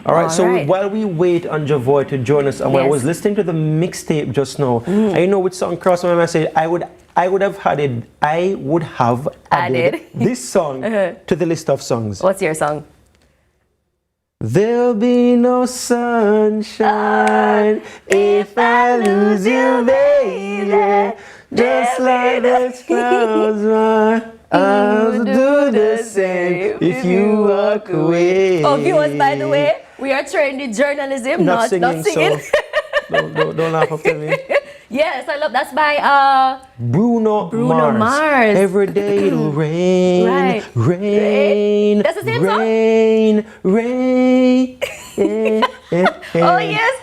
All right, so while we wait on Javoy to join us, and when I was listening to the mixtape just now, I know which song crossed my mind. I said I would have added this song to the list of songs. What's your song? There'll be no sunshine if I lose you, baby. Just like the clouds, I'll do the same if you walk away. Oh, viewers, by the way, we are trained in journalism, not singing. So don't laugh after me. Yes, I love that's by Bruno Mars. Every day it'll rain, rain. That's the same song. Rain. Oh yes.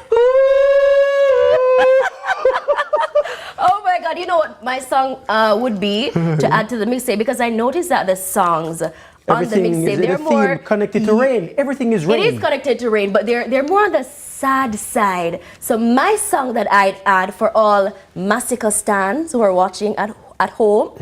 Oh my God! You know what my song would be to add to the mixtape, because I noticed that the songs on the mixtape, they're more connected to rain. Everything is rain. It is connected to rain, but they're more on the sad side. So my song that I'd add for all Massacre stans who are watching at home,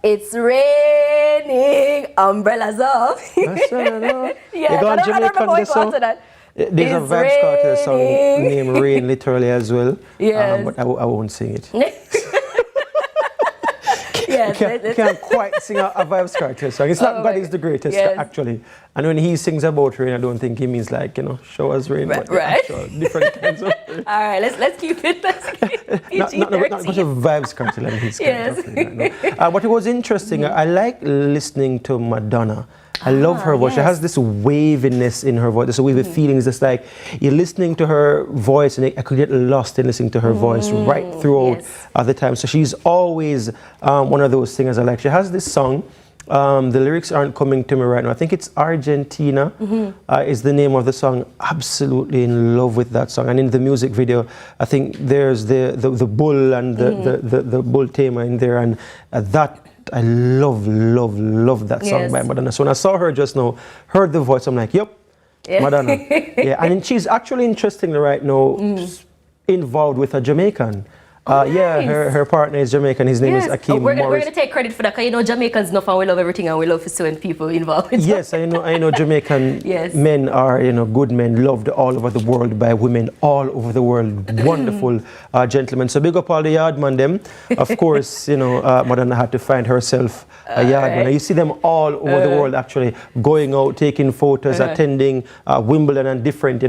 it's raining, umbrellas off. That's right. Yeah, I don't remember what it to that. There's a Vibes Cartel song named Rain literally as well. Yes. But I won't sing it. Yes, can't quite sing a Vibes Cartel song. It's not God is the greatest, actually. And when he sings about rain, I don't think he means like, show us rain, but different kinds of rain. All right, let's keep it. Not because of Vibes Cartel and his kind of rain, no. But it was interesting. I like listening to Madonna. I love her voice. She has this waviness in her voice. This wavy feelings. It's like you're listening to her voice, and I could get lost in listening to her voice right throughout the time. So she's always one of those singers I like. She has this song. The lyrics aren't coming to me right now. I think it's Argentina is the name of the song. Absolutely in love with that song. And in the music video, I think there's the bull and the bull tamer in there, and that. I love that song by Madonna. So when I saw her just now, heard the voice, I'm like, yep, Madonna. And she's actually, interestingly right now, involved with a Jamaican. Nice. Her partner is Jamaican. His name is Akeem Morris. We're going to take credit for that, because Jamaicans know and we love everything, and we love seeing people involved. Yes, I know Jamaican men are, good men, loved all over the world by women all over the world. Wonderful gentlemen. So big up all the yardman them. Of course, Madonna had to find herself a yardman. You see them all over the world actually going out, taking photos, attending Wimbledon and different,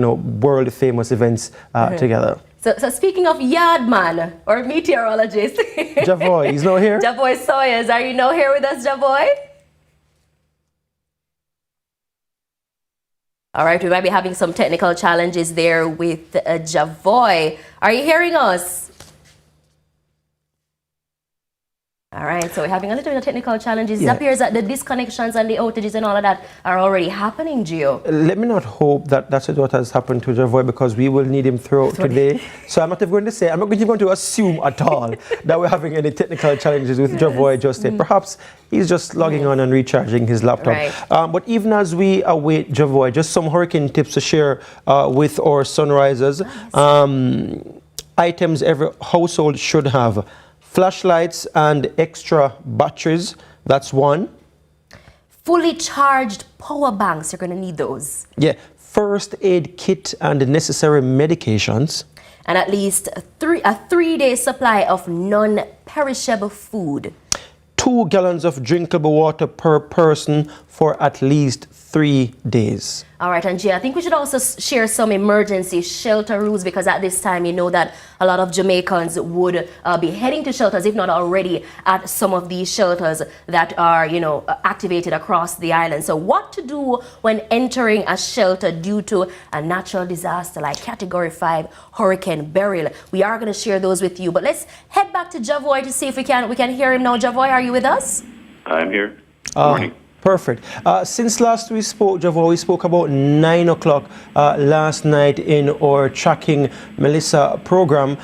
world famous events together. So speaking of yardman or meteorologist, Javoy, he's not here? Javoy Sawyers, are you now here with us, Javoy? All right, we might be having some technical challenges there with Javoy. Are you hearing us? All right, so we're having a little bit of technical challenges. It appears that the disconnections and the outages and all of that are already happening, Gio. Let me not hope that that's what has happened to Javoy, because we will need him throughout today. So I'm not even going to assume at all that we're having any technical challenges with Javoy just yet. Perhaps he's just logging on and recharging his laptop. Right. But even as we await Javoy, just some hurricane tips to share with our sunrisers. Items every household should have. Flashlights and extra batteries, that's one. Fully charged power banks, you're going to need those. Yeah, first aid kit and necessary medications. And at least a 3-day supply of non-perishable food. 2 gallons of drinkable water per person for at least 3 days. All right, and Jay, I think we should also share some emergency shelter rules, because at this time, that a lot of Jamaicans would be heading to shelters, if not already at some of these shelters that are, activated across the island. So what to do when entering a shelter due to a natural disaster like Category 5 Hurricane Beryl. We are going to share those with you, but let's head back to Javoy to see if we can hear him now. Javoy, are you with us? I'm here. Good morning. Perfect. Since last we spoke, Javoy, we spoke about 9 o'clock last night in our Tracking Melissa program.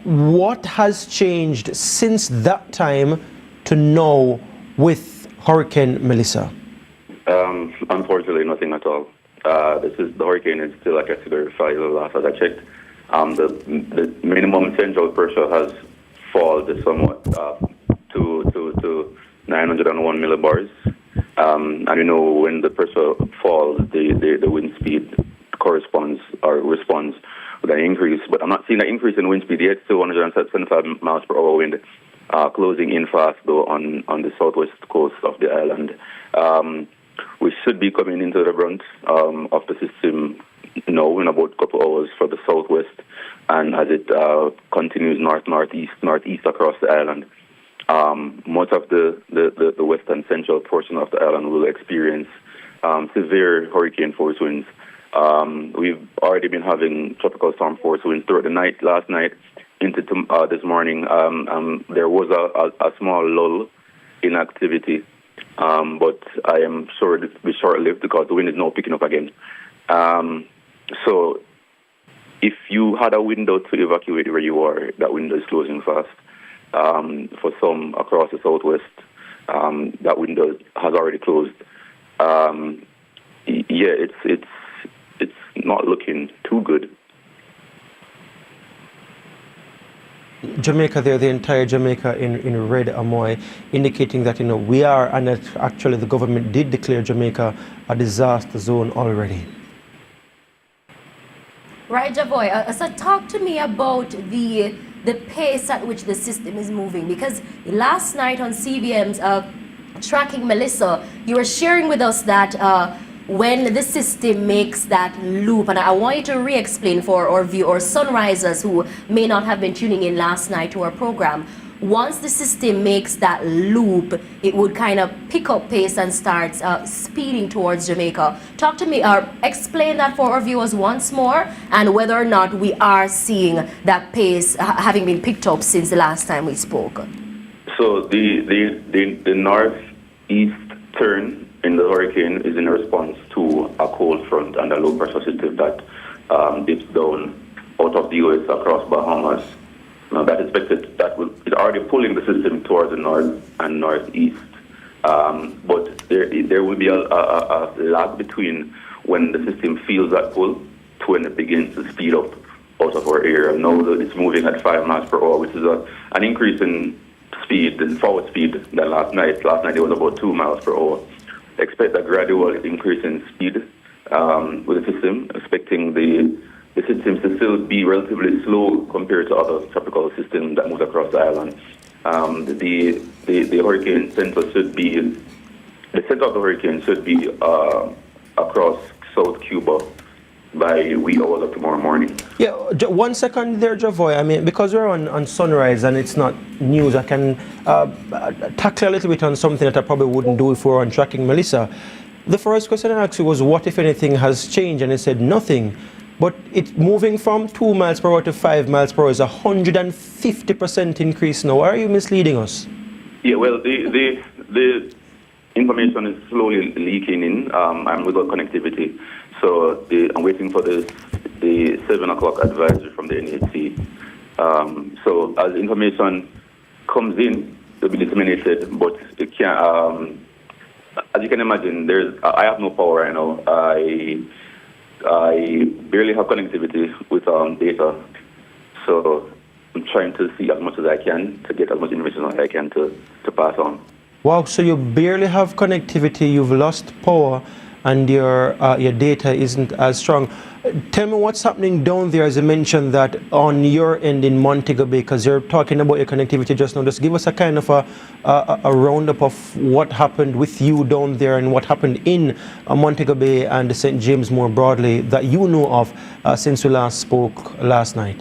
What has changed since that time to now with Hurricane Melissa? Unfortunately, nothing at all. The hurricane is still a Category 5 last as I checked. The minimum central pressure has fallen somewhat to 901 millibars. And when the pressure falls, the wind speed corresponds or responds with an increase. But I'm not seeing an increase in wind speed yet. Still 175 miles per hour wind, closing in fast though on the southwest coast of the island. We should be coming into the brunt of the system now in about a couple hours for the southwest, and as it continues northeast across the island. Much of the western central portion of the island will experience severe hurricane force winds. We've already been having tropical storm force winds throughout the night, last night into this morning. There was a small lull in activity, but I am sure it will be short-lived because the wind is now picking up again. So if you had a window to evacuate where you are, that window is closing fast. For some across the southwest, that window has already closed. It's not looking too good. Jamaica there, the entire Jamaica in red, Amoy, indicating that we are, and that actually the government did declare Jamaica a disaster zone already. Right, Javoy. So talk to me about the pace at which the system is moving, because last night on CVM's Tracking Melissa, you were sharing with us that when the system makes that loop, and I want you to re-explain for our sunrisers who may not have been tuning in last night to our program. Once the system makes that loop, it would kind of pick up pace and starts speeding towards Jamaica. Talk to me, explain that for our viewers once more, and whether or not we are seeing that pace having been picked up since the last time we spoke. So the northeast turn in the hurricane is in response to a cold front and a low pressure system that dips down out of the US across Bahamas. Now that is expected, it's already pulling the system towards the north and northeast. But there will be a lag between when the system feels that pull to when it begins to speed up out of our area. Now that it's moving at 5 miles per hour, which is an increase in speed, in forward speed than last night. Last night it was about 2 miles per hour. Expect a gradual increase in speed with the system, expecting the systems to still be relatively slow compared to other tropical systems that move across the island. The hurricane center should be, the center of the hurricane should be across South Cuba by wee hours of tomorrow morning. Yeah, 1 second there, Javoy. I mean, because we're on Sunrise and it's not news, I can tackle a little bit on something that I probably wouldn't do if we were on Tracking Melissa. The first question I asked you was, what, if anything, has changed? And it said nothing. But it's moving from 2 miles per hour to 5 miles per hour is 150% increase now. Why are you misleading us? Yeah, well, the information is slowly leaking in. I'm without connectivity. So I'm waiting for the 7 o'clock advisory from the NHC. So as information comes in, it'll be disseminated, but it can't, as you can imagine, I have no power right now. I barely have connectivity with data, so I'm trying to see as much as I can to get as much information as I can to pass on. Wow, so you barely have connectivity, you've lost power, and your data isn't as strong. Tell me what's happening down there, as you mentioned that on your end in Montego Bay, because you're talking about your connectivity just now. Just give us a kind of a roundup of what happened with you down there and what happened in Montego Bay and St. James more broadly that you know of since we last spoke last night.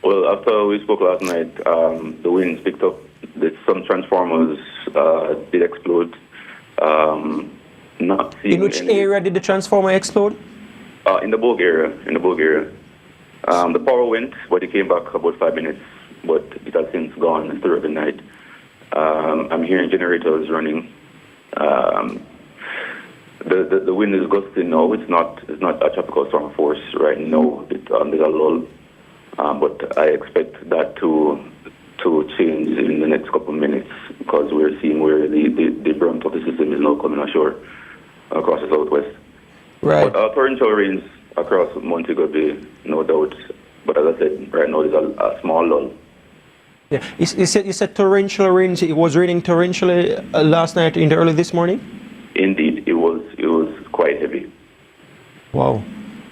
Well, after we spoke last night, the winds picked up. Some transformers did explode. Not in which area did the transformer explode? In the Bogue area. The power went, but it came back about 5 minutes, but it has since gone throughout the night. I'm hearing generators running. The wind is gusting now. It's not a tropical storm force right now. There's a lull, but I expect that to change in the next couple of minutes because we're seeing where the brunt of the system is now coming ashore across the southwest. Right. But torrential rains across Montego Bay, no doubt. But as I said, right now there's a small lull. Yeah, you said torrential rains. It was raining torrentially last night into early this morning? indeed, it was quite heavy. Wow.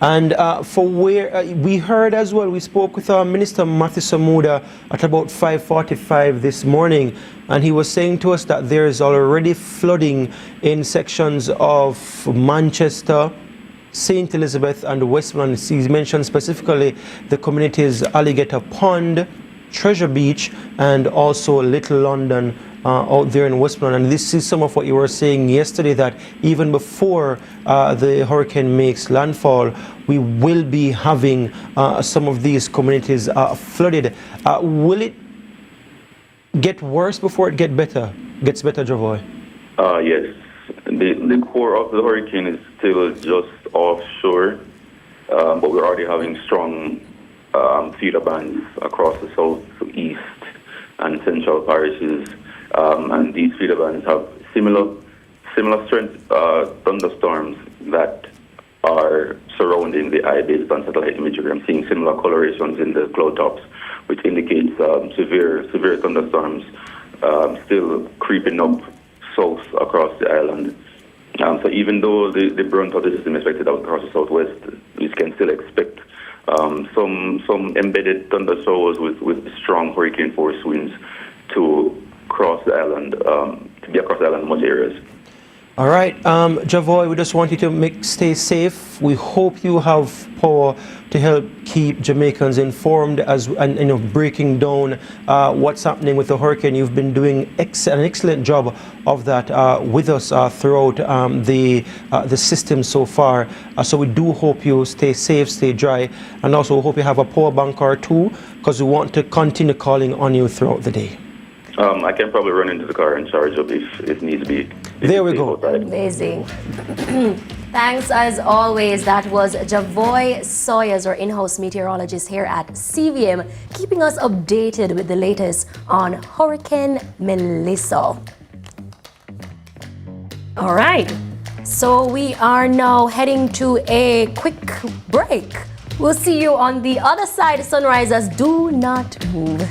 And for where we heard as well, we spoke with Minister Matthew Samuda at about 5:45 this morning, and he was saying to us that there is already flooding in sections of Manchester, St. Elizabeth and Westmoreland. He mentioned specifically the communities Alligator Pond, Treasure Beach, and also Little London out there in Westmoreland. And this is some of what you were saying yesterday, that even before the hurricane makes landfall, we will be having some of these communities flooded. Will it get worse before it gets better, Javoy? Yes. The core of the hurricane is still just offshore, but we're already having strong feeder bands across the southeast and central parishes, and these feeder bands have similar strength thunderstorms that are surrounding the eye based on satellite imagery. I'm seeing similar colorations in the cloud tops, which indicates severe thunderstorms still creeping up south across the island. So even though the brunt of the system is expected out across the southwest, we can still expect some embedded thunder showers with strong hurricane force winds to cross the island, to be across the island in much areas. All right, Javoy, we just want you to stay safe. We hope you have power to help keep Jamaicans informed and breaking down what's happening with the hurricane. You've been doing an excellent job of that with us throughout the system so far. So we do hope you stay safe, stay dry, and also hope you have a power bank or two, because we want to continue calling on you throughout the day. I can probably run into the car and charge up if needs be. There we go. Amazing. Thanks as always. That was Javoy Sawyers, our in-house meteorologist here at CVM, keeping us updated with the latest on Hurricane Melissa. All right. So we are now heading to a quick break. We'll see you on the other side. Sunrisers, do not move.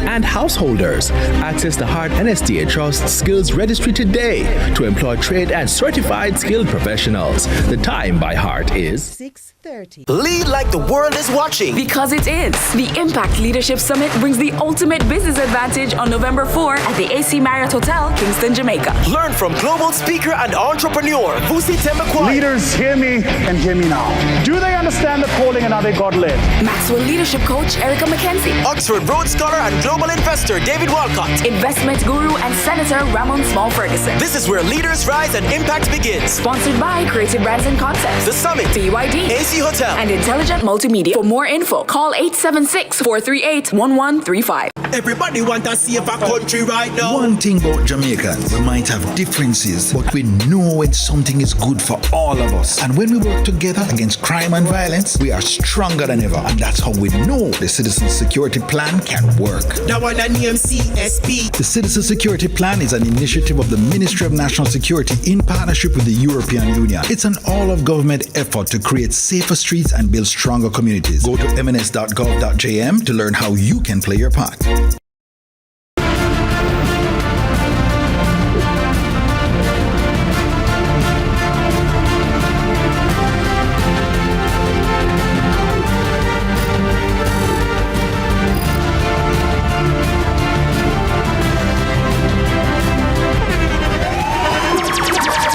And householders. Access the Hart NSTA Trust Skills Registry today to employ trained and certified skilled professionals. The time by Hart is 6:30. Lead like the world is watching. Because it is. The Impact Leadership Summit brings the ultimate business advantage on November 4 at the AC Marriott Hotel, Kingston, Jamaica. Learn from global speaker and entrepreneur Vusi Tembakwa. Leaders, hear me and hear me now. Do they understand the calling and are they God-led? Maxwell Leadership Coach Erica McKenzie. Oxford Rhodes Scholar and global investor David Walcott. Investment Guru and Senator Ramon Small Ferguson. This is where leaders rise and impact begins. Sponsored by Creative Brands and Concepts, The Summit, BYD, AC Hotel, and Intelligent Multimedia. For more info, call 876-438-1135. Everybody want to see if a country right now. One thing about Jamaicans, we might have differences, but we know when something is good for all of us. And when we work together against crime and violence, we are stronger than ever. And that's how we know the Citizen Security Plan can work. That one that name CSP. The Citizen Security Plan is an initiative of the Ministry of National Security in partnership with the European Union. It's an all-of-government effort to create safer streets and build stronger communities. Go to mns.gov.jm to learn how you can play your part.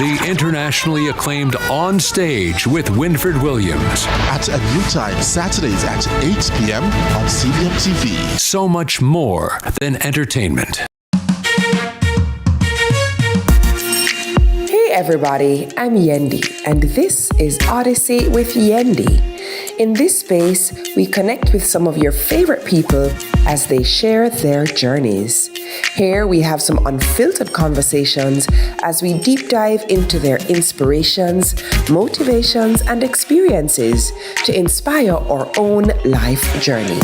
The internationally acclaimed On Stage with Winford Williams. At a new time, Saturdays at 8 p.m. on CVM TV. So much more than entertainment. Hey everybody, I'm Yendi, and this is Odyssey with Yendi. In this space, we connect with some of your favorite people as they share their journeys. Here we have some unfiltered conversations as we deep dive into their inspirations, motivations, and experiences to inspire our own life journey.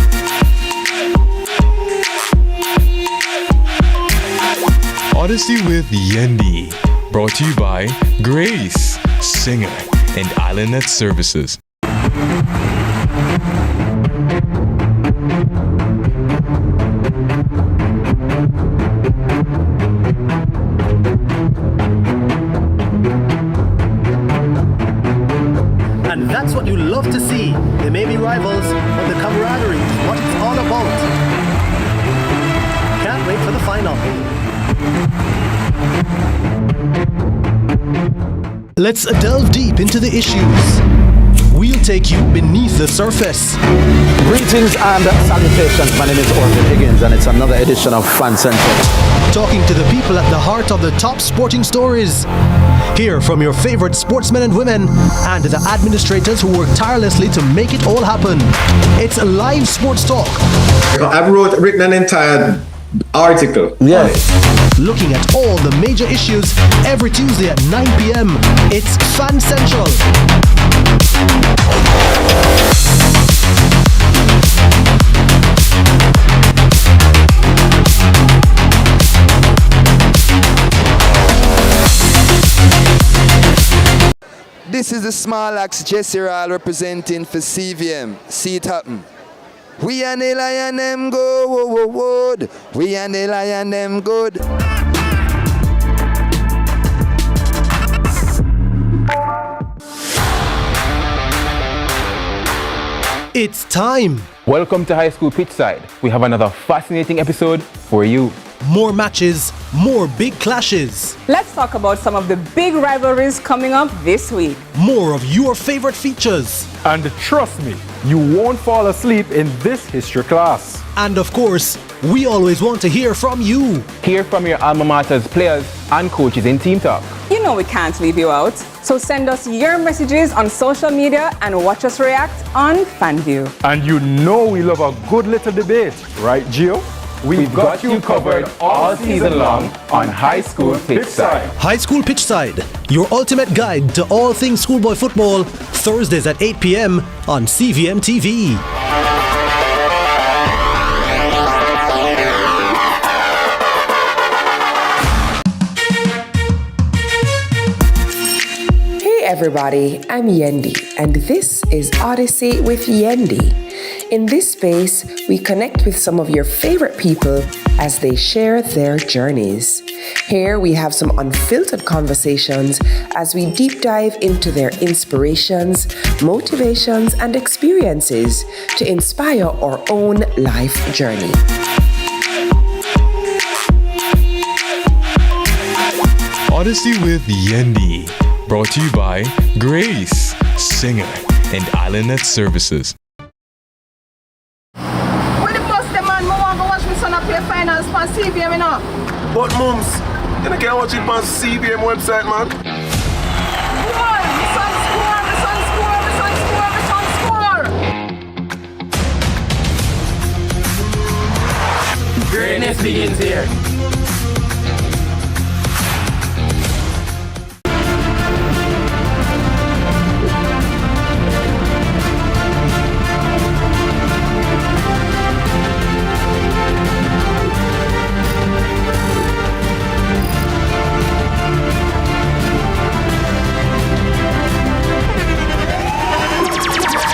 Odyssey with Yendi. Brought to you by Grace, Singer, and Island Net Services. And that's what you love to see. They may be rivals, but the camaraderie is what it's all about. Can't wait for the final. Let's delve deep into the issues. We'll take you beneath the surface. Greetings and salutations. My name is Orville Higgins, and it's another edition of Fan Central. Talking to the people at the heart of the top sporting stories. Hear from your favorite sportsmen and women and the administrators who work tirelessly to make it all happen. It's live sports talk. I've written an entire article. Yeah. Looking at all the major issues every Tuesday at 9 p.m. It's Fan Central. This is the small axe Jesse Ryle representing for CVM. See it happen. We and the lion them go, whoa, whoa, whoa. We and the lion them good. It's time. Welcome to High School Pitchside. We have another fascinating episode for you. More matches, more big clashes. Let's talk about some of the big rivalries coming up this week. More of your favorite features. And trust me, you won't fall asleep in this history class. And of course, we always want to hear from you. Hear from your alma mater's players and coaches in Team Talk. You know we can't leave you out. So send us your messages on social media and watch us react on FanView. And you know we love a good little debate, right, Gio? We've got you covered all season long on High School Pitchside. High School Pitchside, your ultimate guide to all things schoolboy football, Thursdays at 8 p.m. on CVM TV. Hey everybody, I'm Yendi, and this is Odyssey with Yendi. In this space, we connect with some of your favorite people as they share their journeys. Here we have some unfiltered conversations as we deep dive into their inspirations, motivations, and experiences to inspire our own life journey. Odyssey with Yendi. Brought to you by Grace, Singer, and Island Net Services. Finals on CVM, you know. But mums, you can't watch it on CVM website, man. Greatness begins here.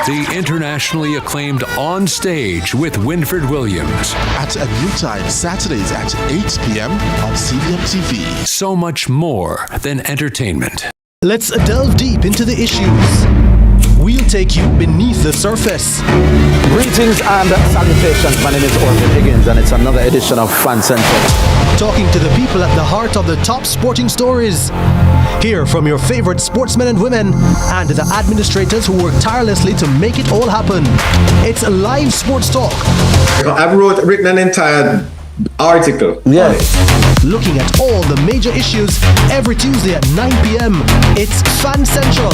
The internationally acclaimed On Stage with Winfred Williams. At a new time, Saturdays at 8 p.m. on CVM TV. So much more than entertainment. Let's delve deep into the issues. We'll take you beneath the surface. Greetings and salutations. My name is Orville Higgins, and it's another edition of Fan Central. Talking to the people at the heart of the top sporting stories. Hear from your favorite sportsmen and women and the administrators who work tirelessly to make it all happen. It's live sports talk. I've written an entire article. Yeah. Looking at all the major issues every Tuesday at 9 p.m. It's Fan Central.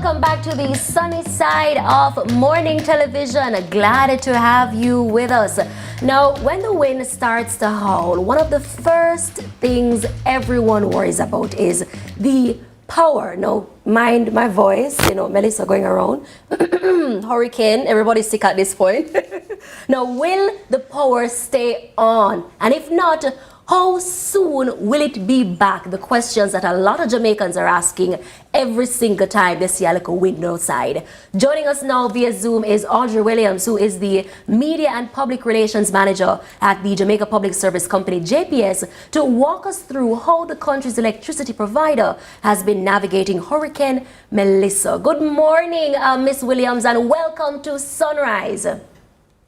welcome back to the sunny side of morning television. Glad to have you with us. Now, when the wind starts to howl, one of the first things everyone worries about is the power. No, mind my voice, Melissa going around. Hurricane, everybody's sick at this point. Now, will the power stay on? And if not, how soon will it be back? The questions that a lot of Jamaicans are asking every single time they see a little wind outside. Joining us now via Zoom is Audrey Williams, who is the Media and Public Relations Manager at the Jamaica Public Service Company, JPS, to walk us through how the country's electricity provider has been navigating Hurricane Melissa. Good morning, Miss Williams, and welcome to Sunrise.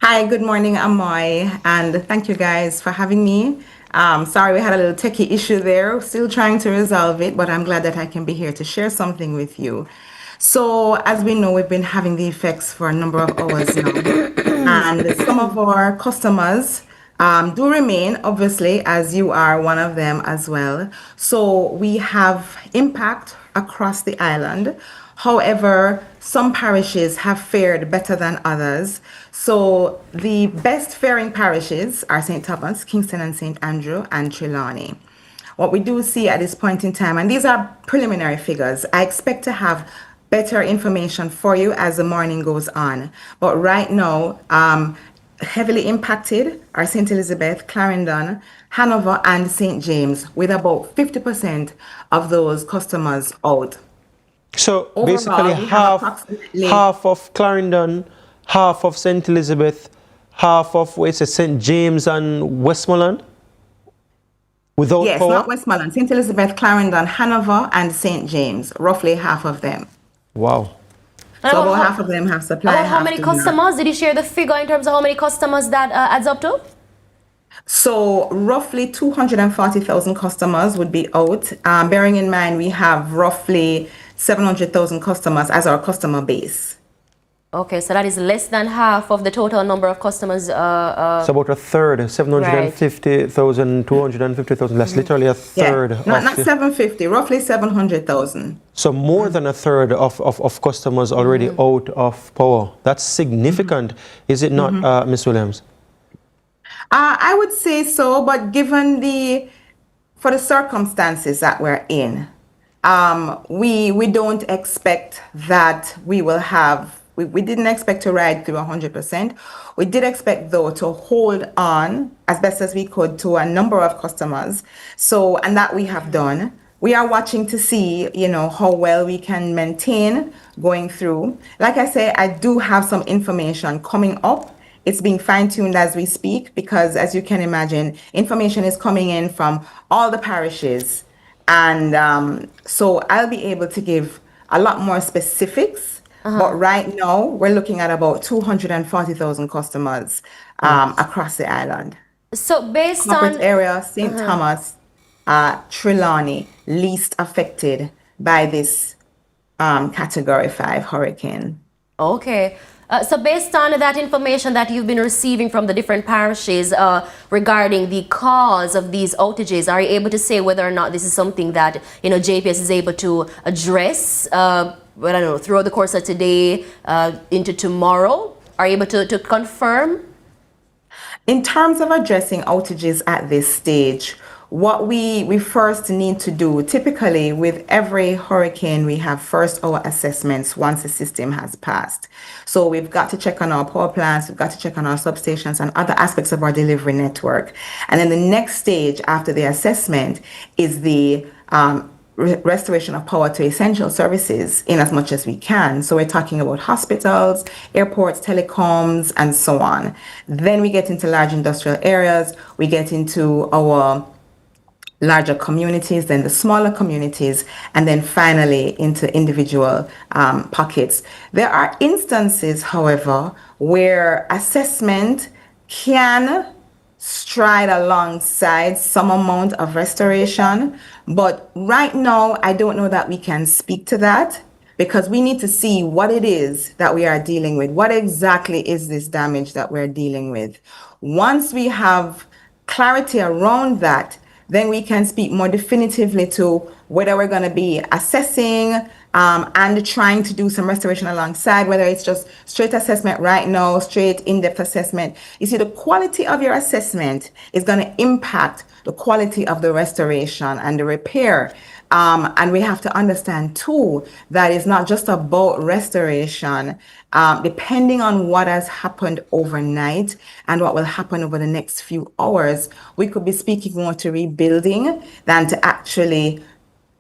Hi, good morning, Amoy, and thank you guys for having me. Sorry, we had a little techie issue there. Still trying to resolve it, but I'm glad that I can be here to share something with you. So, as we know, we've been having the effects for a number of hours now, and some of our customers do remain, obviously, as you are one of them as well. So, we have impact across the island. However, some parishes have fared better than others. So the best faring parishes are St. Thomas, Kingston and St. Andrew, and Trelawney. What we do see at this point in time, and these are preliminary figures, I expect to have better information for you as the morning goes on. But right now, heavily impacted are St. Elizabeth, Clarendon, Hanover, and St. James, with about 50% of those customers out. So Overall, basically half of Clarendon, half of St. Elizabeth, half of St. James and Westmoreland? Without yes, power? not Westmoreland. St. Elizabeth, Clarendon, Hanover, and St. James. Roughly half of them. Wow. So about half of them have supply. About how many customers? Did you share the figure in terms of how many customers that adds up to? So roughly 240,000 customers would be out. Bearing in mind we have roughly 700,000 customers as our customer base. Okay, so that is less than half of the total number of customers. It's about a third, 750,000, 250,000. That's literally a third. Yeah. Not 750, roughly 700,000. So more than a third of customers already out of power. That's significant, is it not, Ms. Williams? I would say so, but given for the circumstances that we're in, we don't expect that we will have, we didn't expect to ride through 100%. We did expect, though, to hold on as best as we could to a number of customers. So, and that we have done. We are watching to see, how well we can maintain going through. Like I say, I do have some information coming up. It's being fine-tuned as we speak because, as you can imagine, information is coming in from all the parishes. And so I'll be able to give a lot more specifics. But right now, we're looking at about 240,000 customers across the island. So based on... Corporate area, St. Thomas, Trelawney, least affected by this Category 5 hurricane. Okay. So based on that information that you've been receiving from the different parishes regarding the cause of these outages, are you able to say whether or not this is something that JPS is able to address, throughout the course of today into tomorrow? Are you able to confirm? In terms of addressing outages at this stage, what we first need to do, typically with every hurricane, we have first hour assessments once the system has passed. So we've got to check on our power plants, we've got to check on our substations and other aspects of our delivery network. And then the next stage after the assessment is the restoration of power to essential services in as much as we can. So we're talking about hospitals, airports, telecoms, and so on. Then we get into large industrial areas, we get into our larger communities, then the smaller communities, and then finally into individual pockets. There are instances, however, where assessment can stride alongside some amount of restoration, but right now I don't know that we can speak to that because we need to see what it is that we are dealing with. What exactly is this damage that we're dealing with? Once we have clarity around that, then we can speak more definitively to whether we're going to be assessing and trying to do some restoration alongside, whether it's just straight assessment right now, straight in-depth assessment. You see, the quality of your assessment is going to impact the quality of the restoration and the repair. And we have to understand too that it's not just about restoration. Depending on what has happened overnight and what will happen over the next few hours, we could be speaking more to rebuilding than to actually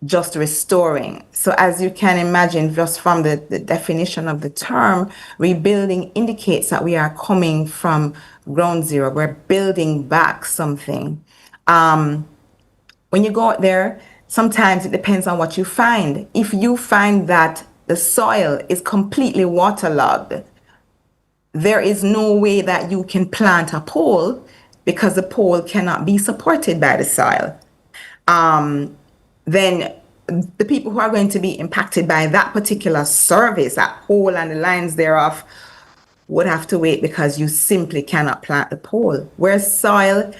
just restoring. So as you can imagine, just from the definition of the term, rebuilding indicates that we are coming from ground zero. We're building back something. When you go out there, sometimes it depends on what you find. If you find that the soil is completely waterlogged, there is no way that you can plant a pole because the pole cannot be supported by the soil. Then the people who are going to be impacted by that particular service, that pole and the lines thereof, would have to wait because you simply cannot plant the pole. Where there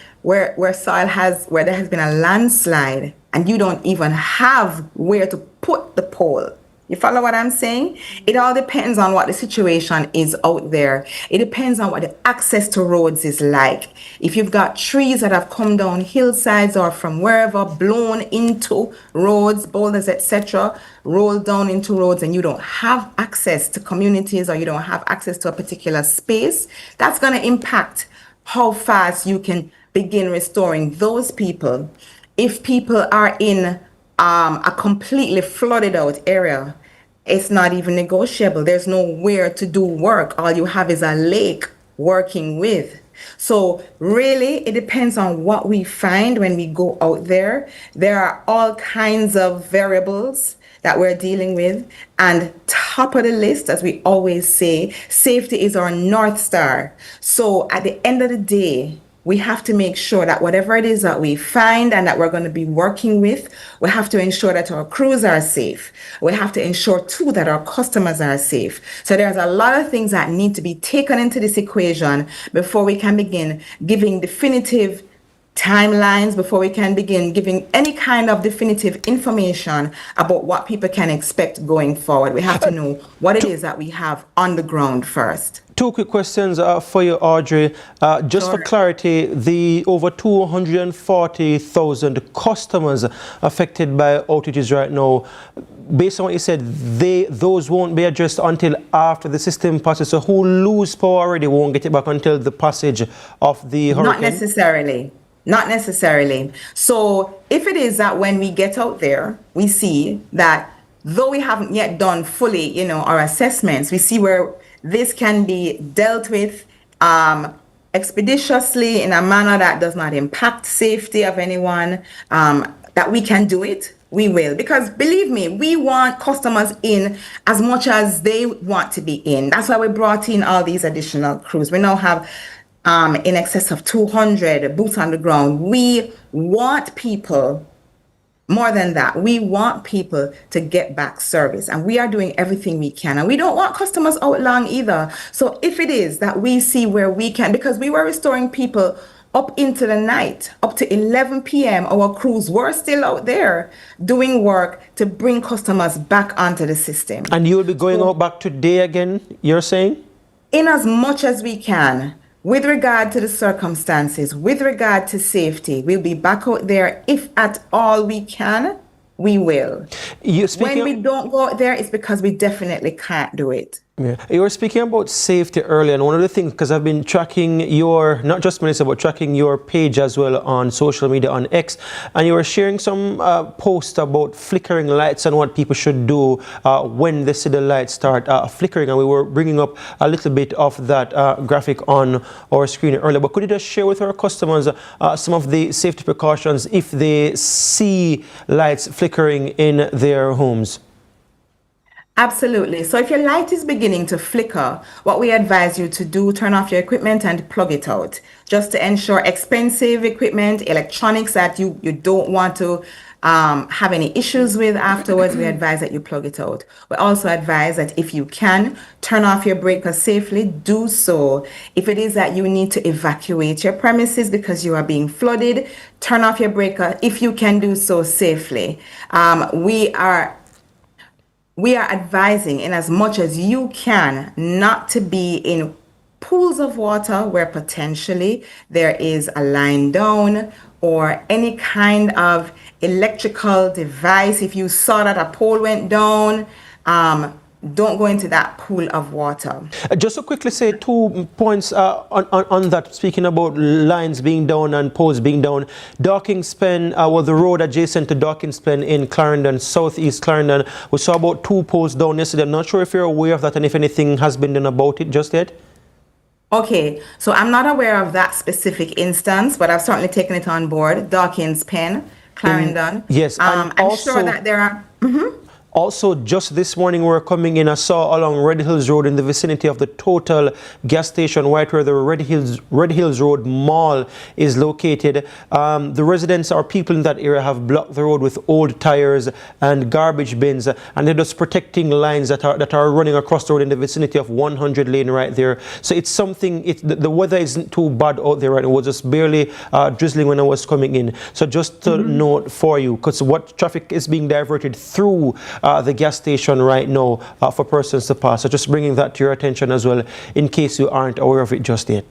has been a landslide and you don't even have where to put the pole. You follow what I'm saying? It all depends on what the situation is out there. It depends on what the access to roads is like. If you've got trees that have come down hillsides or from wherever, blown into roads, boulders, etc., rolled down into roads, and you don't have access to communities or you don't have access to a particular space, that's going to impact how fast you can begin restoring those people. If people are in a completely flooded out area, it's not even negotiable. There's nowhere to do work. All you have is a lake working with. So really, it depends on what we find when we go out there. There are all kinds of variables that we're dealing with. And top of the list, as we always say, safety is our North Star. So at the end of the day, we have to make sure that whatever it is that we find and that we're going to be working with, we have to ensure that our crews are safe. We have to ensure too that our customers are safe. So there's a lot of things that need to be taken into this equation before we can begin giving definitive timelines, before we can begin giving any kind of definitive information about what people can expect going forward. We have to know what it is that we have on the ground first. Two quick questions for you, Audrey. Just for clarity, the over 240,000 customers affected by outages right now, based on what you said, those won't be addressed until after the system passes. So who lose power already won't get it back until the passage of the hurricane? Not necessarily. Not necessarily. So if it is that when we get out there, we see that though we haven't yet done fully, our assessments, we see where this can be dealt with expeditiously in a manner that does not impact safety of anyone, that we can do it, we will. Because believe me, we want customers in as much as they want to be in. That's why we brought in all these additional crews. We now have in excess of 200 boots on the ground. We want people, more than that, we want people to get back service, and we are doing everything we can. And we don't want customers out long either. So if it is that we see where we can, because we were restoring people up into the night, up to 11 p.m., our crews were still out there doing work to bring customers back onto the system. And you will be going out back today again, you're saying? In as much as we can. With regard to the circumstances, with regard to safety, we'll be back out there. If at all we can, we will. When we don't go out there, it's because we definitely can't do it. Yeah. You were speaking about safety earlier, and one of the things, because I've been tracking your, not just Melissa, but tracking your page as well on social media, on X, and you were sharing some posts about flickering lights and what people should do when they see the lights start flickering, and we were bringing up a little bit of that graphic on our screen earlier. But could you just share with our customers some of the safety precautions if they see lights flickering in their homes? Absolutely. So if your light is beginning to flicker, what we advise you to do, turn off your equipment and plug it out, just to ensure expensive equipment, electronics that you don't want to have any issues with afterwards. We advise that you plug it out. We also advise that if you can turn off your breaker safely, do so. If it is that you need to evacuate your premises because you are being flooded, turn off your breaker if you can do so safely. we are advising in as much as you can not to be in pools of water where potentially there is a line down or any kind of electrical device. If you saw that a pole went down, don't go into that pool of water. Just to quickly say 2 points on that, speaking about lines being down and poles being down. Dawkins Pen, the road adjacent to Dawkins Pen in Clarendon, southeast Clarendon, we saw about 2 poles down yesterday. I'm not sure if you're aware of that and if anything has been done about it just yet. Okay, so I'm not aware of that specific instance, but I've certainly taken it on board. Dawkins Pen, Clarendon. Yes, I'm sure that there are... Also, just this morning we're coming in, I saw along Red Hills Road in the vicinity of the Total gas station, right where the Red Hills Road Mall is located. The residents or people in that area have blocked the road with old tires and garbage bins, and they're just protecting lines that are running across the road in the vicinity of 100 Lane right there. So it's something, the weather isn't too bad out there right now. It was just barely drizzling when I was coming in. So just to note for you, because what traffic is being diverted through the gas station right now for persons to pass. So just bringing that to your attention as well, in case you aren't aware of it just yet.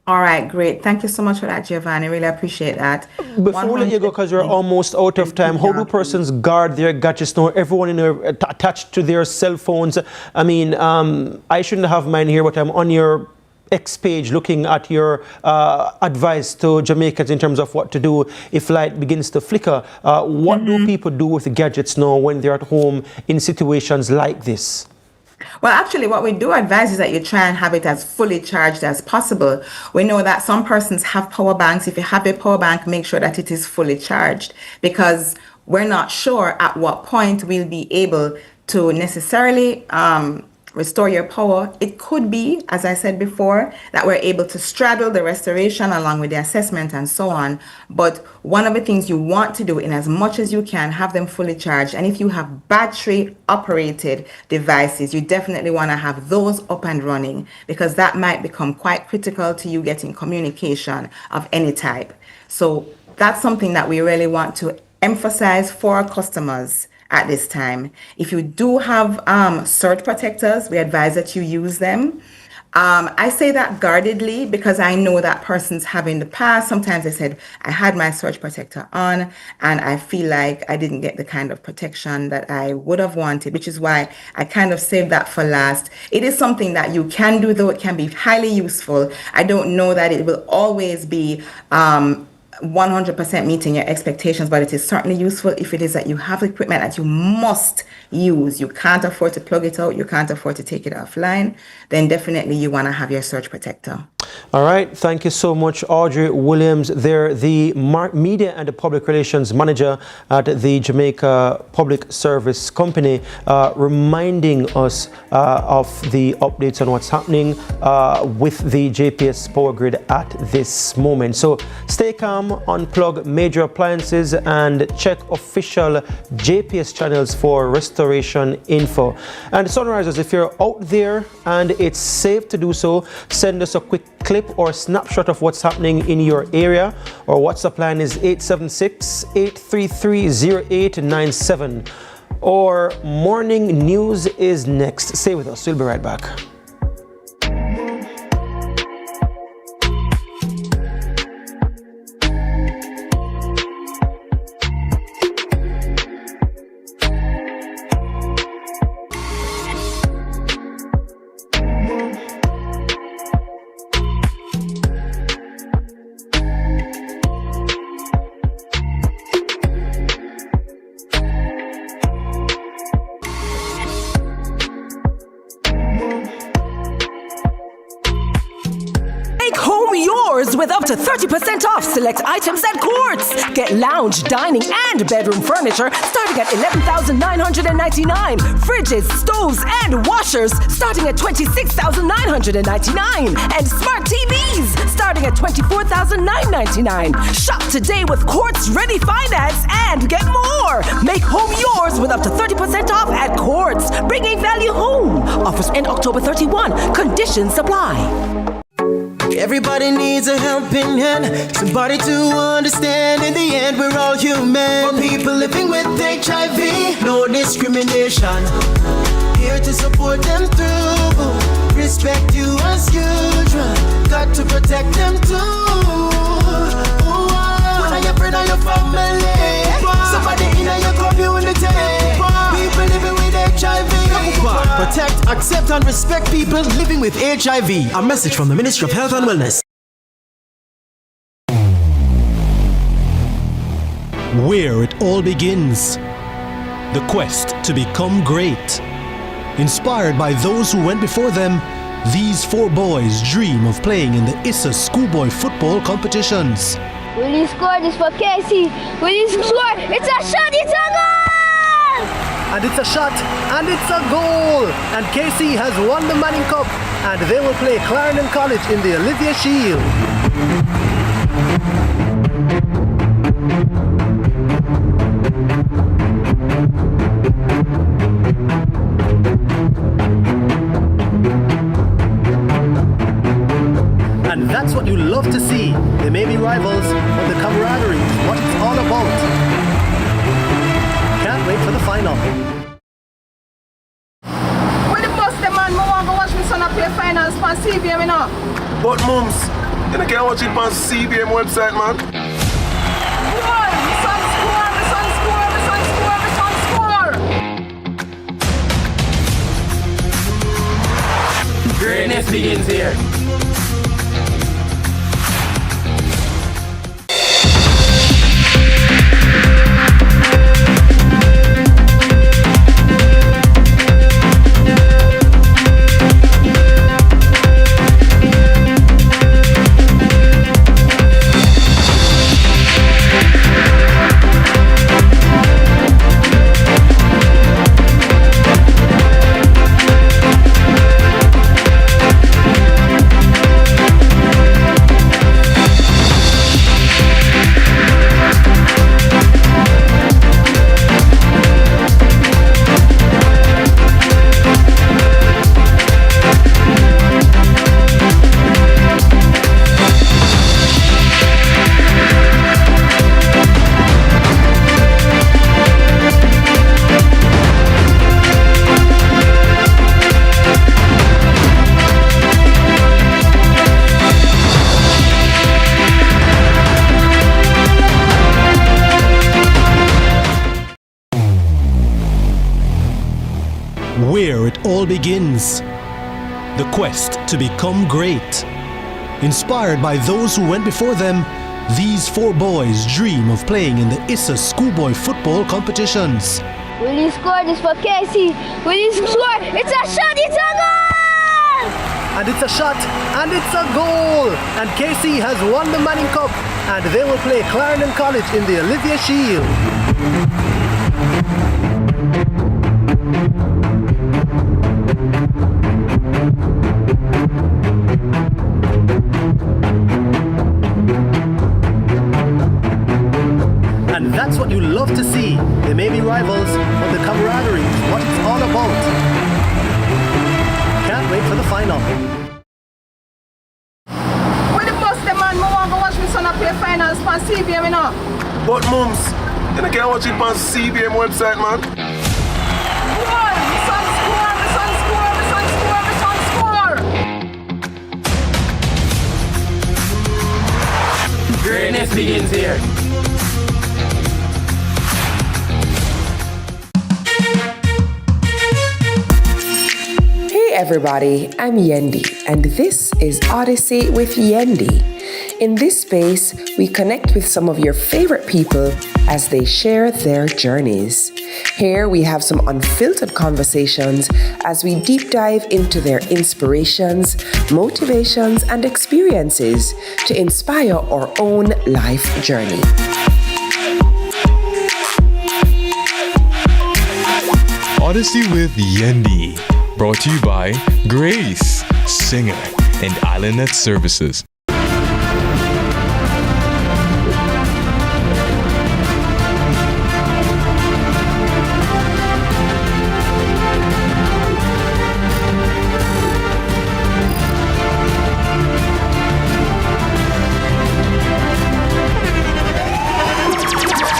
All right, great. Thank you so much for that, Giovanni. Really appreciate that. Before we let you go, because you're almost out of time, how do persons guard their gadgets now? Everyone in there attached to their cell phones. I mean, I shouldn't have mine here, but I'm on your X page looking at your advice to Jamaicans in terms of what to do if light begins to flicker. What do people do with the gadgets now when they're at home in situations like this? Well, actually, what we do advise is that you try and have it as fully charged as possible. We know that some persons have power banks. If you have a power bank, make sure that it is fully charged, because we're not sure at what point we'll be able to necessarily restore your power. It could be, as I said before, that we're able to straddle the restoration along with the assessment and so on. But one of the things you want to do, in as much as you can, have them fully charged. And if you have battery operated devices, you definitely want to have those up and running, because that might become quite critical to you getting communication of any type. So that's something that we really want to emphasize for our customers at this time. If you do have surge protectors, we advise that you use them. I say that guardedly because I know that persons have in the past, sometimes they said, I had my surge protector on and I feel like I didn't get the kind of protection that I would have wanted, which is why I kind of saved that for last. It is something that you can do, though. It can be highly useful. I don't know that it will always be 100% meeting your expectations, but it is certainly useful if it is that you have equipment that you must use. You can't afford to plug it out, you can't afford to take it offline, then definitely you want to have your surge protector. All right, thank you so much, Audrey Williams. They're the Media and the Public Relations Manager at the Jamaica Public Service Company, reminding us of the updates on what's happening with the JPS power grid at this moment. So stay calm, unplug major appliances and check official JPS channels for restoration info. And Sunrisers, if you're out there and it's safe to do so, send us a quick clip or snapshot of what's happening in your area. Our WhatsApp line is 876-833-0897. Or morning news is next. Stay with us. We'll be right back. With up to 30% off select items at Quartz. Get lounge, dining, and bedroom furniture starting at $11,999. Fridges, stoves, and washers starting at $26,999. And smart TVs starting at $24,999. Shop today with Quartz Ready Finance and get more. Make home yours with up to 30% off at Quartz, bringing value home. Offers end October 31. Conditions apply. Everybody needs a helping hand, somebody to understand. In the end, we're all human. For people living with HIV, no discrimination. Here to support them through. Respect you as usual. Got to protect them too. When are your friend or your family? Somebody in your community. People living with HIV. Protect, accept, and respect people living with HIV. A message from the Ministry of Health and Wellness. Where it all begins. The quest to become great. Inspired by those who went before them, these 4 boys dream of playing in the ISA schoolboy football competitions. Will he score this for Casey? Will he score? It's a shot, it's a goal! And it's a shot, and it's a goal! And Casey has won the Manning Cup, and they will play Clarendon College in the Olivia Shield. And that's what you love to see. They may be rivals, but the camaraderie is what it's all about. Can't wait for the final. When the bus the man, I want to watch my son play finals on CVM, you know. But mums, you can't watch it on CVM website, man. Score! My son score! My son score! My son score! My son score! Greatness begins here. Where it all begins. The quest to become great. Inspired by those who went before them, these 4 boys dream of playing in the ISA schoolboy football competitions. Will he score this for Casey? Will he score? It's a shot, it's a goal! And it's a shot, and it's a goal! And Casey has won the Manning Cup, and they will play Clarendon College in the Olivia Shield. And that's what you love to see. They may be rivals, but the camaraderie is what it's all about. Can't wait for the final. When the bus the man, I want to watch my son play finals on CVM, you know. But mums, you can't watch it on CVM website, man. Score! My son score! My son score! My son score! My son score! Greatness begins here. Hey everybody, I'm Yendi, and this is Odyssey with Yendi. In this space, we connect with some of your favorite people as they share their journeys. Here we have some unfiltered conversations as we deep dive into their inspirations, motivations, and experiences to inspire our own life journey. Odyssey with Yendi. Brought to you by Grace, Singer, and IslandNet Services.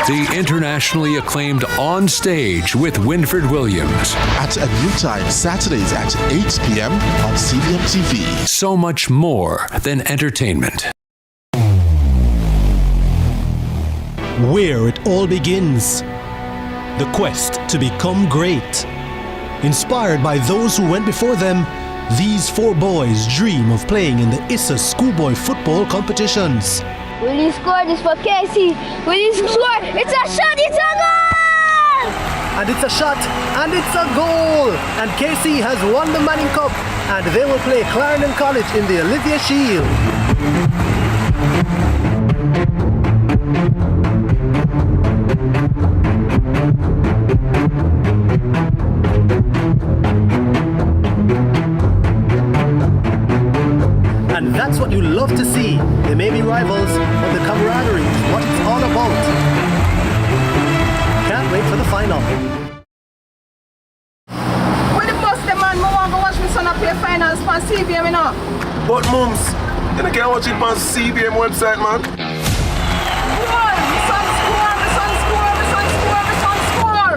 the internationally acclaimed On Stage with Winfred Williams. At a new time, Saturdays at 8 p.m. on CVM TV. So much more than entertainment. Where it all begins. The quest to become great. Inspired by those who went before them, these four boys dream of playing in the ISSA schoolboy football competitions. Will he score this for Casey? Will he score? It's a shot, it's a goal! And it's a shot, and it's a goal! And Casey has won the Manning Cup, and they will play Clarendon College in the Olivia Shield. And that's what you love to see. They may be rivals, but the camaraderie is what it's all about. Can't wait for the final. When the bus the man, I want to watch my son play finals on CVM, you know. But mums, you can't watch it on CVM website, man. Goal! My son score! My son score! My son score! My son score!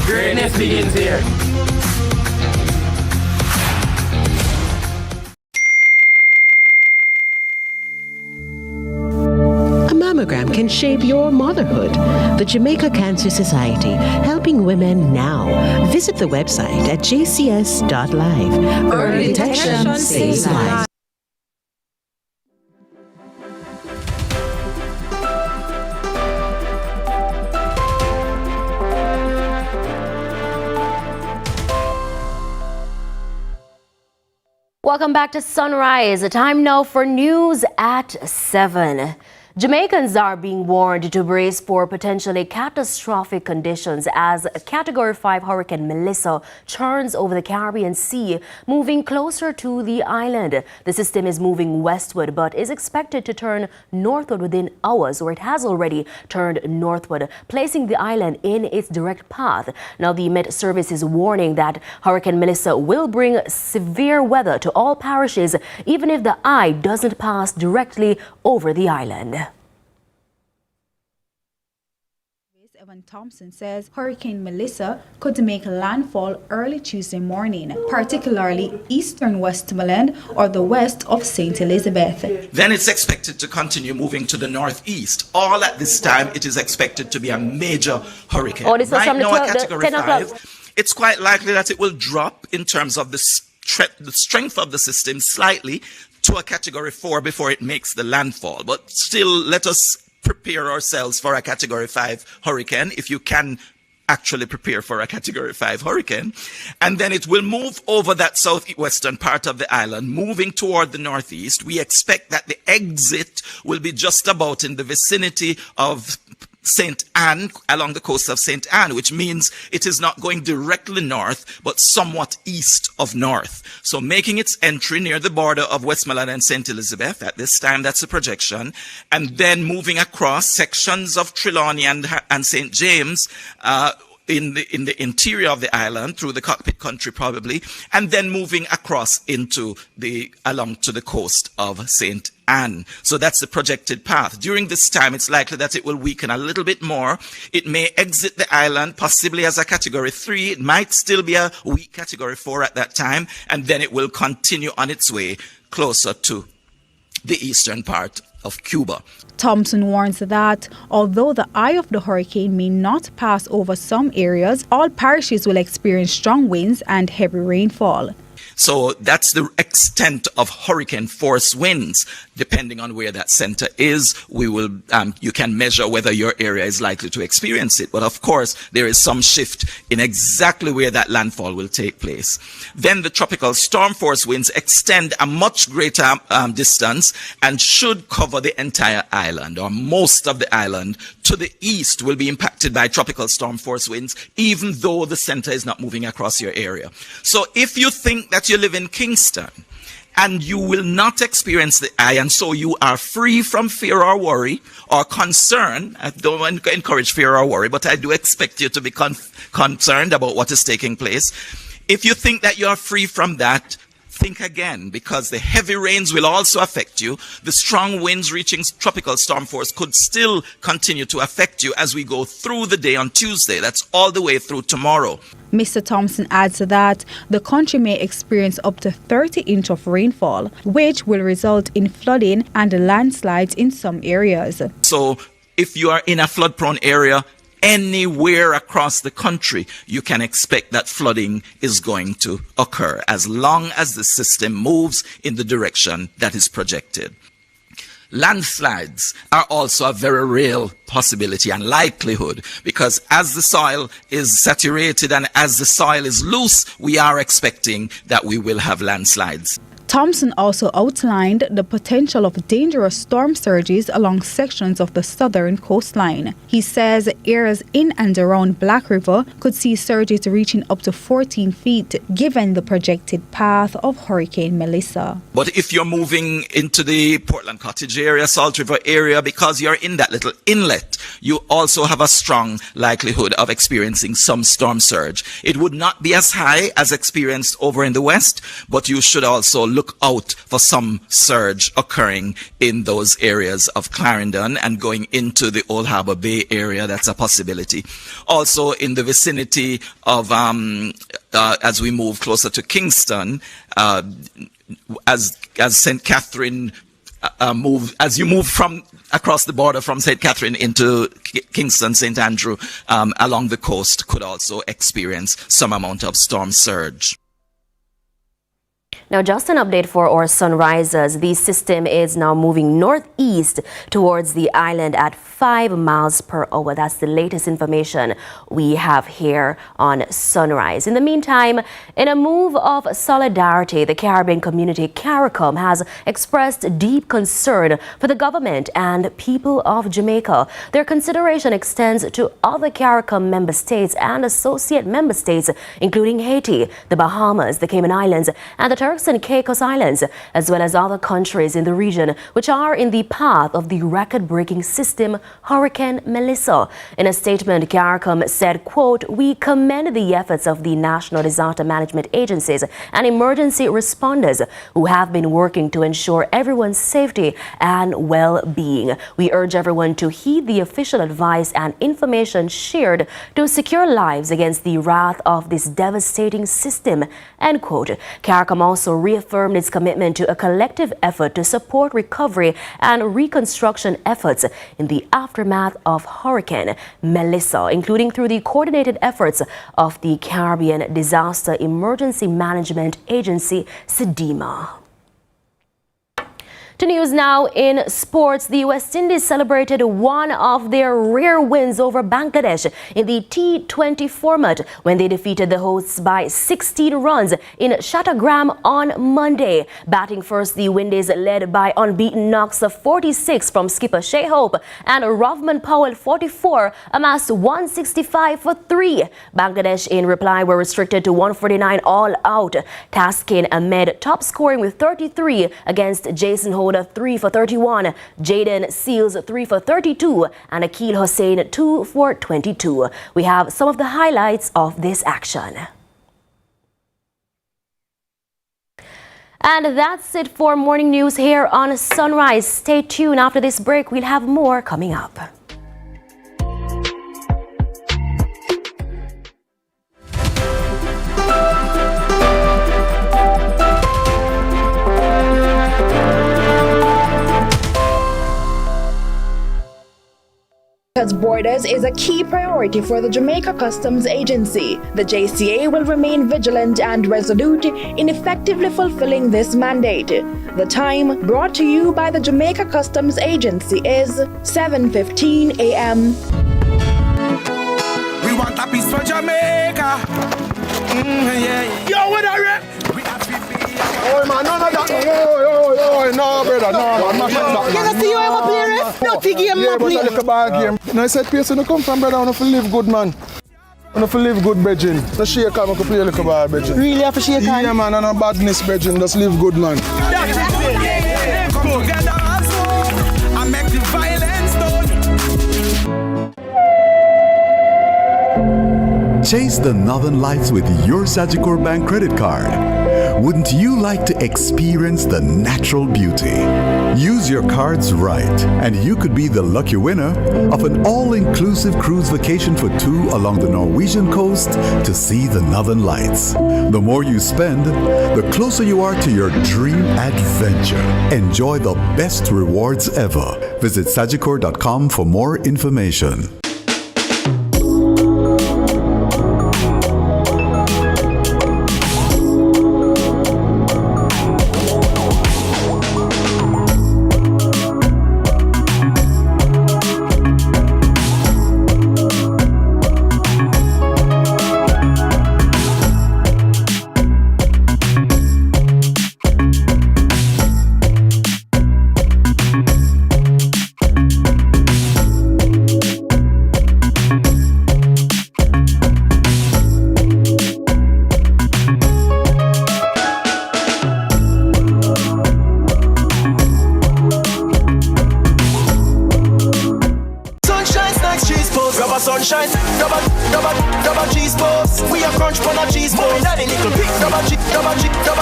Greatness begins here. A mammogram can shape your motherhood. The Jamaica Cancer Society, helping women now. Visit the website at jcs.live. Early detection saves lives. Welcome back to Sunrise. The time now for news at 7. Jamaicans are being warned to brace for potentially catastrophic conditions as a Category 5 Hurricane Melissa churns over the Caribbean Sea, moving closer to the island. The system is moving westward but is expected to turn northward within hours, or it has already turned northward, placing the island in its direct path. Now, the Met Service is warning that Hurricane Melissa will bring severe weather to all parishes, even if the eye doesn't pass directly over the island. Evan Thompson says Hurricane Melissa could make landfall early Tuesday morning, particularly eastern Westmoreland or the west of St. Elizabeth. Then it's expected to continue moving to the northeast. All at this time, it is expected to be a major hurricane. Oh, this was from now, the 12, Category 10 5, it's quite likely that it will drop in terms of the strength of the system slightly to a Category 4 before it makes the landfall. But still, let us prepare ourselves for a Category 5 hurricane, if you can actually prepare for a Category 5 hurricane. And then it will move over that southwestern part of the island, moving toward the northeast. We expect that the exit will be just about in the vicinity of St. Anne, along the coast of St. Anne, which means it is not going directly north, but somewhat east of north. So making its entry near the border of Westmoreland and St. Elizabeth, at this time that's a projection, and then moving across sections of Trelawney and St. James, in the interior of the island, through the cockpit country probably, and then moving across along to the coast of St. Anne. So that's the projected path. During this time, it's likely that it will weaken a little bit more. It may exit the island, possibly as a Category 3. It might still be a weak Category 4 at that time, and then it will continue on its way closer to the eastern part of Cuba. Thompson warns that although the eye of the hurricane may not pass over some areas, all parishes will experience strong winds and heavy rainfall. So that's the extent of hurricane force winds. Depending on where that center is, you can measure whether your area is likely to experience it. But of course, there is some shift in exactly where that landfall will take place. Then the tropical storm force winds extend a much greater distance and should cover the entire island, or most of the island. To the east will be impacted by tropical storm force winds, even though the center is not moving across your area. So if you think that you live in Kingston and you will not experience the eye, and so you are free from fear or worry or concern. I don't encourage fear or worry, but I do expect you to be concerned about what is taking place. If you think that you are free from that, think again, because the heavy rains will also affect you. The strong winds reaching tropical storm force could still continue to affect you as we go through the day on Tuesday. That's all the way through tomorrow. Mr. Thompson adds that the country may experience up to 30 inches of rainfall, which will result in flooding and landslides in some areas. So if you are in a flood-prone area, anywhere across the country, you can expect that flooding is going to occur as long as the system moves in the direction that is projected. Landslides are also a very real possibility and likelihood, because as the soil is saturated and as the soil is loose, we are expecting that we will have landslides. Thompson also outlined the potential of dangerous storm surges along sections of the southern coastline. He says areas in and around Black River could see surges reaching up to 14 feet, given the projected path of Hurricane Melissa. But if you're moving into the Portland Cottage area, Salt River area, because you're in that little inlet, you also have a strong likelihood of experiencing some storm surge. It would not be as high as experienced over in the west, but you should also look out for some surge occurring in those areas of Clarendon and going into the Old Harbor Bay area. That's a possibility. Also in the vicinity of, as we move closer to Kingston, as St. Catherine as you move from across the border from St. Catherine into Kingston, St. Andrew, along the coast could also experience some amount of storm surge. Now, just an update for our sunrisers. The system is now moving northeast towards the island at 5 miles per hour. That's the latest information we have here on Sunrise. In the meantime, in a move of solidarity, the Caribbean community CARICOM has expressed deep concern for the government and people of Jamaica. Their consideration extends to other CARICOM member states and associate member states, including Haiti, the Bahamas, the Cayman Islands, and the Turks and Caicos Islands, as well as other countries in the region which are in the path of the record-breaking system Hurricane Melissa. In a statement, CARICOM said, quote, "We commend the efforts of the National Disaster Management Agencies and emergency responders who have been working to ensure everyone's safety and well-being. We urge everyone to heed the official advice and information shared to secure lives against the wrath of this devastating system," end quote. CARICOM also reaffirmed its commitment to a collective effort to support recovery and reconstruction efforts in the aftermath of Hurricane Melissa, including through the coordinated efforts of the Caribbean Disaster Emergency Management Agency, SEDEMA. To news now in sports. The West Indies celebrated one of their rare wins over Bangladesh in the T20 format when they defeated the hosts by 16 runs in Chattogram on Monday. Batting first, the Windies, led by unbeaten knocks of 46 from skipper Shea Hope and Rovman Powell 44, amassed 165 for 3. Bangladesh in reply were restricted to 149 all out. Taskin Ahmed top scoring with 33 against Jason Hope 3 for 31, Jaden Seals 3 for 32, and Akil Hussain 2 for 22. We have some of the highlights of this action. And that's it for morning news here on Sunrise. Stay tuned. After this break, we'll have more coming up. Borders is a key priority for the Jamaica Customs Agency. The JCA will remain vigilant and resolute in effectively fulfilling this mandate. The time brought to you by the Jamaica Customs Agency is 7:15 a.m. We want a piece for Jamaica. Yeah. Yo, what are you? Oh man, none of that. No, brother, no, man. Can I see you ever play ref? No, Tiggy, I'm not playing. Yeah, but I look a bad game. No, I said, place when you come from, brother, I want to live good, man. I want to live good, brethren. No shake hand, I can play a little bad, brethren. Really have to shake hand? Yeah, man, and no badness, brethren. Just live good, man. That's it. Come together also and make the violence done. Chase the Northern Lights with your Sagicor Bank credit card. Wouldn't you like to experience the natural beauty? Use your cards right, and you could be the lucky winner of an all-inclusive cruise vacation for two along the Norwegian coast to see the Northern Lights. The more you spend, the closer you are to your dream adventure. Enjoy the best rewards ever. Visit sagicor.com for more information. Sunshine, double cheese balls. We are crunch on a cheese ball. Daddy nickel pick, double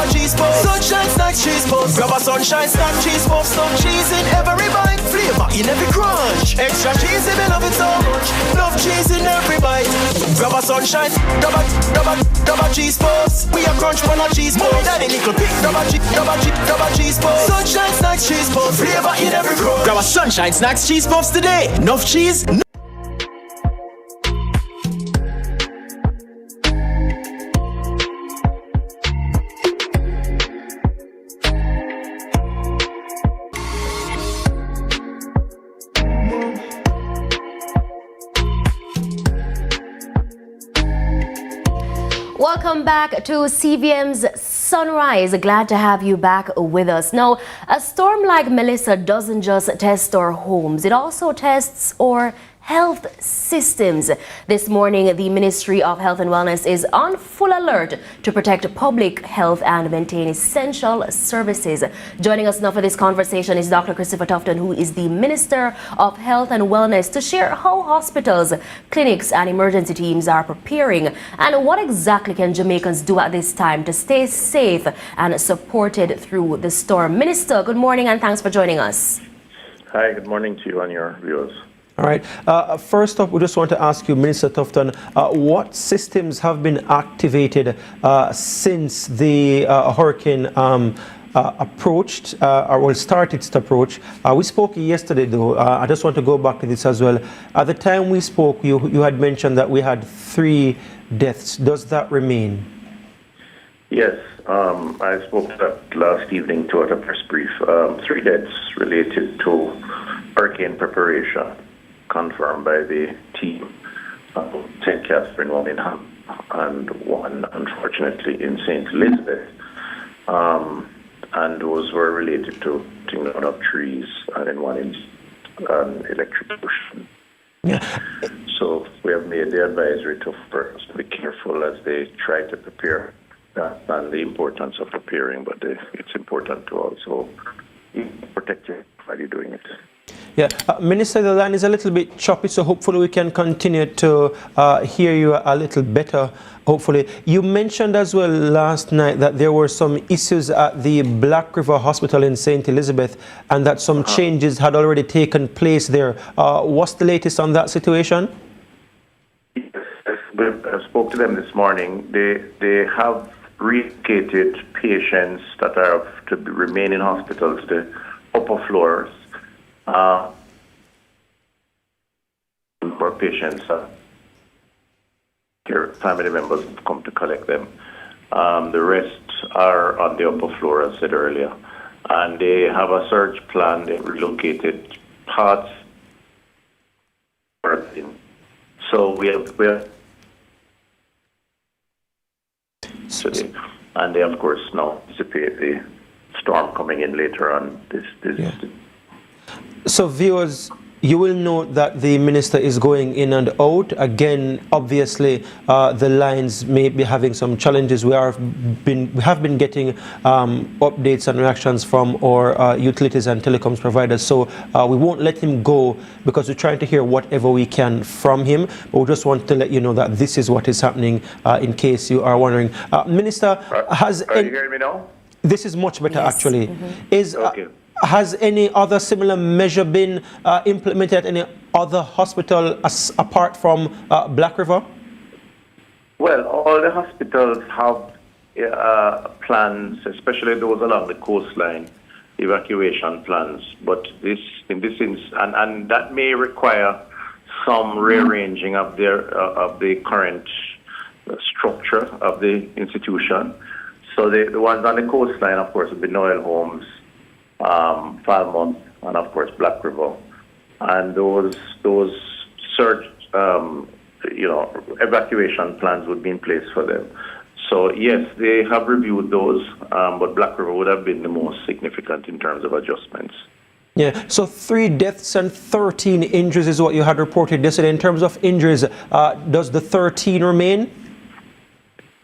cheese balls. Sunshine snacks, cheese balls. Grab a sunshine snack, cheese balls. Some cheese in every bite, flavor in every crunch. Extra cheese if you love it so much. Love cheese in every bite. Grab a sunshine, double cheese balls. We are crunch on a cheese ball. Daddy nickel pick, double cheese balls. Sunshine snacks, cheese balls. Flavor in every crunch. Grab a sunshine snacks, cheese puffs today. Enough cheese. Welcome back to CVM's Sunrise. Glad to have you back with us. Now, a storm like Melissa doesn't just test our homes, it also tests our health systems. This morning, the Ministry of Health and Wellness is on full alert to protect public health and maintain essential services. Joining us now for this conversation is Dr. Christopher Tufton, who is the Minister of Health and Wellness, to share how hospitals, clinics and emergency teams are preparing and what exactly can Jamaicans do at this time to stay safe and supported through the storm. Minister, good morning and thanks for joining us. Hi, good morning to you and your viewers. All right. First up, we just want to ask you, Minister Tufton, what systems have been activated since the hurricane approached or started to approach? We spoke yesterday, though. I just want to go back to this as well. At the time we spoke, you had mentioned that we had 3 deaths. Does that remain? Yes, I spoke that last evening to at a press brief. 3 deaths related to hurricane preparation, confirmed by the team. St. Catherine, one in Ham, and one, unfortunately, in St. Elizabeth. And those were related to taking out of trees, and then one in electrocution. Yeah. So we have made the advisory to first be careful as they try to prepare, and the importance of preparing, but it's important to also protect you while you're doing it. Yeah, Minister, the line is a little bit choppy, so hopefully we can continue to hear you a little better, hopefully. You mentioned as well last night that there were some issues at the Black River Hospital in St. Elizabeth and that some changes had already taken place there. What's the latest on that situation? I spoke to them this morning. They have relocated patients that are to remain in hospitals to upper floors. For patients, your family members have come to collect them. The rest are on the upper floor, as I said earlier. And they have a search plan. They've relocated parts. So we have today. And they, of course, now anticipate the storm coming in later on this. So viewers, You will note that the minister is going in and out. Again, obviously, the lines may be having some challenges. We have been getting updates and reactions from our utilities and telecoms providers. So we won't let him go because we're trying to hear whatever we can from him. But we just want to let you know that this is what is happening in case you are wondering. Minister, Are you hearing me now? This is much better, actually. Okay. Has any other similar measure been implemented at any other hospital apart from Black River? Well, all the hospitals have plans, especially those along the coastline, evacuation plans. But in this instance, and that may require some rearranging of the current structure of the institution. So the ones on the coastline, of course, would be Noel Homes, Falmouth, and of course Black River, and those surge, evacuation plans would be in place for them. So yes, they have reviewed those, but Black River would have been the most significant in terms of adjustments. Yeah, so 3 deaths and 13 injuries is what you had reported yesterday. In terms of injuries, does the 13 remain?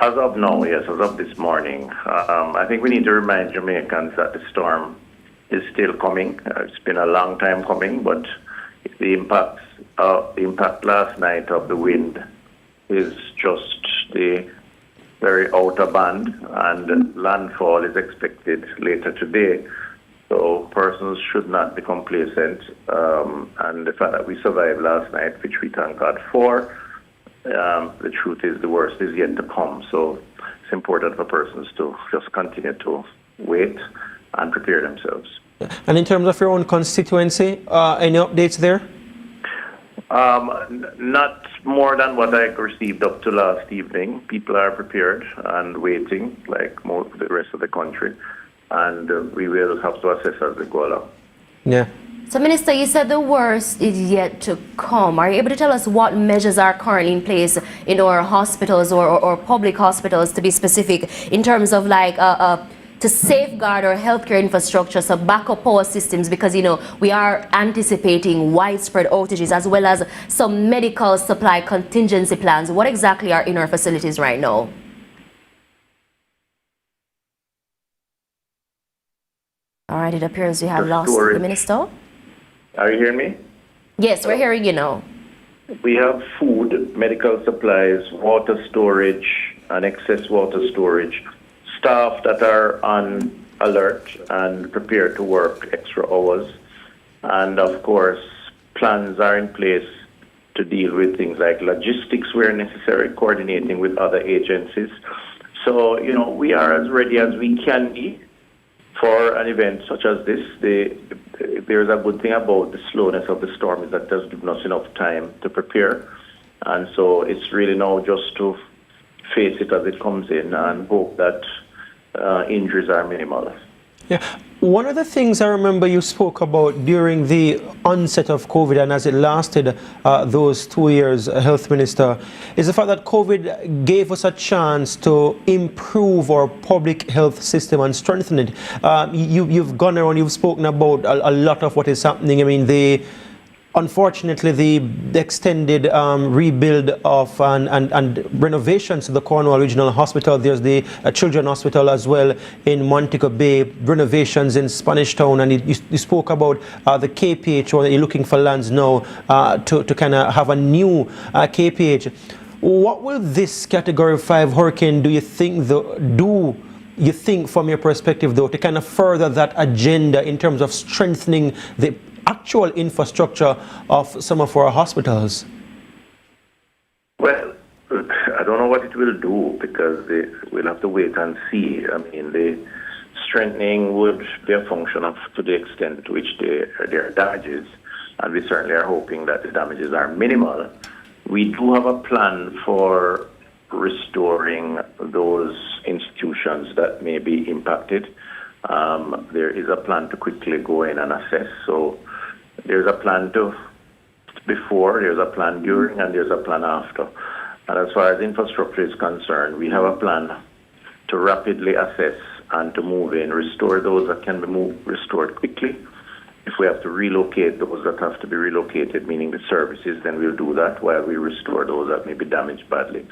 As of now, yes, as of this morning. I think we need to remind Jamaicans that the storm is still coming. It's been a long time coming, but the impact last night of the wind is just the very outer band, and landfall is expected later today. So persons should not be complacent. And the fact that we survived last night, which we thank God for, the truth is the worst is yet to come. So it's important for persons to just continue to wait and prepare themselves. And in terms of your own constituency, any updates there? Not more than what I received up to last evening. People are prepared and waiting, like most of the rest of the country, and we will have to assess as we go along. Yeah. So, Minister, you said the worst is yet to come. Are you able to tell us what measures are currently in place in our hospitals or public hospitals, to be specific, in terms of like to safeguard our healthcare infrastructure, so backup power systems, because, we are anticipating widespread outages, as well as some medical supply contingency plans. What exactly are in our facilities right now? All right, it appears we have lost the Minister. Are you hearing me? Yes, we're hearing you now. We have food, medical supplies, water storage, and excess water storage, staff that are on alert and prepared to work extra hours, and of course plans are in place to deal with things like logistics where necessary, coordinating with other agencies. So, we are as ready as we can be for an event such as this. There's a good thing about the slowness of the storm is that it does give us enough time to prepare. And so it's really now just to face it as it comes in and hope that injuries are minimal. Yeah. One of the things I remember you spoke about during the onset of COVID and as it lasted those 2 years, Health Minister, is the fact that COVID gave us a chance to improve our public health system and strengthen it. You've gone around, you've spoken about a lot of what is happening. I mean, unfortunately, the extended rebuild of and renovations to the Cornwall Regional Hospital. There's the Children's Hospital as well in Montego Bay, renovations in Spanish Town, and you spoke about the KPH, or you're looking for lands now to kind of have a new KPH. What will this Category 5 hurricane do you think from your perspective, though, to kind of further that agenda in terms of strengthening the actual infrastructure of some of our hospitals? Well, I don't know what it will do, because we'll have to wait and see. I mean, the strengthening would be a function of to the extent to which there are damages, and we certainly are hoping that the damages are minimal. We do have a plan for restoring those institutions that may be impacted. There is a plan to quickly go in and assess. So there's a plan before, there's a plan during, and there's a plan after. And as far as infrastructure is concerned, we have a plan to rapidly assess and to move in, restore those that can be restored quickly. If we have to relocate those that have to be relocated, meaning the services, then we'll do that while we restore those that may be damaged badly.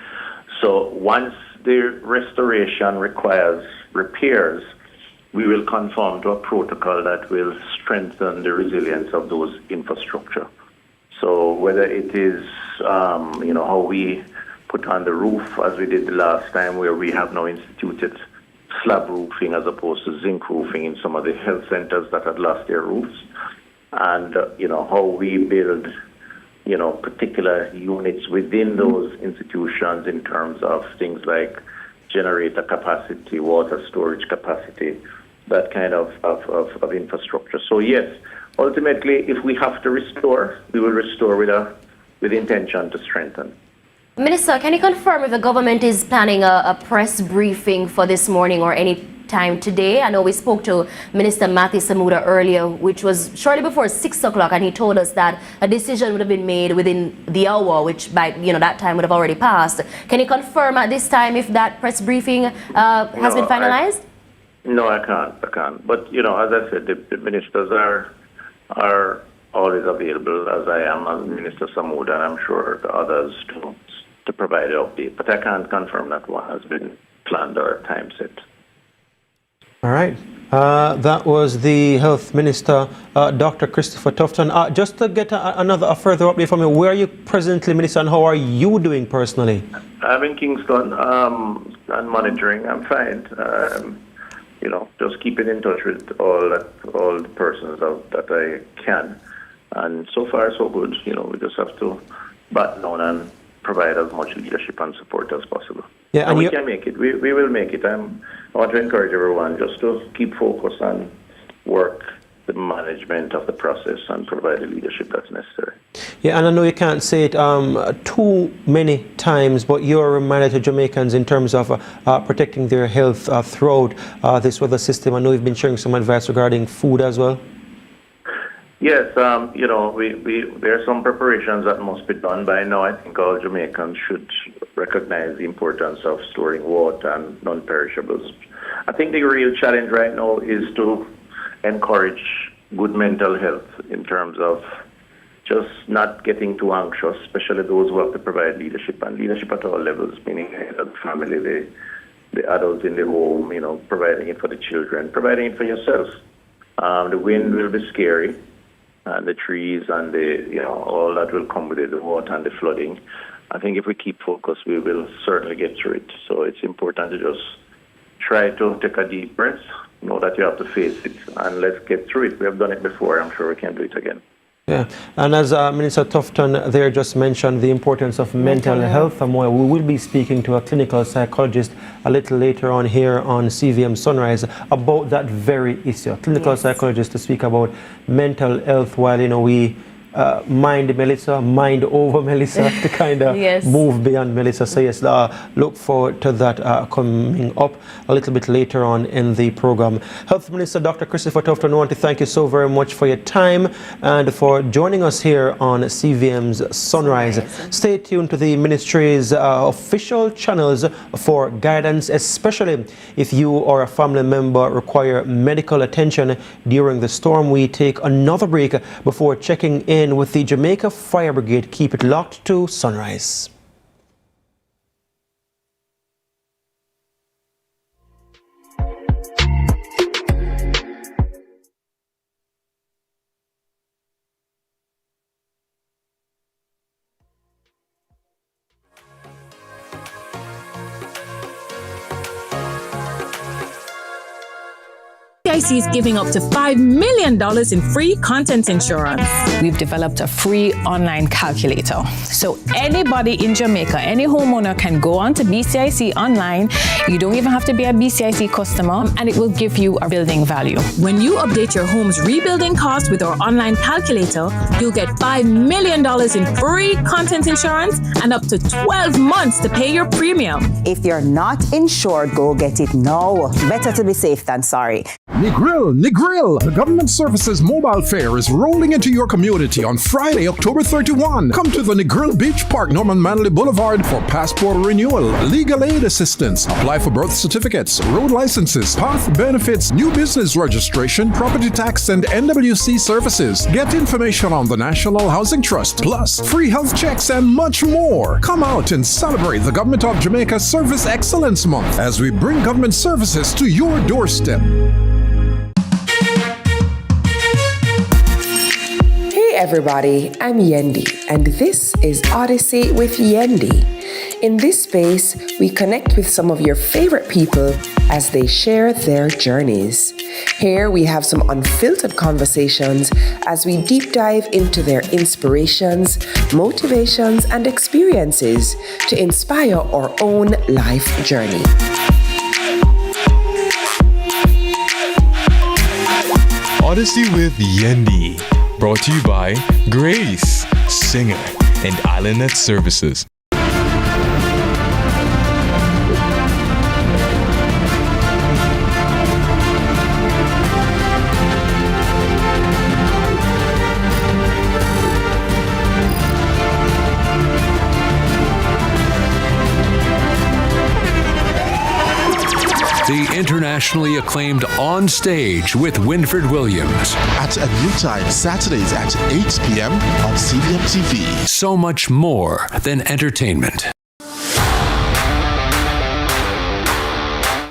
So once the restoration requires repairs, we will conform to a protocol that will strengthen the resilience of those infrastructure. So whether it is, how we put on the roof as we did the last time, where we have now instituted slab roofing as opposed to zinc roofing in some of the health centers that had lost their roofs, and how we build particular units within those institutions in terms of things like generator capacity, water storage capacity, that kind of infrastructure. So yes, ultimately, if we have to restore, we will restore with intention to strengthen. Minister, can you confirm if the government is planning a press briefing for this morning or any time today? I know we spoke to Minister Matthew Samuda earlier, which was shortly before 6 o'clock, and he told us that a decision would have been made within the hour, which by that time would have already passed. Can you confirm at this time if that press briefing has been finalized? No, I can't. But as I said, the ministers are always available, as I am as Minister Samuda, and I'm sure the others to provide an update. But I can't confirm that one has been planned or time set. All right. That was the Health Minister, Dr. Christopher Tufton. Just to get a further update from you, where are you presently, Minister, and how are you doing personally? I'm in Kingston and monitoring. I'm fine. Just keeping in touch with all the persons that I can. And so far, so good. We just have to batten down and provide as much leadership and support as possible. Yeah, and we can make it. We will make it. I want to encourage everyone just to keep focused and work the management of the process and provide the leadership that's necessary. Yeah, and I know you can't say it too many times, but you're a reminder to Jamaicans in terms of protecting their health throughout this weather system. I know you've been sharing some advice regarding food as well. Yes, there are some preparations that must be done by now. I think all Jamaicans should recognize the importance of storing water and non-perishables. I think the real challenge right now is to encourage good mental health in terms of just not getting too anxious, especially those who have to provide leadership, and leadership at all levels, meaning the family, the adults in the home, providing it for the children, providing it for yourself. The wind will be scary, and the trees and all that will come with it, the water and the flooding. I think if we keep focused, we will certainly get through it. So it's important to just try to take a deep breath, know that you have to face it, and let's get through it. We have done it before. I'm sure we can do it again. Yeah, and as Minister Tufton there just mentioned the importance of mental health, we will be speaking to a clinical psychologist a little later on here on CVM Sunrise about that very issue. Clinical psychologist to speak about mental health while, we mind over Melissa to kind of move beyond Melissa. So yes, look forward to that coming up a little bit later on in the program. Health Minister Dr. Christopher Tufton, I want to thank you so very much for your time and for joining us here on CVM's Sunrise. Stay tuned to the ministry's official channels for guidance, especially if you or a family member require medical attention during the storm. We take another break before checking in with the Jamaica Fire Brigade. Keep it locked to Sunrise. CIC is giving up to $5 million in free content insurance. We've developed a free online calculator. So anybody in Jamaica, any homeowner can go on to BCIC online. You don't even have to be a BCIC customer, and it will give you a building value. When you update your home's rebuilding cost with our online calculator, you'll get $5 million in free content insurance and up to 12 months to pay your premium. If you're not insured, go get it now. Better to be safe than sorry. Negril. The Government Services Mobile Fair is rolling into your community on Friday, October 31. Come to the Negril Beach Park, Norman Manley Boulevard for passport renewal, legal aid assistance, apply for birth certificates, road licenses, path benefits, new business registration, property tax, and NWC services. Get information on the National Housing Trust, plus free health checks and much more. Come out and celebrate the Government of Jamaica Service Excellence Month as we bring government services to your doorstep. Hey everybody, I'm Yendi, and this is Odyssey with Yendi. In this space, we connect with some of your favorite people as they share their journeys. Here we have some unfiltered conversations as we deep dive into their inspirations, motivations, and experiences to inspire our own life journey. Odyssey with Yendi. Brought to you by Grace, Singer, and Islandnet Services. The internationally acclaimed On Stage with Winfred Williams. At a new time, Saturdays at 8 p.m. on CVM TV. So much more than entertainment.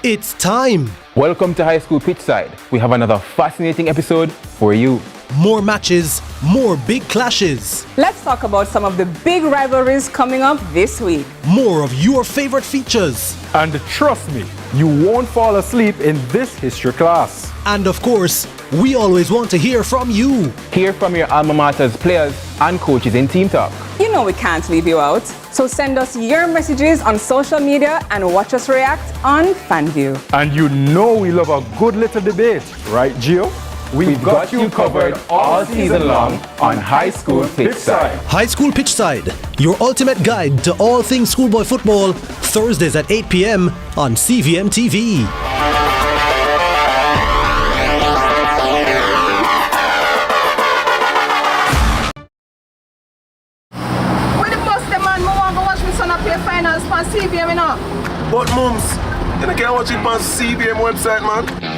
It's time. Welcome to High School Pitchside. We have another fascinating episode for you. More matches, more big clashes. Let's talk about some of the big rivalries coming up this week. More of your favorite features. And trust me, you won't fall asleep in this history class. And of course, we always want to hear from you. Hear from your alma mater's players and coaches in Team Talk. You know we can't leave you out. So send us your messages on social media and watch us react on FanView. And you know we love a good little debate, right, Gio? We've got you covered all season long on High School Pitchside. High School Pitchside, your ultimate guide to all things schoolboy football, Thursdays at 8 p.m. on CVM TV. When the bus the man, I want to watch my son up play finals on CVM, you know. But mums, you can't watch it on CVM website, man.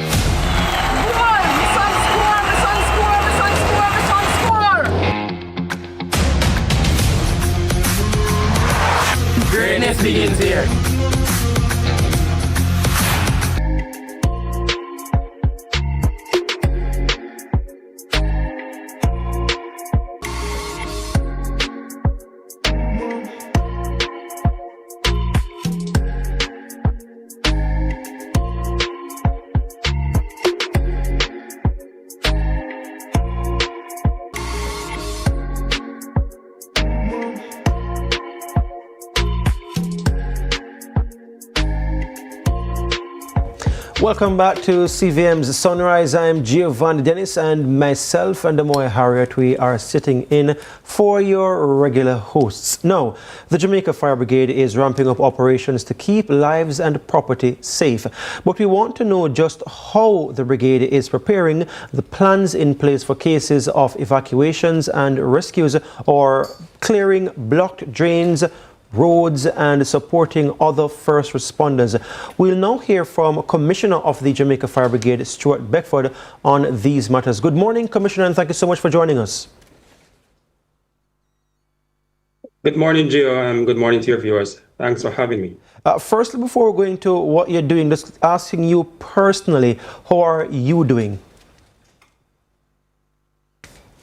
Greatness begins here. Welcome back to CVM's Sunrise. I'm Giovanni Dennis, and myself and Amoy Harriet, we are sitting in for your regular hosts. Now, the Jamaica Fire Brigade is ramping up operations to keep lives and property safe. But we want to know just how the brigade is preparing, the plans in place for cases of evacuations and rescues, or clearing blocked drains, roads, and supporting other first responders. We'll now hear from Commissioner of the Jamaica Fire Brigade, Stuart Beckford, on these matters. Good morning, Commissioner, and thank you so much for joining us. Good morning, Gio, and good morning to your viewers. Thanks for having me. Firstly, before going to what you're doing, just asking you personally, how are you doing?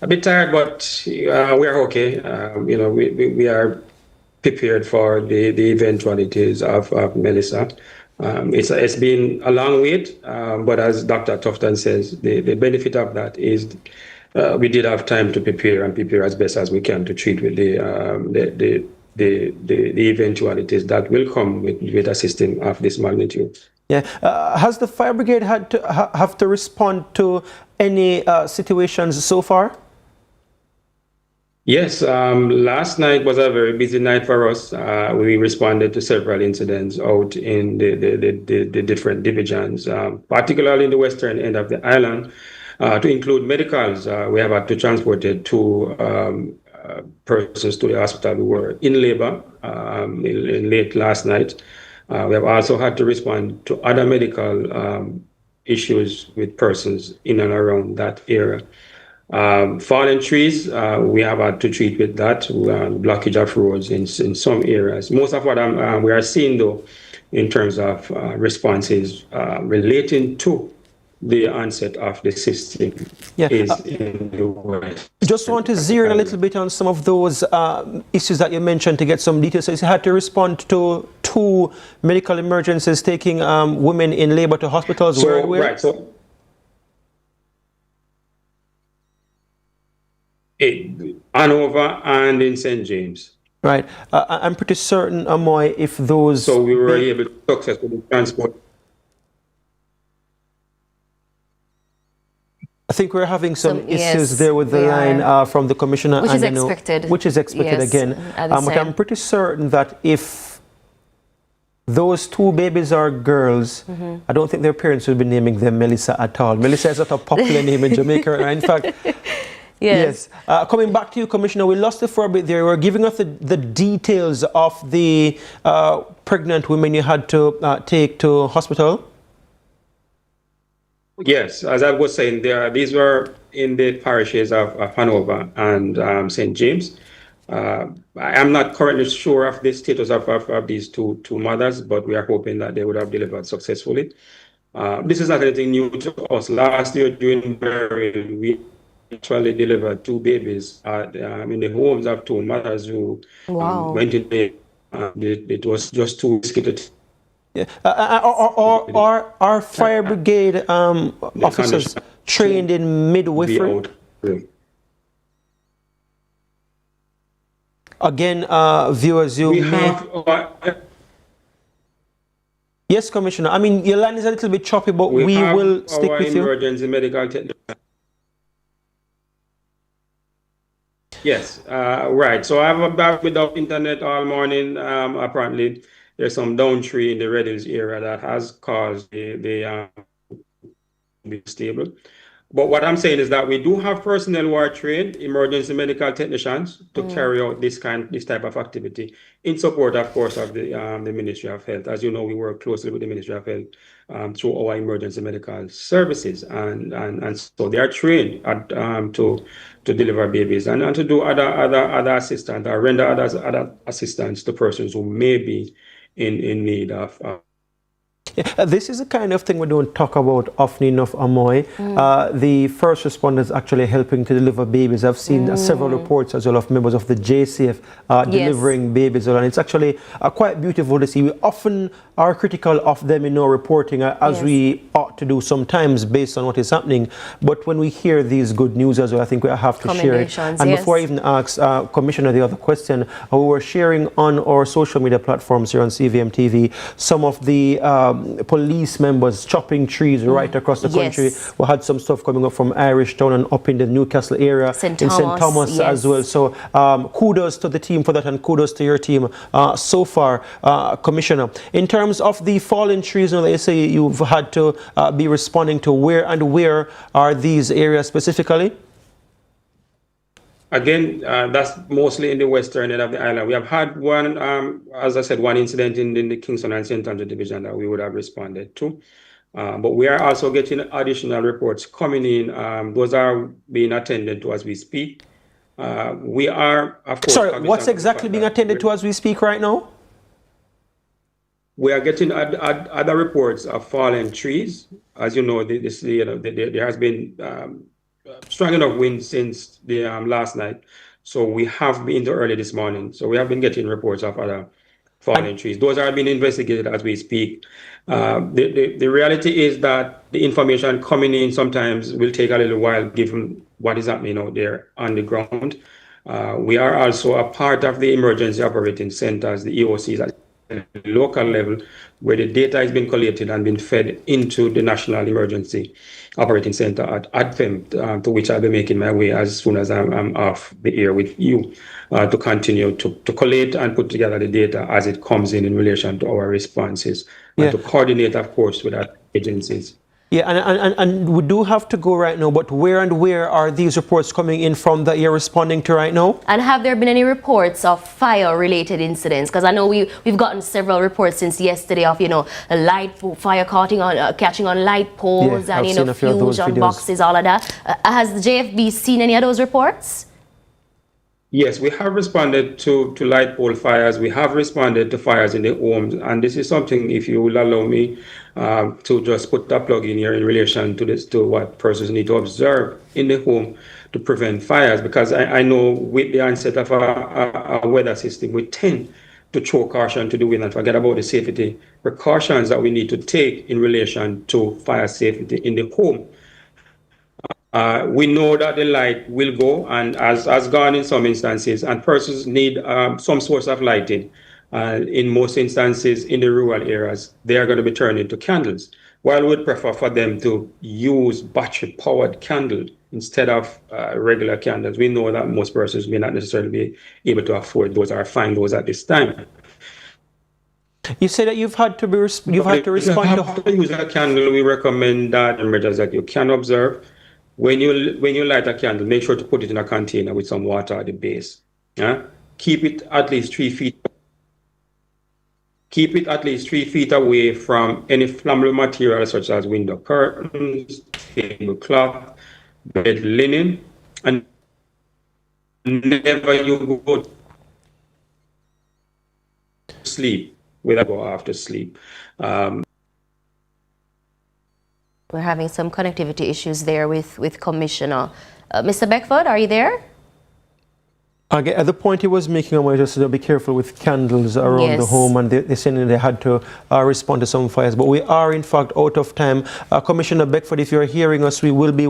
A bit tired, but we are okay. We are prepared for the eventualities of Melissa. It's been a long wait, but as Dr. Tufton says, the benefit of that is we did have time to prepare as best as we can to treat with the eventualities that will come with a system of this magnitude. Yeah. Has the fire brigade had to have to respond to any situations so far? Yes, last night was a very busy night for us. We responded to several incidents out in the different divisions, particularly in the western end of the island. To include medicals, we have had to transport two persons to the hospital who were in labor in late last night. We have also had to respond to other medical issues with persons in and around that area. Fallen trees, we have had to treat with that, blockage of roads in some areas. Most of what we are seeing, though, in terms of responses relating to the onset of the system is in the west. Just want to zero in a little bit on some of those issues that you mentioned to get some details. So you had to respond to 2 medical emergencies taking women in labor to hospitals. So, where? Right, so Hanover and in St. James. Right. I'm pretty certain, Amoy, if those... So we were able to successfully transport. I think we're having some issues there with the line from the commissioner. Which is expected. Which is expected again. But I'm pretty certain that if those 2 babies are girls, I don't think their parents will be naming them Melissa at all. Melissa is not a popular name in Jamaica. In fact... Yes. Coming back to you, Commissioner, we lost it for a bit there. You were giving us the details of the pregnant women you had to take to hospital. Yes, as I was saying, these were in the parishes of Hanover and St. James. I am not currently sure of the status of these two mothers, but we are hoping that they would have delivered successfully. This is not anything new to us. Last year during burial, we actually delivered 2 babies in the homes of 2 mothers who went in there. It was just too risky to Are fire brigade officers trained in midwifery? Again, viewers, you Yes, Commissioner. I mean, your line is a little bit choppy, but we will stick with you. Emergency medical Yes, right. So I have a back without internet all morning. Apparently, there's some down tree in the Red Hills area that has caused the be stable. But what I'm saying is that we do have personnel who are trained, emergency medical technicians, to carry out this type of activity in support, of course, of the Ministry of Health. As you know, we work closely with the Ministry of Health through our emergency medical services, and so they are trained to deliver babies and to do other assistance or render other assistance to persons who may be in need of. This is the kind of thing we don't talk about often enough, Amoy. The first responders actually helping to deliver babies. I've seen several reports as well of members of the JCF delivering babies, and it's actually quite beautiful to see. We often are critical of them in our reporting, as we ought to do sometimes based on what is happening. But when we hear these good news as well, I think we have to share it. And before I even ask Commissioner the other question, we were sharing on our social media platforms here on CVM TV some of the police members chopping trees right across the country. We had some stuff coming up from Irish Town and up in the Newcastle area, in St. Thomas as well. So kudos to the team for that, and kudos to your team so far, Commissioner. In terms of the fallen trees, that you say you've had to be responding to, where are these areas specifically? Again, that's mostly in the western end of the island. We have had one, as I said, one incident in the Kingston and St. Andrew division that we would have responded to. But we are also getting additional reports coming in. Those are being attended to as we speak. We are, of course... Sorry, what's exactly being attended to as we speak right now? We are getting other reports of fallen trees. As you know, there has been... strong enough wind since the last night, so we have been there early this morning. So we have been getting reports of other fallen trees. Those are being investigated as we speak. The reality is that the information coming in sometimes will take a little while, given what is happening out there on the ground. We are also a part of the emergency operating centers, the EOCs, local level, where the data has been collated and been fed into the National Emergency Operating Center at ADFEM, to which I'll be making my way as soon as I'm off the air with you, to continue to collate and put together the data as it comes in relation to our responses, and to coordinate, of course, with our agencies. Yeah, and we do have to go right now, but where are these reports coming in from that you're responding to right now? And have there been any reports of fire-related incidents? Because I know we've gotten several reports since yesterday of, a light fire catching on light poles and, fusion boxes, all of that. Has the JFB seen any of those reports? Yes, we have responded to light pole fires. We have responded to fires in the homes. And this is something, if you will allow me to just put that plug in here in relation to this, to what persons need to observe in the home to prevent fires. Because I know with the onset of a weather system, we tend to throw caution to the wind and forget about the safety precautions that we need to take in relation to fire safety in the home. We know that the light will go and has gone in some instances, and persons need some source of lighting. In most instances in the rural areas, they are going to be turned into candles. While we'd prefer for them to use battery-powered candle instead of regular candles, we know that most persons may not necessarily be able to afford those or find those at this time. You say that you've had to respond to use a candle. We recommend that in measures that you can observe. When you light a candle, make sure to put it in a container with some water at the base. Yeah? Keep it at least 3 feet. Keep it at least 3 feet away from any flammable material such as window curtains, tablecloth, bed linen, and never you go to sleep without go after sleep. We're having some connectivity issues there with Commissioner. Mr. Beckford, are you there? At the point he was making, I wanted just to be careful with candles around the home, and they said they had to respond to some fires. But we are, in fact, out of time. Commissioner Beckford, if you're hearing us, we will be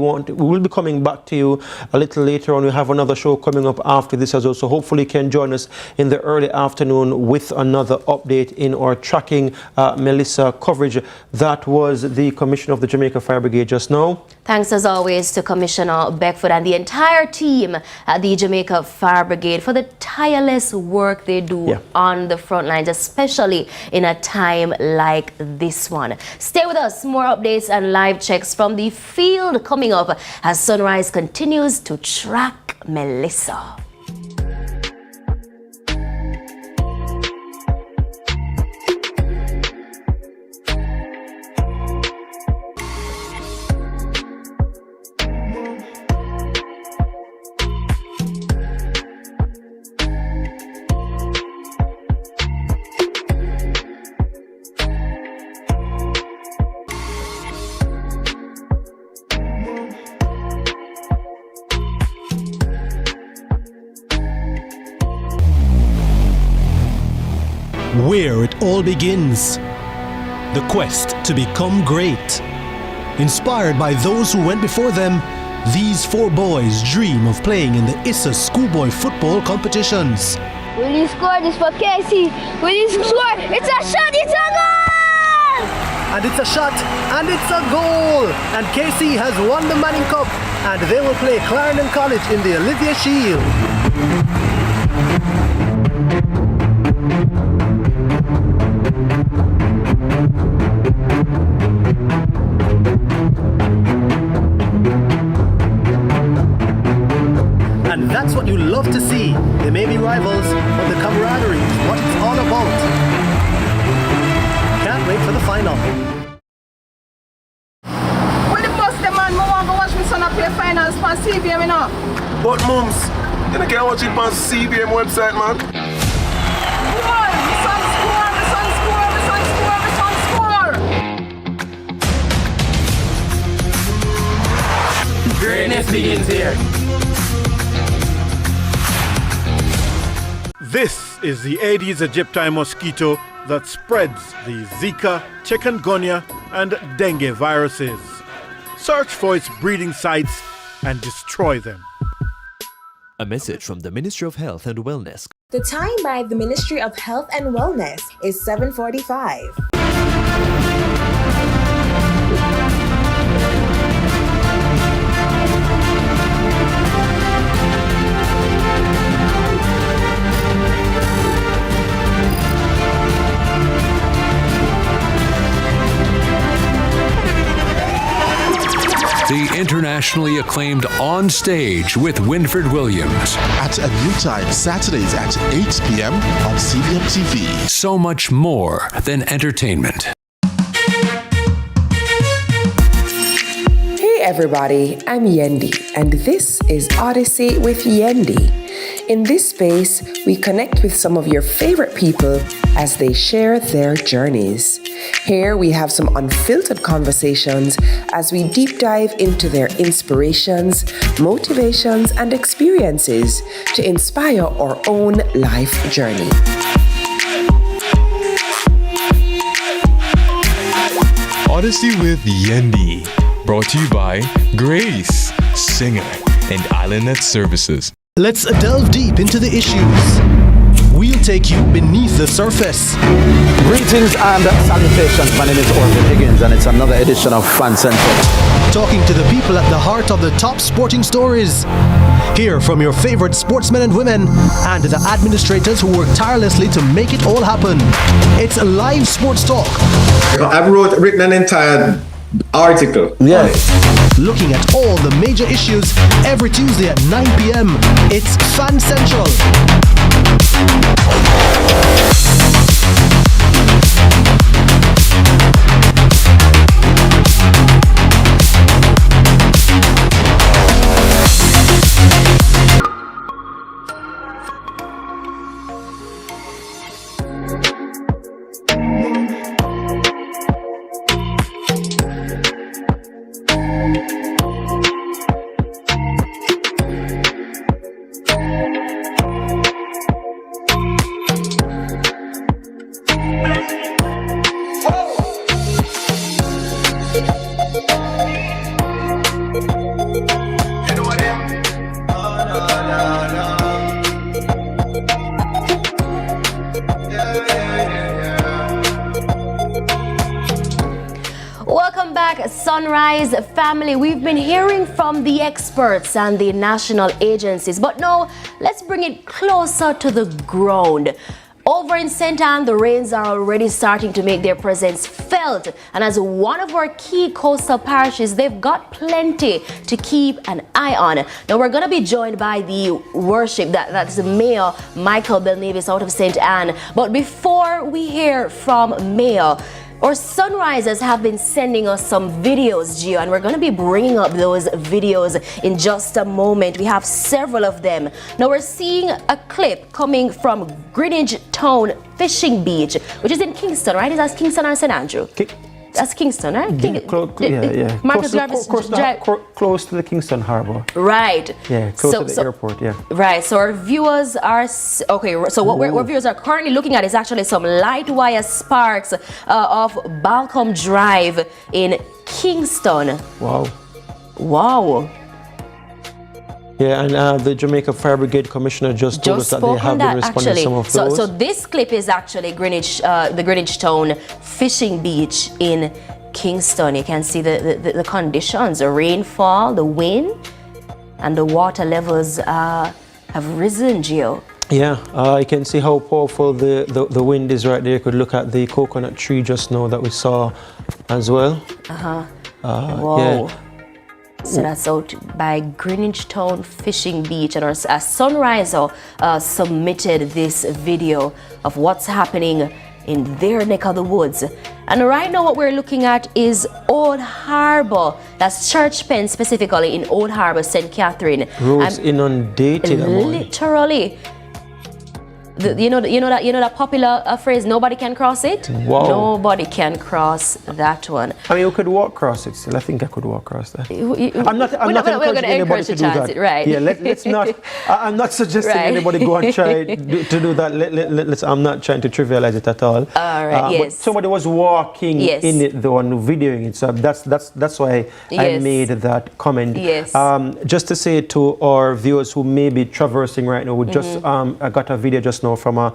coming back to you a little later on. We have another show coming up after this as well, so hopefully you can join us in the early afternoon with another update in our tracking Melissa coverage. That was the Commissioner of the Jamaica Fire Brigade just now. Thanks as always to Commissioner Beckford and the entire team at the Jamaica Fire Brigade for the tireless work they do on the front lines, especially in a time like this one. Stay with us. More updates and live checks from the field coming up as Sunrise continues to track Melissa. Where it all begins. The quest to become great. Inspired by those who went before them, these four boys dream of playing in the ISSA schoolboy football competitions. Will you score this for Casey? Will you score? It's a shot, it's a goal! And it's a shot, and it's a goal! And Casey has won the Manning Cup, and they will play Clarendon College in the Olivia Shield. And that's what you love to see. They may be rivals, but the camaraderie is what it's all about. Can't wait for the final. When the bus the man, I want to watch my son play finals for CVM, you know. But mums, you can't watch it on CVM website, man. Goal! My son score! My son score! My son score! My son score! Greatness begins here. This is the Aedes aegypti mosquito that spreads the Zika, chikungunya, and dengue viruses. Search for its breeding sites and destroy them. A message from the Ministry of Health and Wellness. The time by the Ministry of Health and Wellness is 7:45. The internationally acclaimed On Stage with Winfred Williams. At a new time, Saturdays at 8 p.m. on CVM TV. So much more than entertainment. Hey everybody, I'm Yendi, and this is Odyssey with Yendi. In this space, we connect with some of your favorite people as they share their journeys. Here we have some unfiltered conversations as we deep dive into their inspirations, motivations, and experiences to inspire our own life journey. Odyssey with Yendi. Brought to you by Grace, Singer, and IslandNet Services. Let's delve deep into the issues. We'll take you beneath the surface. Greetings and salutations. My name is Orville Higgins, and it's another edition of Fan Central. Talking to the people at the heart of the top sporting stories. Hear from your favorite sportsmen and women and the administrators who work tirelessly to make it all happen. It's a live sports talk. I've written an entire article. Yes. Looking at all the major issues every Tuesday at 9 p.m. It's Fan Central. Welcome back, Sunrise family. We've been hearing from the experts and the national agencies, but now let's bring it closer to the ground. Over in St. Anne, the rains are already starting to make their presence felt, and as one of our key coastal parishes, they've got plenty to keep an eye on. Now we're going to be joined by the worship, that's Mayor Michael Belnavis out of St. Anne. But before we hear from Mayor, our Sunrisers have been sending us some videos, Gio, and we're going to be bringing up those videos in just a moment. We have several of them. Now we're seeing a clip coming from Greenwich Town Fishing Beach, which is in Kingston, right? Is that Kingston or St. Andrew? That's Kingston, right? Yeah. Marcus Close to the Kingston Harbour. Right. Yeah, close to the airport, yeah. Right, so our viewers are, okay, so what our viewers are currently looking at is actually some light wire sparks of Balcom Drive in Kingston. Wow. Wow. Yeah, and the Jamaica Fire Brigade Commissioner just told us that they have been responding to some of those. So this clip is actually the Greenwich Town Fishing Beach in Kingston. You can see the conditions, the rainfall, the wind, and the water levels have risen, Gio. Yeah, you can see how powerful the wind is right there. You could look at the coconut tree just now that we saw as well. Whoa. Yeah. So that's out by Greenwich Town Fishing Beach, and our Sunriser submitted this video of what's happening in their neck of the woods. And right now what we're looking at is Old Harbour. That's Church Pen specifically in Old Harbour, St. Catherine. Roads inundated. Literally. you know that popular phrase, nobody can cross it. Wow. Nobody can cross that one. I mean, we could walk across it still. I think I could walk across that. I'm not encouraging anybody to do that. It, right? Yeah, let's not. I'm not suggesting anybody go and try to do that. I'm not trying to trivialize it at all. All right. Yes. But somebody was walking in it though and videoing it, so that's why I made that comment. Yes. Just to say to our viewers who may be traversing right now, we just I got a video just now from a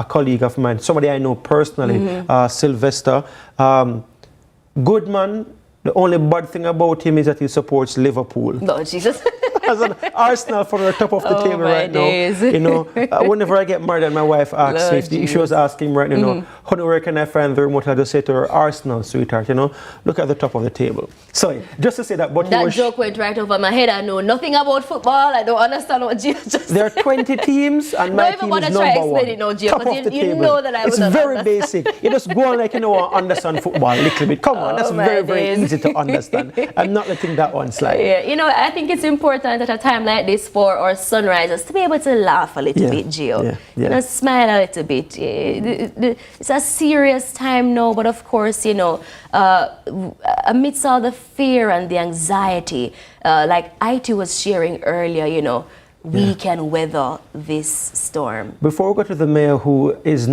colleague of mine, somebody I know personally, Sylvester. Good man. The only bad thing about him is that he supports Liverpool. Oh, Jesus. As an Arsenal for the top of the table right days. now. You know, whenever I get married and my wife asks me, if she was asking right now, honey, where can I find the remote? I just say to her, Arsenal, sweetheart, you know, look at the top of the table. So, just to say that. But that joke went right over my head. I know nothing about football. I don't understand what Gio just There are 20 teams and my team is number one. It now, Gio, top of the you table. know that I it's very basic. You just go on like you know understand football a little bit. Come on, that's very easy to understand. I'm not letting that one slide. Yeah, you know, I think it's important at a time like this for our sunrisers to be able to laugh a little bit, Gio. You know, smile a little bit. It's a serious time now, but of course, you know, amidst all the fear and the anxiety, like IT was sharing earlier, you know, we can weather this storm. Before we go to the mayor who has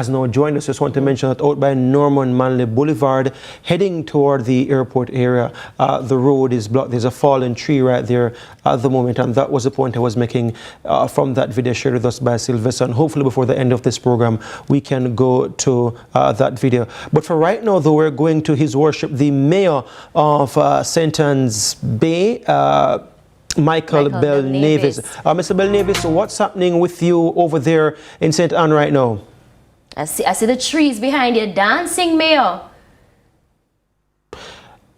now joined us, just want to mention that out by Norman Manley Boulevard, heading toward the airport area, the road is blocked. There's a fallen tree right there at the moment, and that was the point I was making from that video shared with us by Sylvester. And hopefully before the end of this program, we can go to that video. But for right now, though, we're going to His Worship, the mayor of St. Anne's Bay, Michael Bell Navis. Mr. Bell Navis, what's happening with you over there in St. Anne right now? I see the trees behind you dancing, Mayor.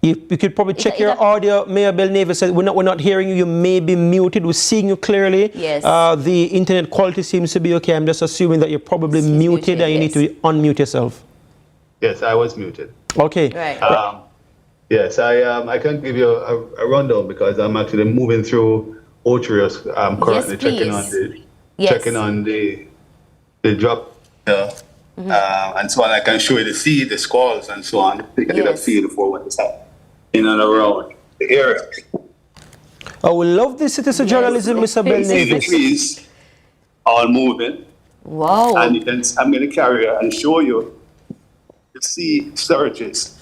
You could probably check your audio. Mayor Bell Navis said we're not hearing you. You may be muted. We're seeing you clearly. Yes. The internet quality seems to be okay. I'm just assuming that you're probably muted and you need to unmute yourself. Yes, I was muted. Okay. Right. Yes, I can't give you a rundown because I'm actually moving through Otrios. I'm currently checking on the drop, and so on. I can show you the seed, the squalls, and so on. You can get a feel for what is happening in and around the area. Oh, we love this citizen journalism, Mr. Bell Navis. The trees all moving. Wow. And I'm going to carry and show you the sea surges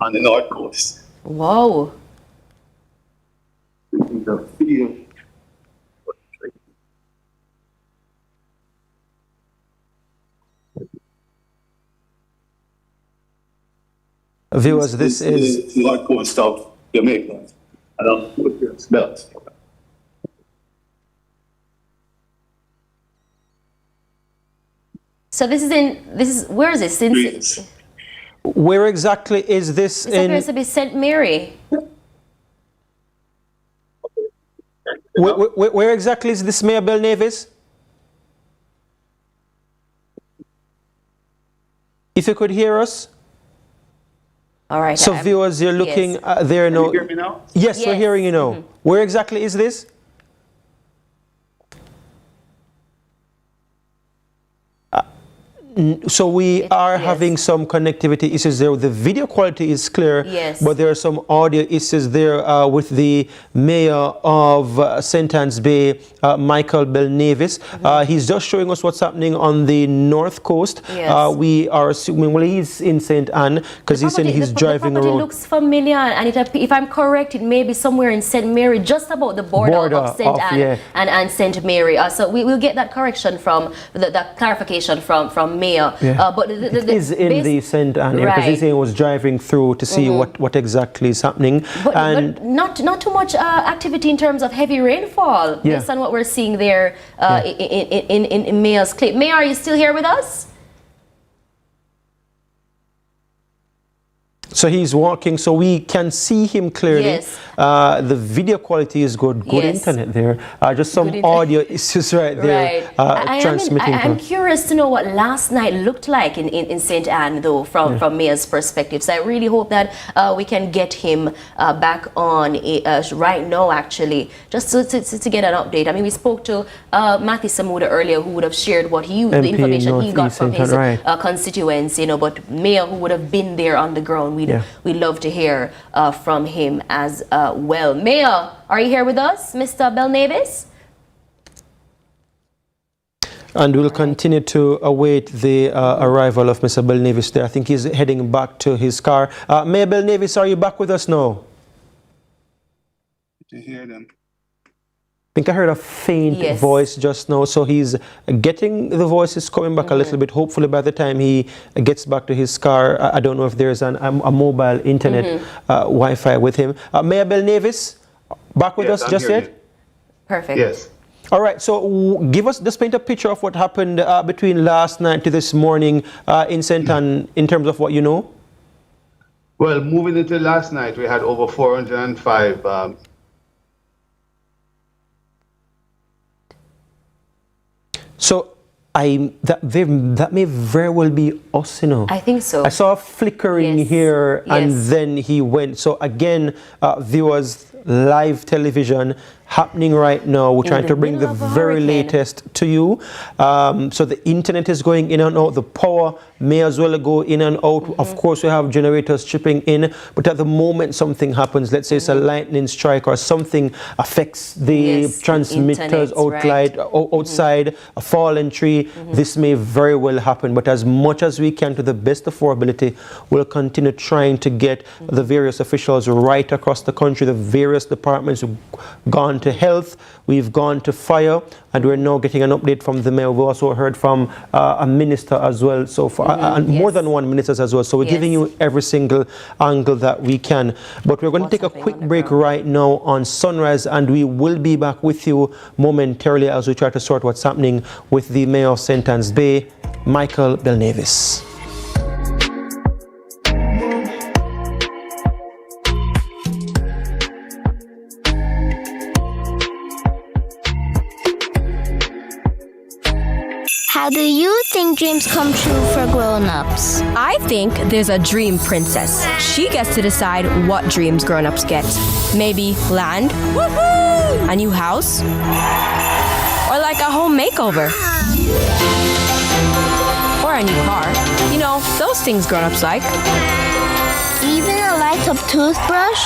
on the north coast. Wow. The field. Viewers, this is north coast of Jamaica. I don't know what it smells. So where is this? Where exactly is this? This appears to be St. Mary. Where exactly is this, Mayor Bell Navis? If you could hear us. All right. So viewers, you're looking there now. Can you hear me now? Yes, we're hearing you now. Where exactly is this? So we are having some connectivity issues there. The video quality is clear, but there are some audio issues there with the mayor of St. Anne's Bay, Michael Bell Navis. He's just showing us what's happening on the north coast. We are assuming, well, he's in St. Anne because he's saying he's driving around. The property looks familiar, and if I'm correct, it may be somewhere in St. Mary, just about the border of St. Anne and St. Mary. So we will get that correction from that clarification from Mayor. But it is in the St. Anne area because he's saying he was driving through to see what exactly is happening. But not too much activity in terms of heavy rainfall based on what we're seeing there in Mayor's clip. Mayor, are you still here with us? So he's walking, so we can see him clearly. Yes. The video quality is good. Good internet there. Just some audio issues right there. Transmitting. I'm curious to know what last night looked like in St. Anne, though, from Mayor's perspective. So I really hope that we can get him back on right now, actually, just to get an update. I mean, we spoke to Matthew Samuda earlier, who would have shared what the information he got from his constituents, but Mayor, who would have been there on the ground, we'd love to hear from him as well. Mayor, are you here with us, Mr. Belnavis? And we'll continue to await the arrival of Mr. Belnavis there. I think he's heading back to his car. Mayor Belnavis, are you back with us now? To hear them. I think I heard a faint voice just now, so he's getting the voices coming back a little bit. Hopefully by the time he gets back to his car, I don't know if there's a mobile internet Wi-Fi with him. Mayor Belnavis, back with us just yet? Perfect. Yes. All right, so just paint a picture of what happened between last night to this morning in St. Anne in terms of what you know. Well, moving into last night, we had over 405 So that may very well be us, I think so. I saw a flickering here, and then he went. So again, viewers, live television happening right now. We're trying to bring the very latest to you. So the internet is going in and out. The power may as well go in and out. Of course, we have generators chipping in. But at the moment something happens, let's say it's a lightning strike or something affects the transmitters outside, a fallen tree, this may very well happen. But as much as we can, to the best of our ability, we'll continue trying to get the various officials right across the country, the various departments who've gone to health, we've gone to fire, and we're now getting an update from the mayor. We've also heard from a minister as well, so far, and more than one minister as well. So we're giving you every single angle that we can. But we're going to take a quick break right now on Sunrise, and we will be back with you momentarily as we try to sort what's happening with the mayor of St. Anne's Bay, Michael Belnavis. How do you think dreams come true for grown-ups? I think there's a dream princess. She gets to decide what dreams grown-ups get. Maybe land, a new house, or like a home makeover. Or a new car. You know, those things grown-ups like. Even a light-up toothbrush?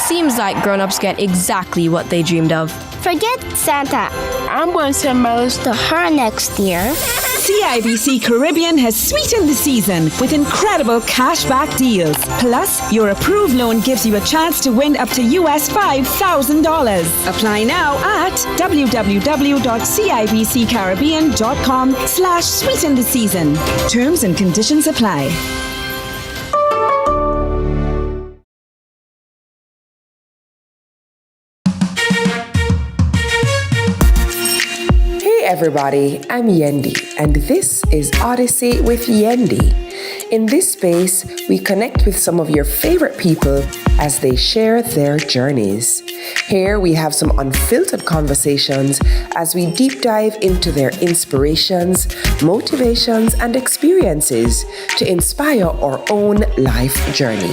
Seems like grown-ups get exactly what they dreamed of. Forget Santa. I'm going to send my list to her next year. CIBC Caribbean has sweetened the season with incredible cashback deals. Plus, your approved loan gives you a chance to win up to US $5,000. Apply now at www.cibccaribbean.com/sweeten the season. Terms and conditions apply. Everybody, I'm Yendi, and this is Odyssey with Yendi. In this space, we connect with some of your favorite people as they share their journeys. Here we have some unfiltered conversations as we deep dive into their inspirations, motivations, and experiences to inspire our own life journey.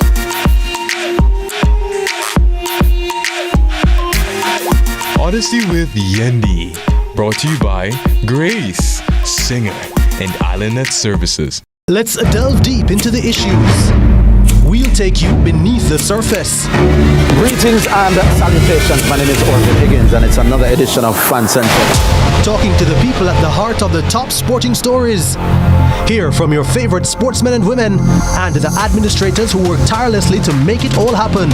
Odyssey with Yendi. Brought to you by Grace, Singer, and IslandNet Services. Let's delve deep into the issues. We'll take you beneath the surface. Greetings and salutations. My name is Orvin Higgins, and it's another edition of Fan Central. Talking to the people at the heart of the top sporting stories. Hear from your favorite sportsmen and women and the administrators who work tirelessly to make it all happen.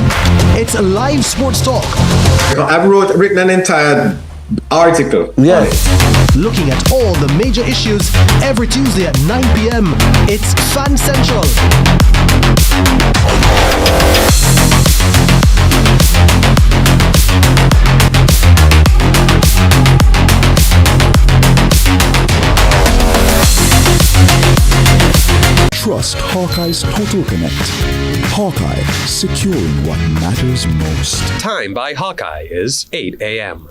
It's live sports talk. I've written an entire article. Looking at all the major issues every Tuesday at 9 p.m. It's Fan Central. Trust Hawkeye's Total Connect. Hawkeye, securing what matters most. Time by Hawkeye is 8 a.m.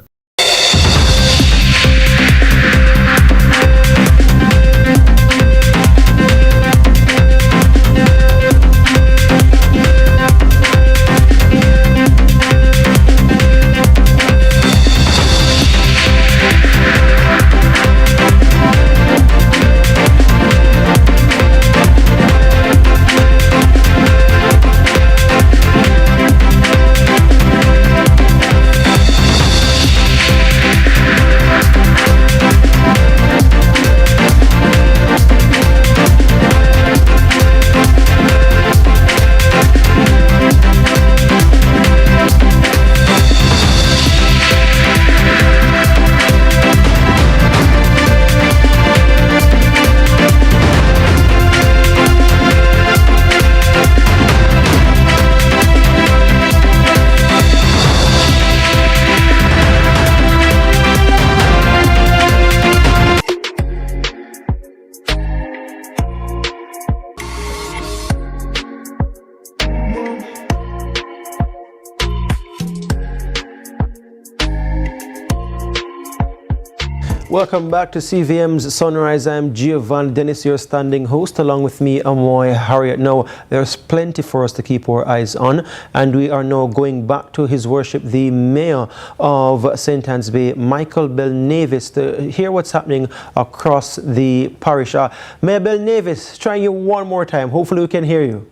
Welcome back to CVM's Sunrise. I'm Giovanni Dennis, your standing host. Along with me, Amoy Harriet. Now, there's plenty for us to keep our eyes on, and we are now going back to His Worship, the Mayor of St. Anne's Bay, Michael Belnavis, to hear what's happening across the parish. Mayor Belnavis, trying you one more time. Hopefully we can hear you.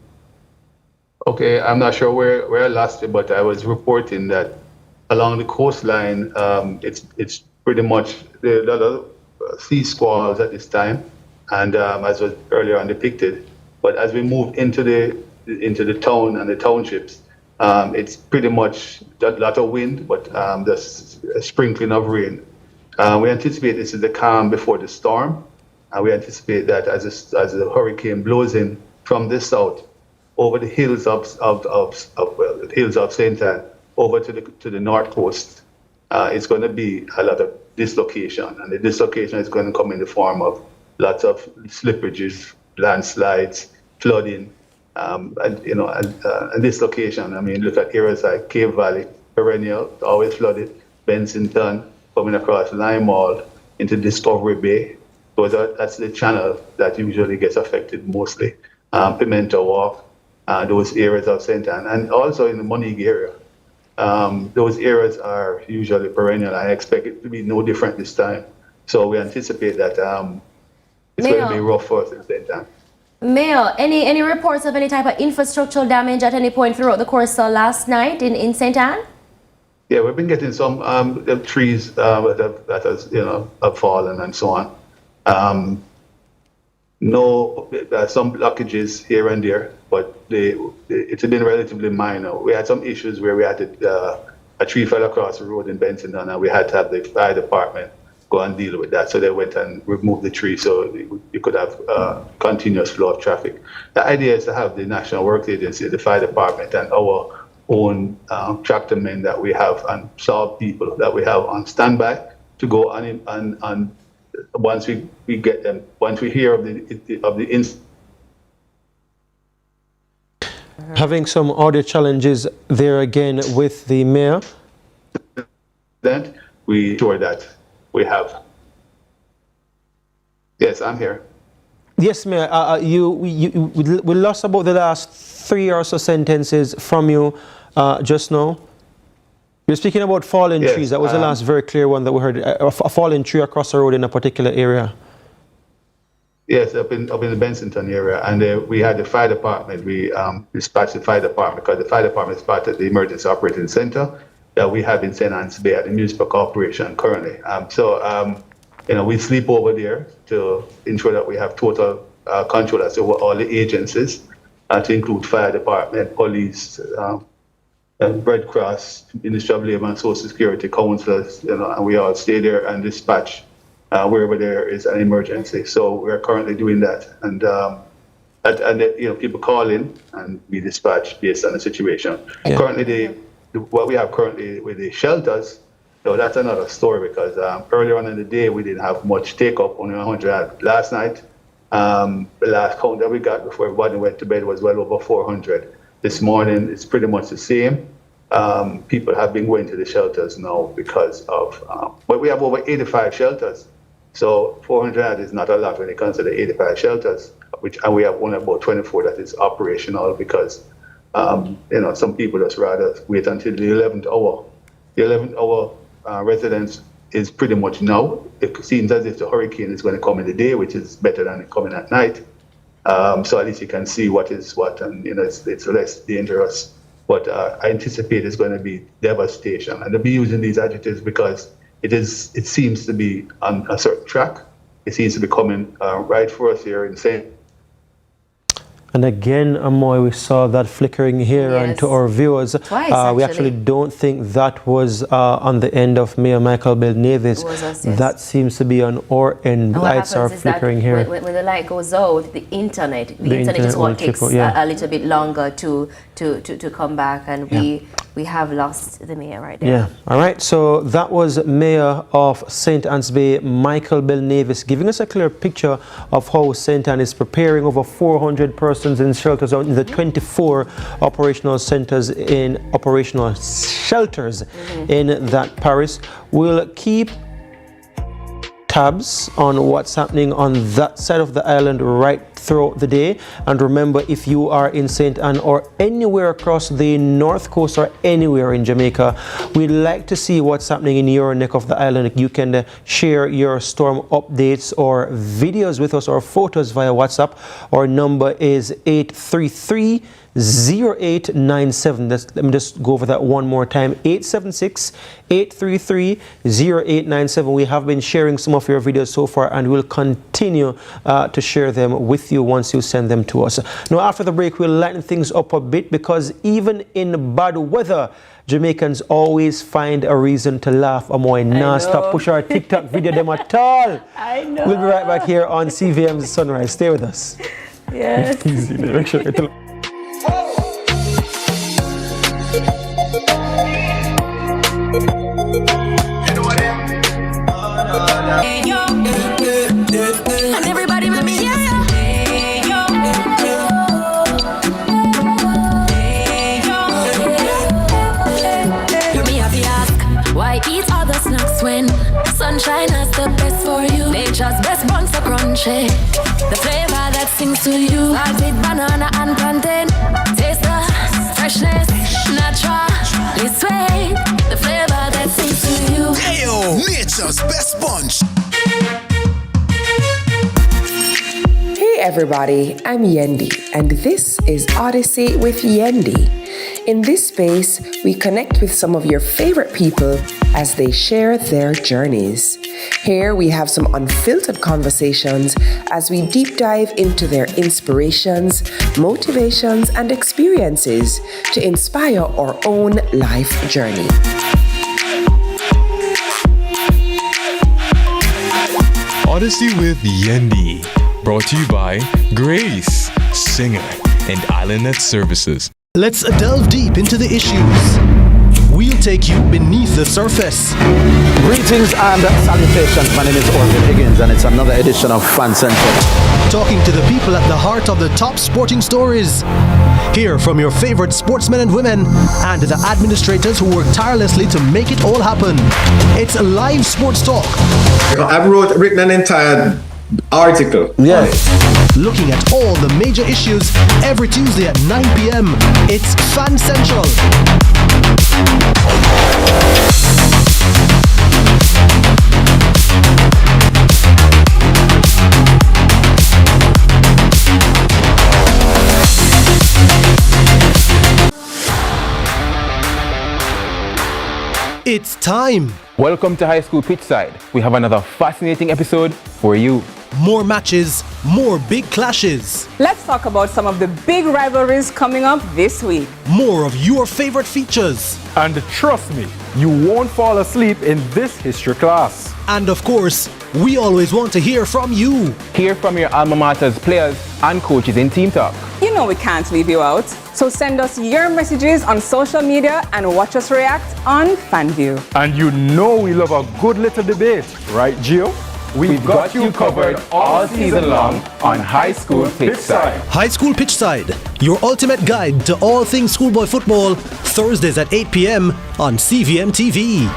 Okay, I'm not sure where I lost it, but I was reporting that along the coastline, it's pretty much a lot of sea squalls at this time, and as was earlier on depicted. But as we move into the town and the townships, it's pretty much a lot of wind, but there's a sprinkling of rain. We anticipate this is the calm before the storm, and we anticipate that as the hurricane blows in from the south over the hills of St. Anne over to the north coast, it's going to be a lot of dislocation, and the dislocation is going to come in the form of lots of slippages, landslides, flooding, and dislocation. I mean, look at areas like Cave Valley, perennial, always flooded, Bensington, coming across Limehall into Discovery Bay. That's the channel that usually gets affected mostly. Pimento Walk, those areas of St. Anne, and also in the Monique area. Those areas are usually perennial. I expect it to be no different this time. So we anticipate that it's going to be rough for us in St. Anne. Mayor, any reports of any type of infrastructural damage at any point throughout the course of last night in St. Anne? Yeah, we've been getting some trees that have fallen and so on. Some blockages here and there, but it's been relatively minor. We had some issues where we had a tree fell across the road in Bensington, and we had to have the fire department go and deal with that. So they went and removed the tree so you could have continuous flow of traffic. The idea is to have the National Works Agency, the fire department, and our own tractor men that we have and SALT people that we have on standby to go on once we get them, once we hear of the incident. Having some audio challenges there again with the mayor. Then we ensure that we have. Yes, I'm here. Yes, Mayor. We lost about the last 3 or so sentences from you just now. You're speaking about fallen trees. That was the last very clear one that we heard. A fallen tree across the road in a particular area. Yes, up in the Bensington area, and we had the fire department. We dispatched the fire department because the fire department is part of the emergency operating center that we have in St. Anne's Bay at the municipal corporation currently. We sleep over there to ensure that we have total control over all the agencies, to include fire department, police, Red Cross, Ministry of Labour and Social Security, councillors, and we all stay there and dispatch wherever there is an emergency. So we're currently doing that, and people call in and we dispatch based on the situation. Yeah. Currently, what we have currently with the shelters, that's another story because earlier on in the day we didn't have much take up, only 100. Last night, the last count that we got before everybody went to bed was well over 400. this morning, it's pretty much the same. People have been going to the shelters now because of, but we have over 85 shelters. So 400 is not a lot when it comes to the 85 shelters, and we have only about 24 that is operational because, some people just rather wait until the 11th hour. The 11th hour residence is pretty much now. It seems as if the hurricane is going to come in the day, which is better than it coming at night. So at least you can see what is what, and it's less dangerous. But I anticipate it's going to be devastation, and they'll be using these adjectives because it seems to be on a certain track. It seems to be coming right for us here in St. And again, Amoy, we saw that flickering here, and to our viewers, Twice, we actually don't think that was on the end of Mayor Michael Bell Nevis. That seems to be on our end. The lights are flickering here. When the light goes out, the internet is what takes a little bit longer to come back, and we have lost the mayor right there. Yeah. All right. So that was Mayor of St. Anne's Bay, Michael Bell Nevis, giving us a clear picture of how St. Anne is preparing over 400 persons in shelters in the 24 operational centers in operational shelters in that parish. We'll keep tabs on what's happening on that side of the island right throughout the day. And remember, if you are in St. Anne or anywhere across the north coast or anywhere in Jamaica, we'd like to see what's happening in your neck of the island. You can share your storm updates or videos with us or photos via WhatsApp. Our number is 833 0897. Let me just go over that one more time. 876-833-0897. We have been sharing some of your videos so far, and we'll continue to share them with you once you send them to us. Now, after the break, we'll lighten things up a bit, because even in bad weather, Jamaicans always find a reason to laugh. Amoy, non-stop push our TikTok video them at all. I know. We'll be right back here on CVM's Sunrise. Stay with us. Yes. Easy. Make sure And everybody with me, why eat other snacks when sunshine is the best for you? Nature's best buns are crunchy. The flavor that sings to you. Salted banana and plantain. Taste the freshness, naturally sweet. The flavor that sings to you. Ayo, nature's best bunch. Hey everybody, I'm Yendi, and this is Odyssey with Yendi. In this space, we connect with some of your favorite people as they share their journeys. Here we have some unfiltered conversations as we deep dive into their inspirations, motivations, and experiences to inspire our own life journey. Odyssey with Yendi, brought to you by Grace, Singer, and Islandnet Services. Let's delve deep into the issues. We'll take you beneath the surface. Greetings and salutations. My name is Orville Higgins, and it's another edition of Fan Central. Talking to the people at the heart of the top sporting stories. Hear from your favorite sportsmen and women and the administrators who work tirelessly to make it all happen. It's live sports talk. I've written an entire article. Looking at all the major issues every Tuesday at 9 p.m. It's Fan Central. It's time. Welcome to High School Pitchside. We have another fascinating episode for you. More matches, more big clashes. Let's talk about some of the big rivalries coming up this week. More of your favorite features. And trust me, you won't fall asleep in this history class. And of course, we always want to hear from you. Hear from your alma mater's players and coaches in Team Talk. You know we can't leave you out. So send us your messages on social media and watch us react on FanView. And you know we love a good little debate, right, Gio? we've got you covered all season long on High School Pitchside. High School Pitchside, your ultimate guide to all things schoolboy football, Thursdays at 8 p.m. on CVM TV.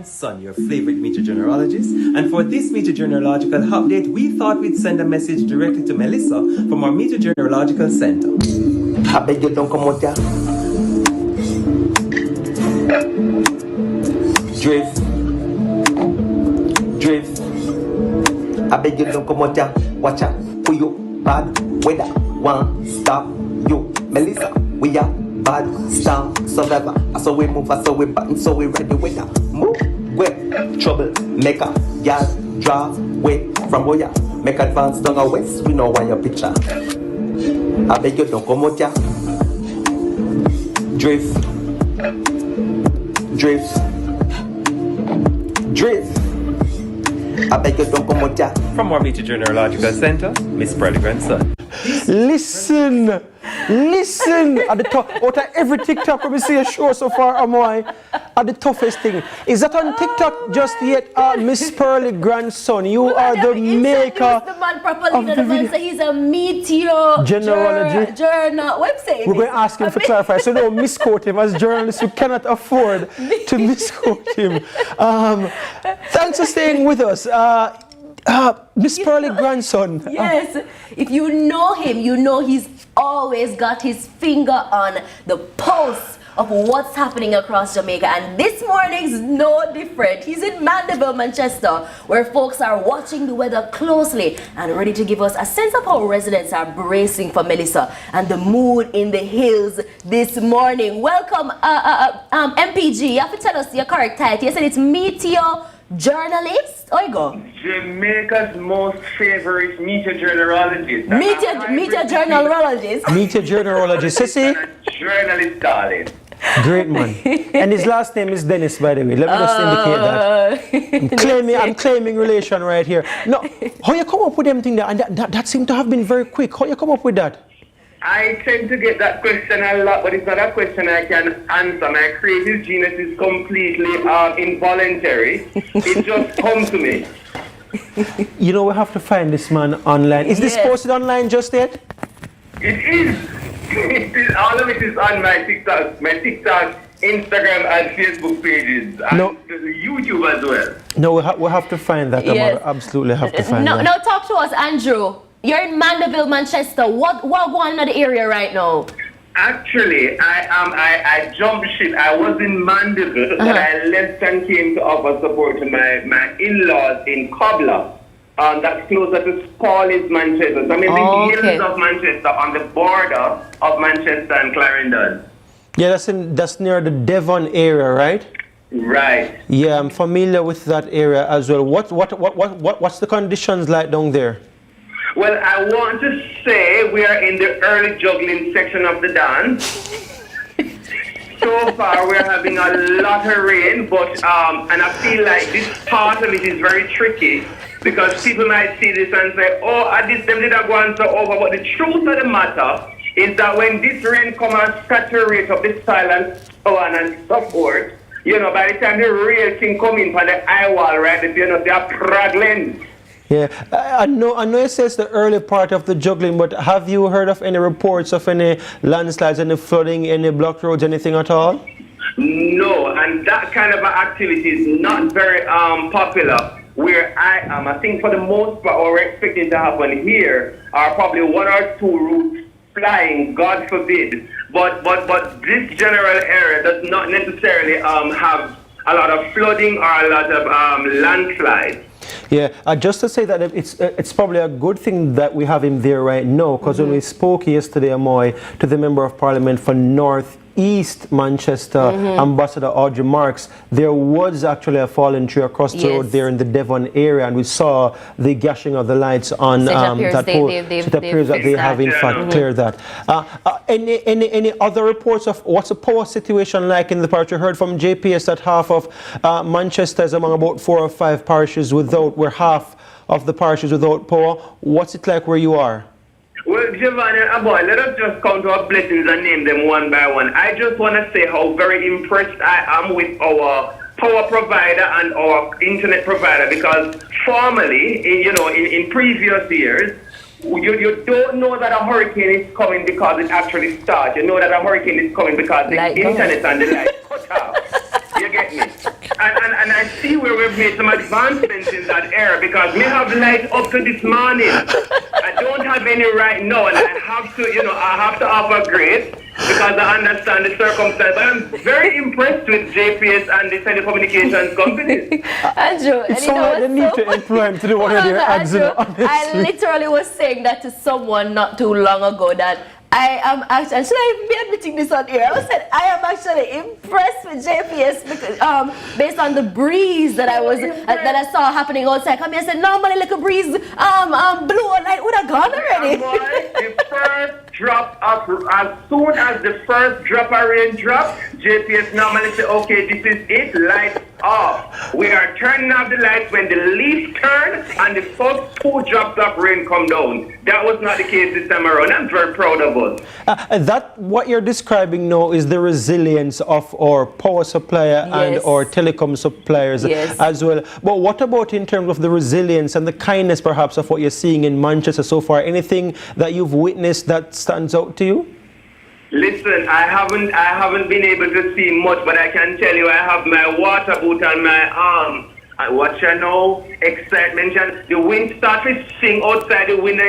Son, your favorite meteorologist, and for this meteorological update, we thought we'd send a message directly to Melissa from our meteorological center. I beg you don't come out here. Drift. I beg you don't come out here. Watch out for you bad weather. One stop you, Melissa. We are bad star survivor. So we move, so we button, so we ready with that. Move. Wait, trouble, maker, y'all draw, wait, from where ya, make advance down our west, we know why your picture. I beg you don't come out ya. Drift. I beg you don't come out ya. From our meteorological center, Miss Pearly Grandson. Listen, at the top, out of every TikTok we see a show so far, Amoy, at the toughest thing. Is that on TikTok just yet, Miss Pearly Grandson? You are the maker the man properly, of the video. So he's a meteor Generology. journal website. We're going to ask him to clarify, so don't misquote him. As journalists, we cannot afford to misquote him. Thanks for staying with us. Miss Pearly Grandson. Yes, if you know him, you know he's always got his finger on the pulse of what's happening across Jamaica, and this morning's no different. He's in Mandeville, Manchester, where folks are watching the weather closely and ready to give us a sense of how residents are bracing for Melissa and the mood in the hills this morning. Welcome, MPG. You have to tell us your correct title. You said it's meteor journalist. Oh, you go. Jamaica's most favorite meteorologist. Meteorologist. Meteorologist. Sissy? Journalist, darling. Great man. And his last name is Dennis, by the way. Let me just indicate that. I'm claiming relation right here. No, how you come up with them thing there? And that seemed to have been very quick. How you come up with that? I tend to get that question a lot, but it's not a question I can answer. My creative genius is completely involuntary. It just comes to me. You know, we have to find this man online. Is this posted online just yet? It is. All of it is on my TikTok, Instagram, and Facebook pages, and YouTube as well. No, we have to find that. Yes. We absolutely have to find that. Now talk to us, Andrew. You're in Mandeville, Manchester. What going on in the area right now? Actually, I jumped ship. I was in Mandeville, but I left and came to offer support to my in-laws in Cobler. That's closer to Spalding, Manchester. So I'm in the hills of Manchester, on the border of Manchester and Clarendon. Yeah, that's near the Devon area, right? Right. Yeah, I'm familiar with that area as well. What's the conditions like down there? Well, I want to say we are in the early juggling section of the dance. So far, we're having a lot of rain, but and I feel like this part of it is very tricky because people might see this and say, "Oh, them did not go on so over." But the truth of the matter is that when this rain comes and saturate up the soil and so on and so forth, you know, by the time the real thing come in from the eye wall, right, you know, they are struggling. Yeah, I know it says the early part of the juggling, but have you heard of any reports of any landslides, any flooding, any blocked roads, anything at all? No, and that kind of activity is not very popular where I am. I think for the most part, what we're expecting to happen here are probably 1 or 2 routes flying, God forbid. But this general area does not necessarily have a lot of flooding or a lot of landslides. Yeah, just to say that it's probably a good thing that we have him there right now, because when we spoke yesterday, Amoy, to the Member of Parliament for North East Manchester, Ambassador Audrey Marks, there was actually a fallen tree across the road there in the Devon area, and we saw the gashing of the lights on that pole. It appears that they have in fact cleared that. Any other reports of what's the power situation like in the parish? You heard from JPS that half of Manchester is among about 4 or 5 parishes where half of the parishes without power. What's it like where you are? Well, Giovanni, boy, let us just count our blessings and name them one by one. I just want to say how very impressed I am with our power provider and our internet provider, because formerly, in previous years, you don't know that a hurricane is coming because it actually starts. You know that a hurricane is coming because the internet and the light cut off. You get me? And I see where we've made some advancements in that area, because we have light up to this morning. I don't have any right now, and I have to offer grace because I understand the circumstance. But I'm very impressed with JPS and the telecommunications companies. Andrew, it's so like they need to employ him to do one of their ads. I literally was saying that to someone not too long ago, that I am actually, should I even be admitting this on air? I said I am actually impressed with JPS because based on the breeze that I saw happening outside. Come here, I said normally like a breeze blew like would have gone already. The first drop of, as soon as the first drop of rain drops, JPS normally say, okay, this is it, lights off. We are turning off the lights when the leaves turn and the first 2 drops of rain come down. That was not the case this time around. I'm very proud of us. That what you're describing now is the resilience of our power supplier and our telecom suppliers as well. But what about in terms of the resilience and the kindness perhaps of what you're seeing in Manchester so far? Anything that you've witnessed that stands out to you? Listen, I haven't been able to see much, but I can tell you I have my water boot on my arm. And what you know, excitement, the wind started to sing outside the window,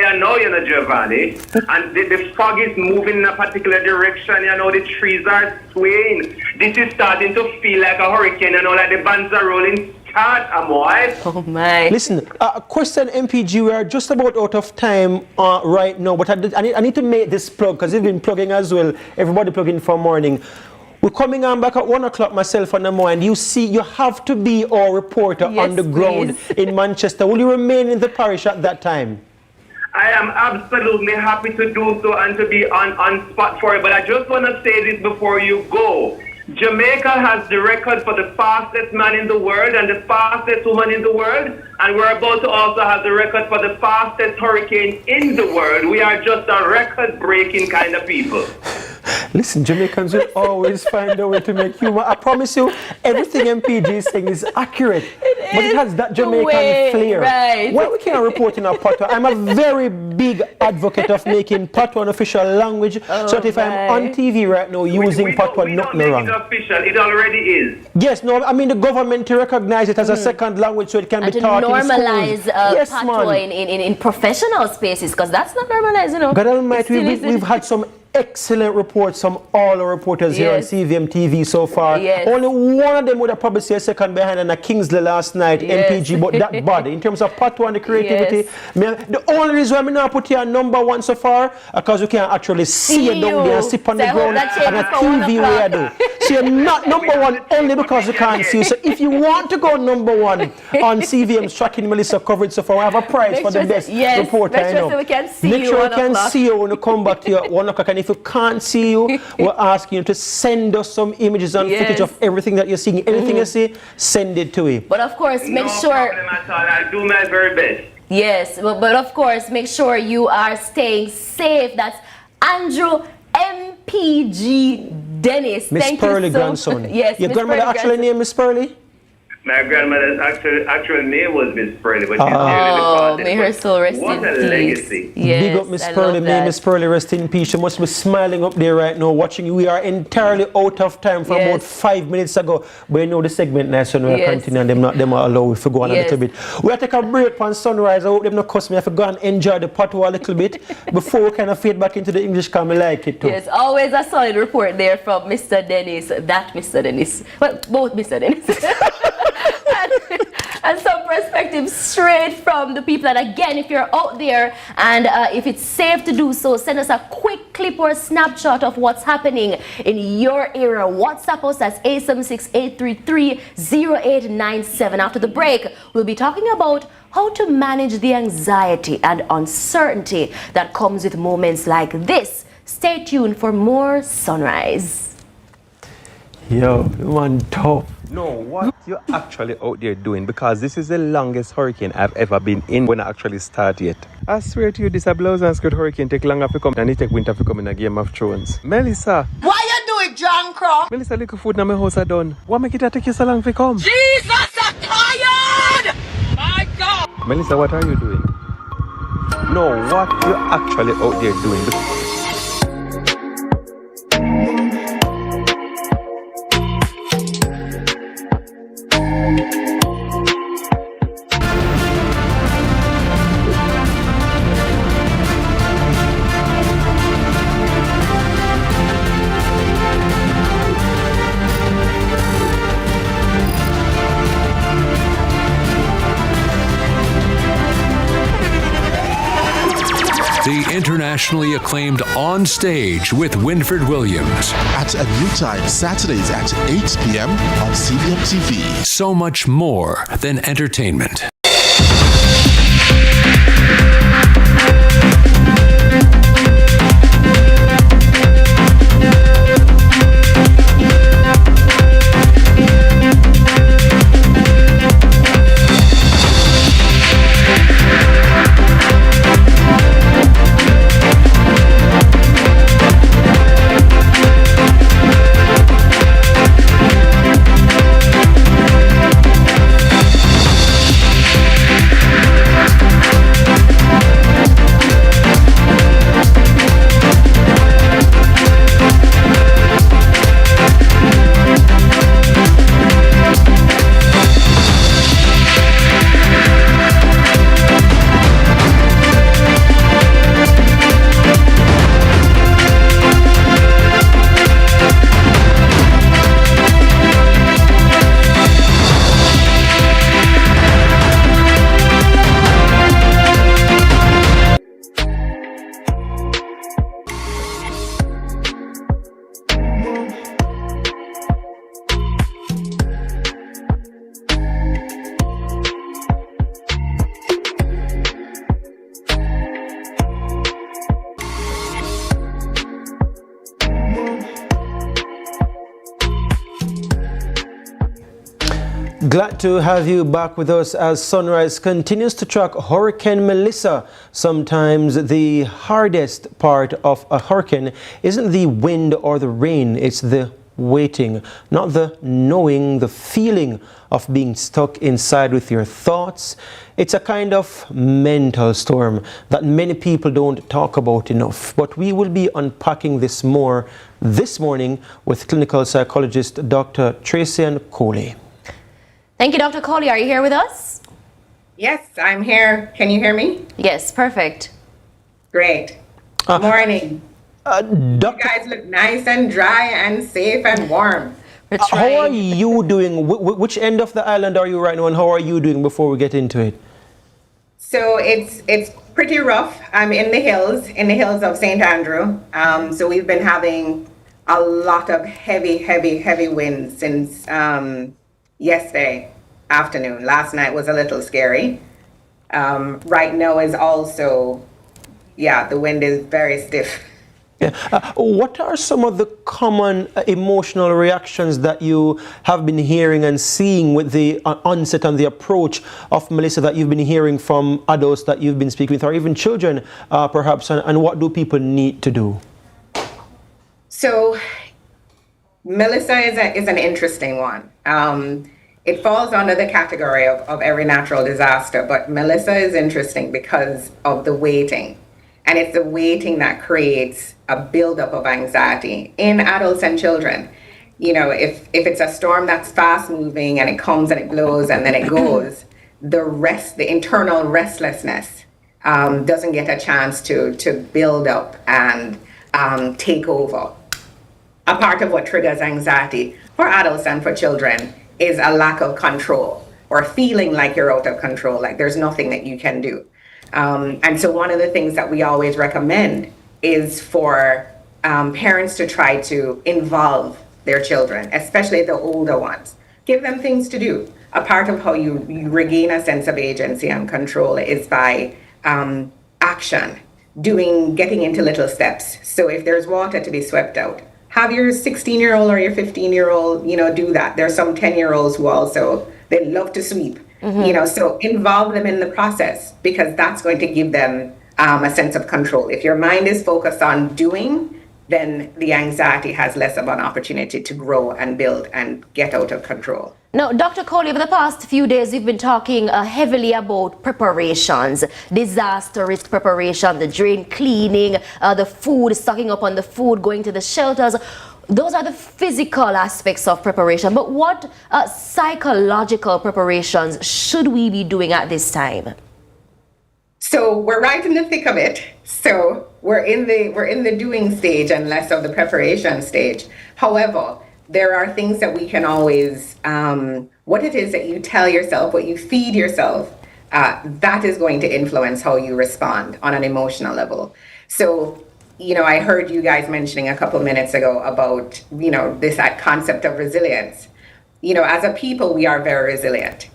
Giovanni. And the fog is moving in a particular direction, the trees are swaying. This is starting to feel like a hurricane, like the bands are rolling. Oh my. Listen, question MPG, we are just about out of time right now, but I need to make this plug because you've been plugging as well. Everybody plugging for morning. We're coming on back at 1 o'clock myself on the morning. You have to be our reporter on the ground in Manchester. Will you remain in the parish at that time? I am absolutely happy to do so and to be on spot for it. But I just want to say this before you go. Jamaica has the record for the fastest man in the world and the fastest woman in the world. And we're about to also have the record for the fastest hurricane in the world. We are just a record-breaking kind of people. Listen, Jamaicans will always find a way to make humor. I promise you, everything MPG is saying is accurate. But it has that Jamaican flair. Right. Well, we can't report in our patois. I'm a very big advocate of making patois an official language. So that if I'm on TV right now using patois, nothing wrong. It official. It already is. Yes, no, I mean the government to recognize it as a second language so it can be taught in schools. Normalize patois in professional spaces, because that's not normalized, God Almighty, we've had some excellent reports from all our reporters here on CVM TV so far. Only one of them would have probably say a second behind and a Kingsley last night, MPG, but that bad. In terms of patois and the creativity, the only reason why I not put here #1 so far because we can't actually see you down there and sit on the ground and a TV way I do. So you're not #1 only because we can't see you. So if you want to go #1 on CVM's tracking Melissa coverage so far, we have a prize for the best reporter. Make sure we can see Make you sure we can 1 o'clock. see you when you come back to your 1 o'clock. And if you can't see you, we're asking you to send us some images and footage of everything that you're seeing. Anything you see, send it to it. But of course, make sure. No problem at all. I'll do my very best. Yes, but of course, make sure you are staying safe. That's Andrew MPG Dennis. Miss Thank Pearly you so grandson. Yes, Your Miss grandmother Pearly actually named Miss Pearly? My grandmother's actual name was Miss Pearly, but she's may her soul rest in peace. What a legacy. Yes, Big up Miss Pearly. May Miss Pearly rest in peace. She must be smiling up there right now, watching you. We are entirely out of time from about 5 minutes ago. But you know the segment now, so we are continuing. Them are allowed if we go on a little bit. We are take a break on Sunrise. I hope them not cost me. I have to go and enjoy the patois a little bit before we kind of fade back into the English, because I like it too. Yes, always a solid report there from Mr. Dennis. That Mr. Dennis. Well, both Mr. Dennis. and some perspective straight from the people. And again, if you're out there and if it's safe to do so, send us a quick clip or a snapshot of what's happening in your area. WhatsApp us at 876-833-0897. After the break, we'll be talking about how to manage the anxiety and uncertainty that comes with moments like this. Stay tuned for more Sunrise. Yo, one top. No, what you're actually out there doing, because this is the longest hurricane I've ever been in when I actually start yet. I swear to you, this a blouse and skirt hurricane take longer to come than it take winter to come in a Game of Thrones. Melissa. Why you do it, John Crow? Melissa, little food in my house are done. What make it take you so long to come? Jesus, I'm tired! My God! Melissa, what are you doing? No, what you're actually out there doing. The internationally acclaimed On Stage with Winford Williams. At a new time, Saturdays at 8 p.m. on CVM TV. So much more than entertainment. Glad to have you back with us as Sunrise continues to track Hurricane Melissa. Sometimes the hardest part of a hurricane isn't the wind or the rain, it's the waiting, not the knowing, the feeling of being stuck inside with your thoughts. It's a kind of mental storm that many people don't talk about enough. But we will be unpacking this more this morning with clinical psychologist Dr. Tracy Coley. Thank you, Dr. Coley. Are you here with us? Yes, I'm here. Can you hear me? Yes, perfect. Great. Morning. You guys look nice and dry and safe and warm. How are you doing? Which end of the island are you right now, and how are you doing before we get into it? So it's pretty rough. I'm in the hills of St. Andrew. So we've been having a lot of heavy winds since yesterday afternoon. Last night was a little scary. Right now is also, the wind is very stiff. Yeah. What are some of the common emotional reactions that you have been hearing and seeing with the onset and the approach of Melissa that you've been hearing from adults that you've been speaking with, or even children perhaps, and what do people need to do? So Melissa is an interesting one. It falls under the category of every natural disaster, but Melissa is interesting because of the waiting. And it's the waiting that creates a buildup of anxiety in adults and children. You know, if it's a storm that's fast moving and it comes and it blows and then it goes, the internal restlessness doesn't get a chance to build up and take over. A part of what triggers anxiety for adults and for children is a lack of control or feeling like you're out of control, like there's nothing that you can do. And so one of the things that we always recommend is for parents to try to involve their children, especially the older ones. Give them things to do. A part of how you regain a sense of agency and control is by action, getting into little steps. So if there's water to be swept out, have your 16-year-old or your 15-year-old, do that. There's some 10-year-olds who also, they love to sweep, so involve them in the process, because that's going to give them a sense of control. If your mind is focused on doing, then the anxiety has less of an opportunity to grow and build and get out of control. Now, Dr. Coley, over the past few days, we've been talking heavily about preparations, disaster risk preparation, the drain cleaning, the food, stocking up on the food, going to the shelters. Those are the physical aspects of preparation. But what psychological preparations should we be doing at this time? So we're right in the thick of it. So we're in the doing stage and less of the preparation stage. However, there are things that we can always, what it is that you tell yourself, what you feed yourself, that is going to influence how you respond on an emotional level. So, I heard you guys mentioning a couple minutes ago about, this concept of resilience. As a people, we are very resilient.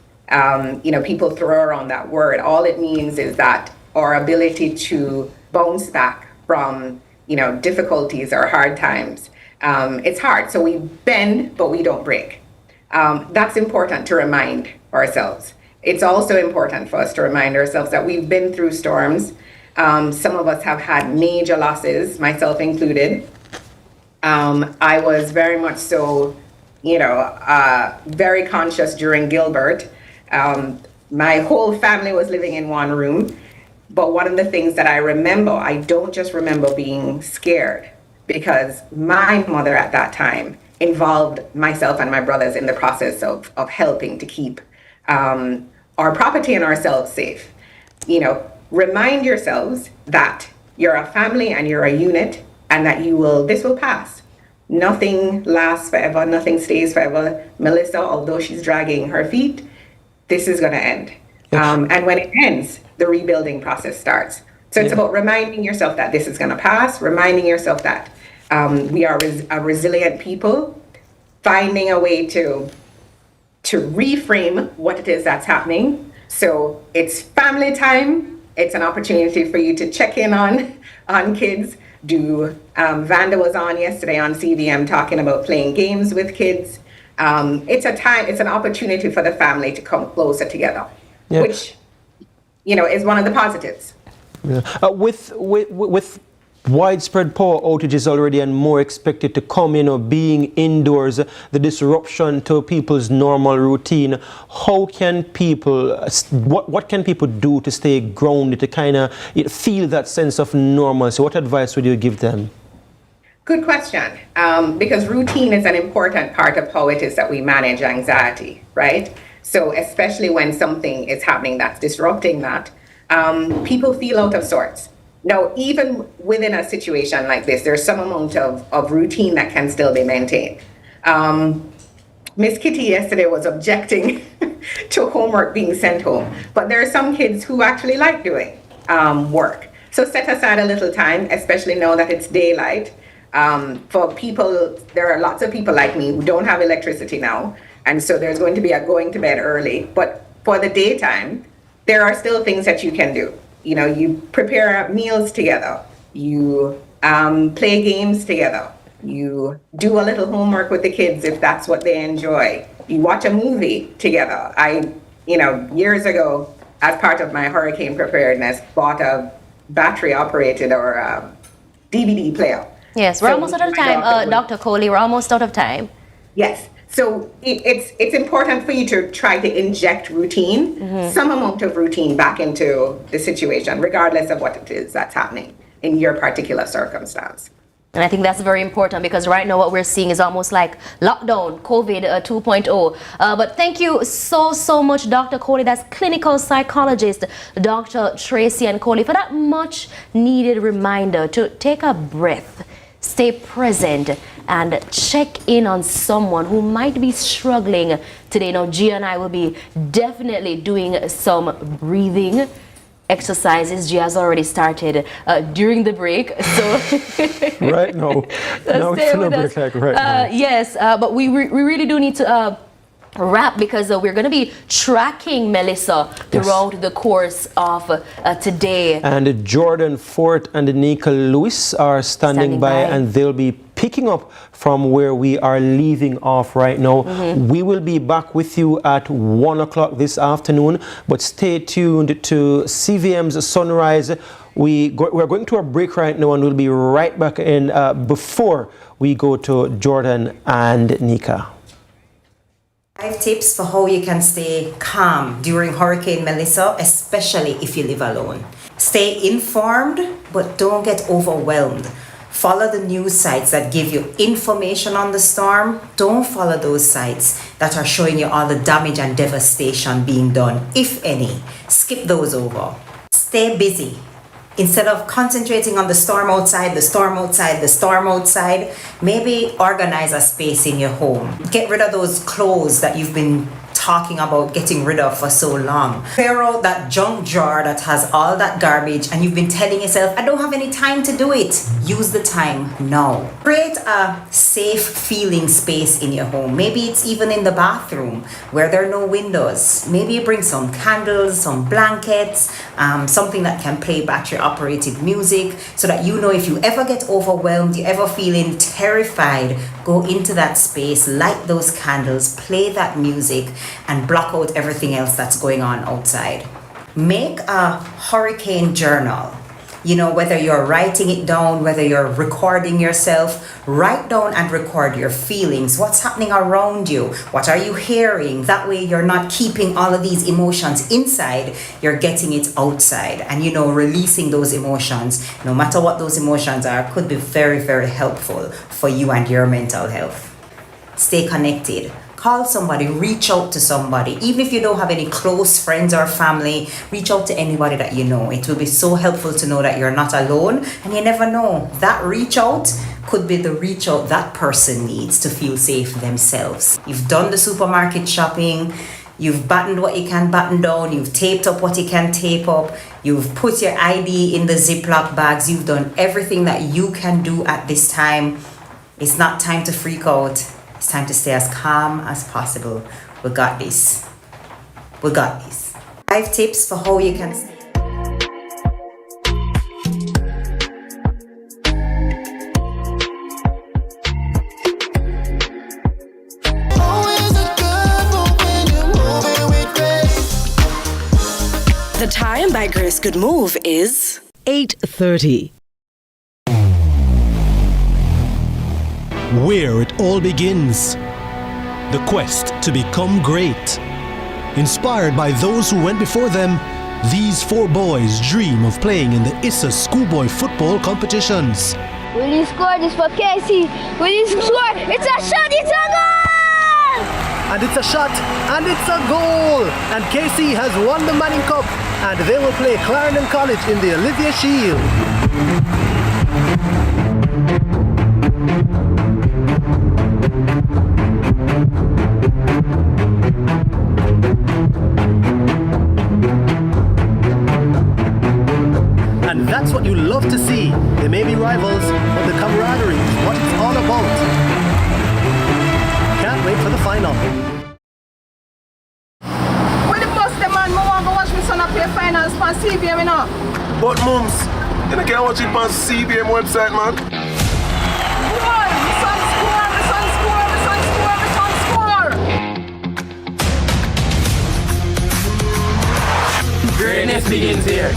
People throw around that word. All it means is that our ability to bounce back from, difficulties or hard times. It's hard. So we bend, but we don't break. That's important to remind ourselves. It's also important for us to remind ourselves that we've been through storms. Some of us have had major losses, myself included. I was very much so, very conscious during Gilbert. My whole family was living in one room. But one of the things that I remember, I don't just remember being scared, because my mother at that time involved myself and my brothers in the process of helping to keep our property and ourselves safe. Remind yourselves that you're a family and you're a unit, and that this will pass. Nothing lasts forever, nothing stays forever. Melissa, although she's dragging her feet, this is going to end. And when it ends, the rebuilding process starts. So it's about reminding yourself that this is going to pass, reminding yourself that we are a resilient people, finding a way to reframe what it is that's happening. So it's family time. It's an opportunity for you to check in on kids. Vanda was on yesterday on CVM talking about playing games with kids. It's an opportunity for the family to come closer together, which, is one of the positives. Yeah. With widespread power outages already and more expected to come, being indoors, the disruption to people's normal routine, how can people, what can people do to stay grounded, to kind of feel that sense of normalcy? What advice would you give them? Good question, because routine is an important part of how it is that we manage anxiety, right? So especially when something is happening that's disrupting that, people feel out of sorts. Now, even within a situation like this, there's some amount of routine that can still be maintained. Miss Kitty yesterday was objecting to homework being sent home, but there are some kids who actually like doing work. So set aside a little time, especially now that it's daylight. For people, there are lots of people like me who don't have electricity now, and so there's going to be a going to bed early. But for the daytime, there are still things that you can do. You prepare meals together, you play games together, you do a little homework with the kids if that's what they enjoy, you watch a movie together. I, years ago, as part of my hurricane preparedness, bought a battery operated or DVD player. Yes, we're almost out of time, Dr. Coley, we're almost out of time. Yes. So it's important for you to try to inject routine, some amount of routine back into the situation, regardless of what it is that's happening in your particular circumstance. And I think that's very important, because right now what we're seeing is almost like lockdown, COVID 2.0. But thank you so much, Dr. Coley. That's clinical psychologist, Dr. Tracy and Coley, for that much needed reminder to take a breath, stay present and check in on someone who might be struggling today. Now, Gia and I will be definitely doing some breathing exercises. Gia has already started during the break, so right now, now it's in a break like right now. Yes, but we really do need to wrap, because we're going to be tracking Melissa throughout the course of today. And Jordan Fort and Nika Lewis are standing by, and they'll be picking up from where we are leaving off right now. We will be back with you at 1 o'clock this afternoon, but stay tuned to CVM's Sunrise. We're going to a break right now, and we'll be right back in before we go to Jordan and Nika. 5 tips for how you can stay calm during Hurricane Melissa, especially if you live alone. Stay informed, but don't get overwhelmed. Follow the news sites that give you information on the storm. Don't follow those sites that are showing you all the damage and devastation being done, if any. Skip those over. Stay busy. Instead of concentrating on the storm outside, the storm outside, the storm outside, maybe organize a space in your home. Get rid of those clothes that you've been talking about getting rid of for so long. Clear out that junk drawer that has all that garbage and you've been telling yourself, I don't have any time to do it. Use the time now. Create a safe feeling space in your home. Maybe it's even in the bathroom where there are no windows. Maybe you bring some candles, some blankets, something that can play battery operated music, so that you know if you ever get overwhelmed, you ever feeling terrified, go into that space, light those candles, play that music, and block out everything else that's going on outside. Make a hurricane journal. You know, whether you're writing it down, whether you're recording yourself, write down and record your feelings. What's happening around you? What are you hearing? That way you're not keeping all of these emotions inside, you're getting it outside. And you know, releasing those emotions, no matter what those emotions are, could be very, very helpful for you and your mental health. Stay connected. Call somebody, reach out to somebody. Even if you don't have any close friends or family, reach out to anybody that you know. It will be so helpful to know that you're not alone, and you never know. That reach out could be the reach out that person needs to feel safe themselves. You've done the supermarket shopping, you've battened what you can batten down, you've taped up what you can tape up, you've put your ID in the Ziploc bags, you've done everything that you can do at this time. It's not time to freak out. It's time to stay as calm as possible. We got this. We got this. 5 tips for how you can stay. The time by Grace Good Move is 8:30. Where it all begins. The quest to become great. Inspired by those who went before them, these 4 boys dream of playing in the ISA schoolboy football competitions. Will you score this for Casey? Will you score? It's a shot, it's a goal! And it's a shot, and it's a goal! And Casey has won the Manning Cup, and they will play Clarendon College in the Olivia Shield. And that's what you love to see. They may be rivals, but the camaraderie is what it's all about. Can't wait for the final. When the bus them man, I want to watch my son play finals on CVM, you know. But mums, you can't watch it on CVM website, man. Boy, my son score, my son score, my son score, my son score. Greatness begins here.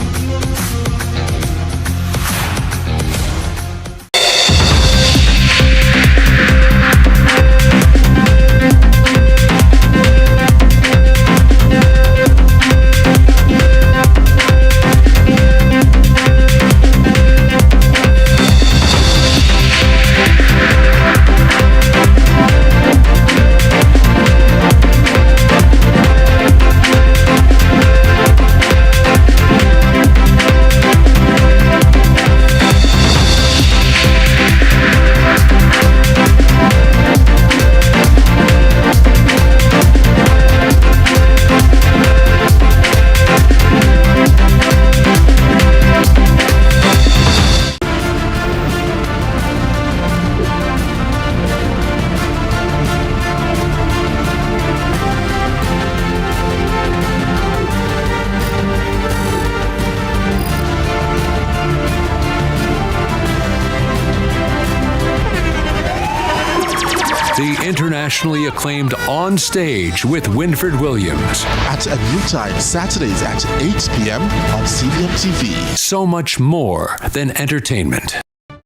the internationally acclaimed On Stage with Winfred Williams. At a new time, Saturdays at 8 p.m. on CVM TV. So much more than entertainment. When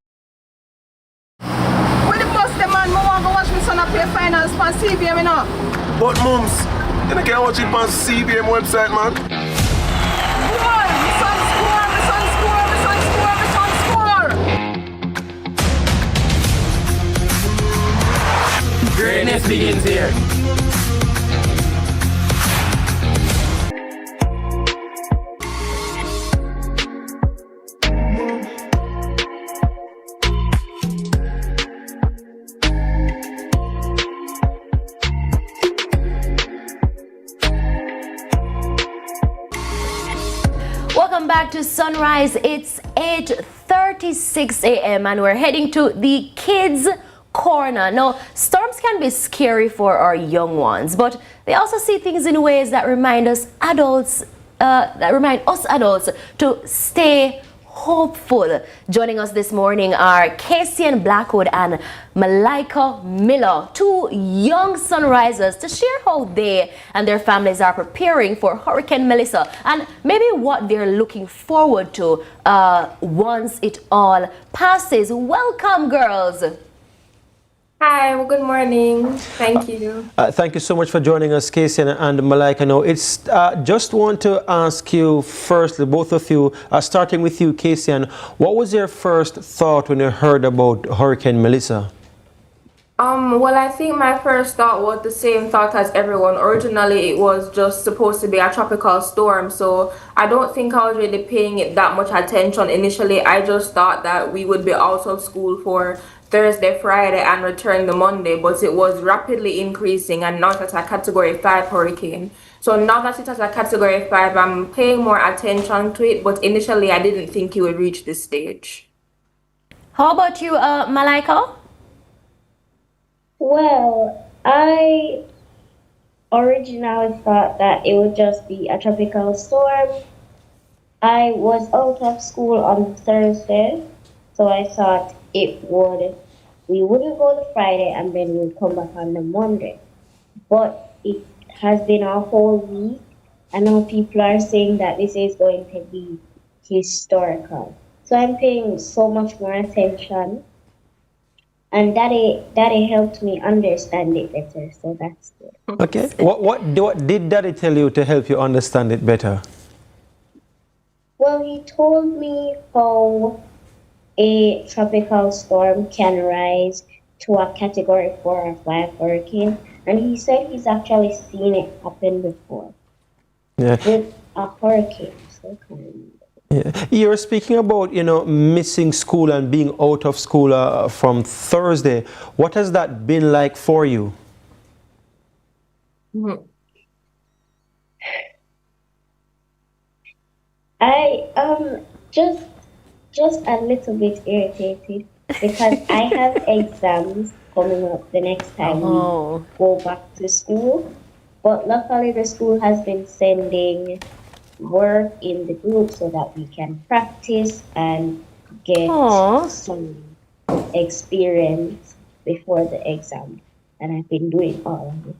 the bus the man, I want to watch my son play finals on CVM, you know. But mums, you can't watch it on CVM website, man. Score! My son score! My son score! My son score! My son score! Greatness begins here. Welcome back to Sunrise. It's 8:36 a.m. and we're heading to the kids' corner. Now, storms can be scary for our young ones, but they also see things in ways that remind us adults to stay hopeful. Joining us this morning are Casey Blackwood and Malika Miller, two young sunrisers, to share how they and their families are preparing for Hurricane Melissa and maybe what they're looking forward to once it all passes. Welcome, girls. Hi, well, good morning. Thank you. Thank you so much for joining us, Casey and Malika. Now, it's just want to ask you firstly, both of you, starting with you, Casey, what was your first thought when you heard about Hurricane Melissa? Well, I think my first thought was the same thought as everyone. Originally, it was just supposed to be a tropical storm, so I don't think I was really paying it that much attention initially. I just thought that we would be out of school for Thursday, Friday, and return the Monday, but it was rapidly increasing and now it's a Category 5 hurricane. So now that it's a Category 5, I'm paying more attention to it, but initially I didn't think it would reach this stage. How about you, Malika? Well, I originally thought that it would just be a tropical storm. I was out of school on Thursday, so I thought we wouldn't go to Friday and then we'll come back on the Monday. But it has been a whole week, and now people are saying that this is going to be historical. So I'm paying so much more attention, and Daddy helped me understand it better, so that's good. Okay. What did Daddy tell you to help you understand it better? Well, he told me how a tropical storm can rise to a Category 4 or 5 hurricane, and he said he's actually seen it happen before. Yeah. With a hurricane. So Yeah. You're speaking about, missing school and being out of school from Thursday. What has that been like for you? I just a little bit irritated because I have exams coming up the next time we go back to school. But luckily the school has been sending work in the group so that we can practice and get some experience before the exam. And I've been doing all of it.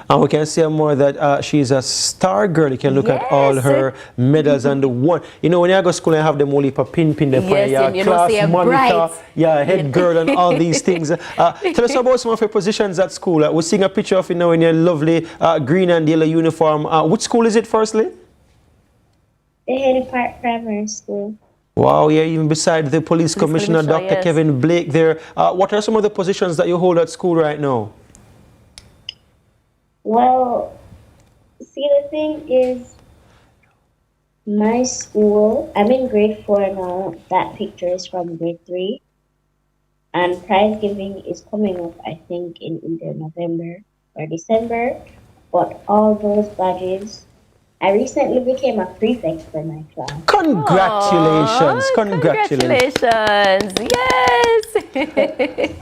And we can see more that she's a star girl. You can look at all her medals and the one. When you go to school and have them only for pin there for your class monitor, head girl and all these things. Tell us about some of your positions at school. We're seeing a picture of you in your lovely green and yellow uniform. Which school is it firstly? The Henry Park Primary School. Wow, yeah, even beside the police commissioner, Dr. Kevin Blake there. What are some of the positions that you hold at school right now? Well, see, the thing is, my school, I'm in grade 4 now. That picture is from grade 3. And prize giving is coming up, I think, in either November or December. But all those badges, I recently became a prefect for my class. Congratulations! Congratulations! Yes!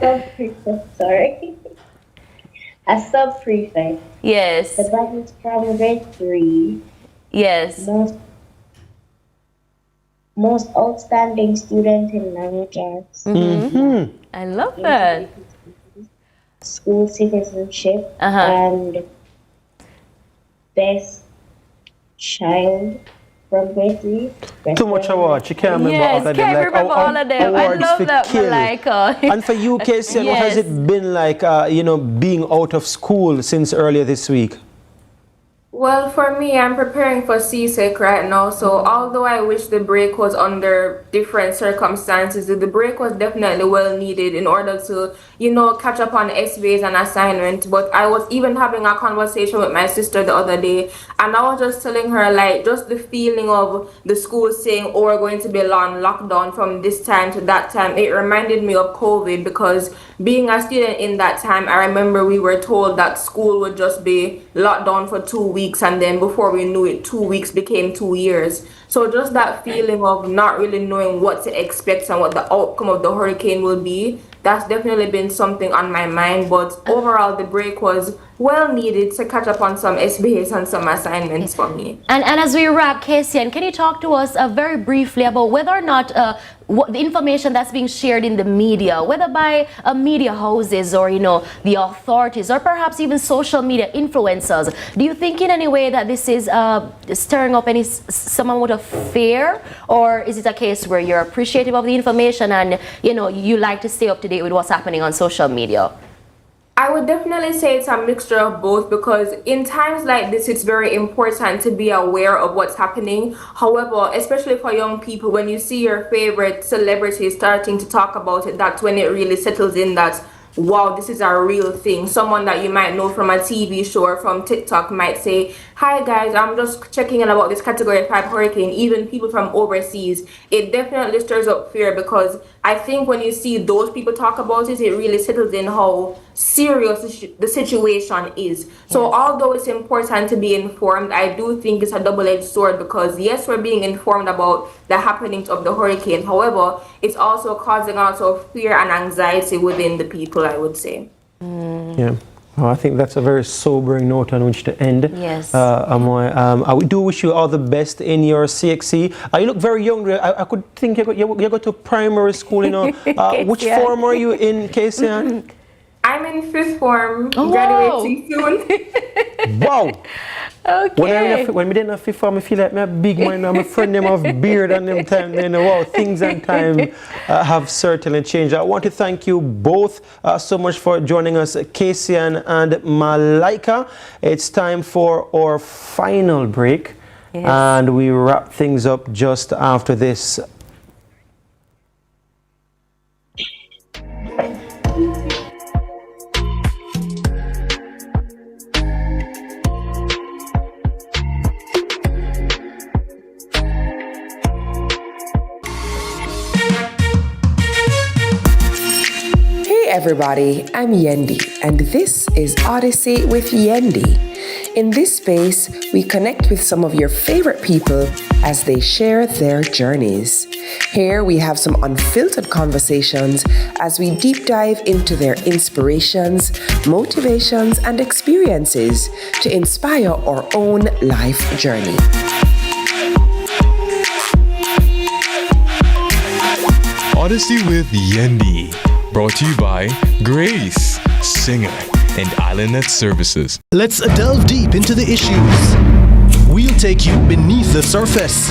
Sub-prefect, sorry. A sub-prefect. Yes. The badges from grade 3. Yes. Most outstanding student in language arts. I love that. school citizenship and best child from grade 3. Too much award. She can't remember all of them. Can't remember all of them. I love that, Malika. And for you, Casey, what has it been like, being out of school since earlier this week? Well, for me, I'm preparing for CSEC right now. So although I wish the break was under different circumstances, the break was definitely well needed in order to, catch up on SBAs and assignment. But I was even having a conversation with my sister the other day, and I was just telling her, just the feeling of the school saying, oh, we're going to be on lockdown from this time to that time. It reminded me of COVID, because being a student in that time, I remember we were told that school would just be locked down for 2 weeks, and then before we knew it, 2 weeks became 2 years. So just that feeling of not really knowing what to expect and what the outcome of the hurricane will be, that's definitely been something on my mind. But overall, the break was well needed to catch up on some SBAs and some assignments for me. And as we wrap, Kasian, can you talk to us very briefly about whether or not what the information that's being shared in the media, whether by media houses or the authorities or perhaps even social media influencers, do you think in any way that this is stirring up some amount of fear, or is it a case where you're appreciative of the information and you like to stay up to date with what's happening on social media? I would definitely say it's a mixture of both, because in times like this, it's very important to be aware of what's happening. However, especially for young people, when you see your favorite celebrity starting to talk about it, that's when it really settles in that, wow, this is a real thing. Someone that you might know from a TV show or from TikTok might say, hi guys, I'm just checking in about this category 5 hurricane. Even people from overseas, it definitely stirs up fear, because I think when you see those people talk about it, it really settles in how serious the situation is. So although it's important to be informed, I do think it's a double-edged sword, because yes, we're being informed about the happenings of the hurricane. However, it's also causing out of fear and anxiety within the people, I would say. Yeah. Well, I think that's a very sobering note on which to end. Yes. I do wish you all the best in your CXC. You look very young. I could think you go to primary school, Which form are you in, Casey? I'm in 5th form, graduating soon. Wow. Okay. When we didn't have 5th form, I feel like I'm a big man. I'm a friend them of beard and them time. Wow, things and time have certainly changed. I want to thank you both so much for joining us, Kasian and Malika. It's time for our final break, and we wrap things up just after this. Everybody, I'm Yendi, and this is Odyssey with Yendi. In this space, we connect with some of your favorite people as they share their journeys. Here we have some unfiltered conversations as we deep dive into their inspirations, motivations, and experiences to inspire our own life journey. Odyssey with Yendi. Brought to you by Grace, Singer, and Islandnet Services. Let's delve deep into the issues. We'll take you beneath the surface.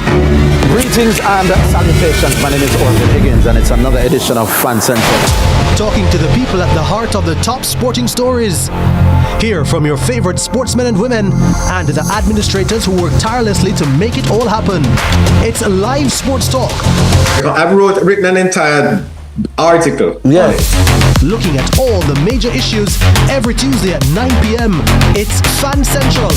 Greetings and salutations. My name is Orville Higgins, and it's another edition of Fan Central. Talking to the people at the heart of the top sporting stories. Hear from your favorite sportsmen and women and the administrators who work tirelessly to make it all happen. It's live sports talk. I've written an entire article. Yes. Looking at all the major issues every Tuesday at 9 p.m. It's Fan Central.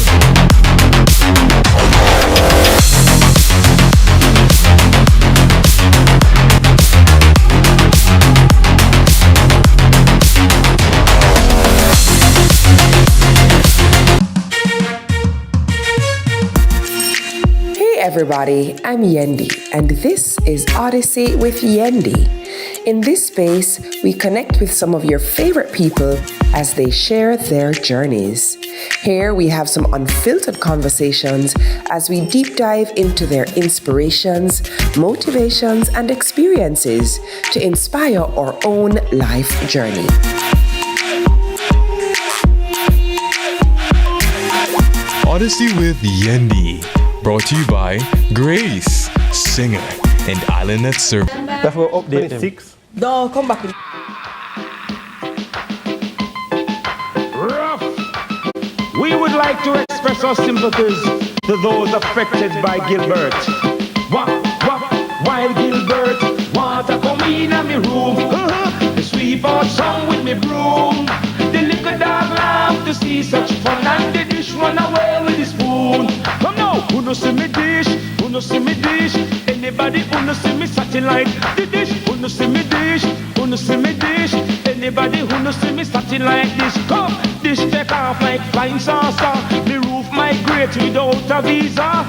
Hey everybody, I'm Yendi, and this is Odyssey with Yendi. In this space, we connect with some of your favorite people as they share their journeys. Here we have some unfiltered conversations as we deep dive into their inspirations, motivations, and experiences to inspire our own life journey. Odyssey with Yendi. Brought to you by Grace, singer, and Island Net Service. That's what update 26. No, come back. Rough. We would like to express our sympathies to those affected by Gilbert. While Gilbert want to come in me room, the sweep out song with me broom. The little dog laugh to see such fun, and the dish run away with the spoon. Come now, who no see me dish? Who no see me dish? Anybody who no see me satchel like the dish? Who no see me dish? Who no see me dish? Anybody who no see me satchel like this? Come, dish take off like flying saucer. The roof migrate without a visa.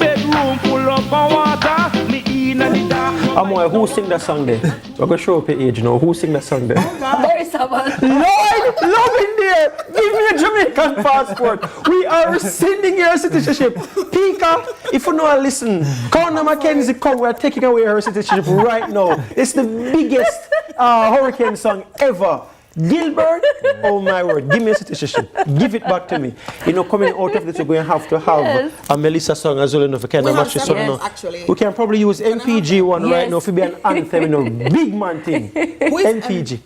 Bedroom full of water. Me in and the dark. Amoy, who sing that song there? We're going to show up your age now. Who sing that song there? Very someone. Lord, love in there. Give me a Jamaican passport. We are rescinding your citizenship. Pika, if you know, listen. Conor Mackenzie, come. We are taking away her citizenship right now. It's the biggest hurricane song ever. Gilbert, oh my word, give me a citizenship. Give it back to me. You know, coming out of this, we're going to have a Melissa song as well. You know, if we can match this song, actually. We can probably use MPG one right now if it be an anthem, you know, big man thing. MPG.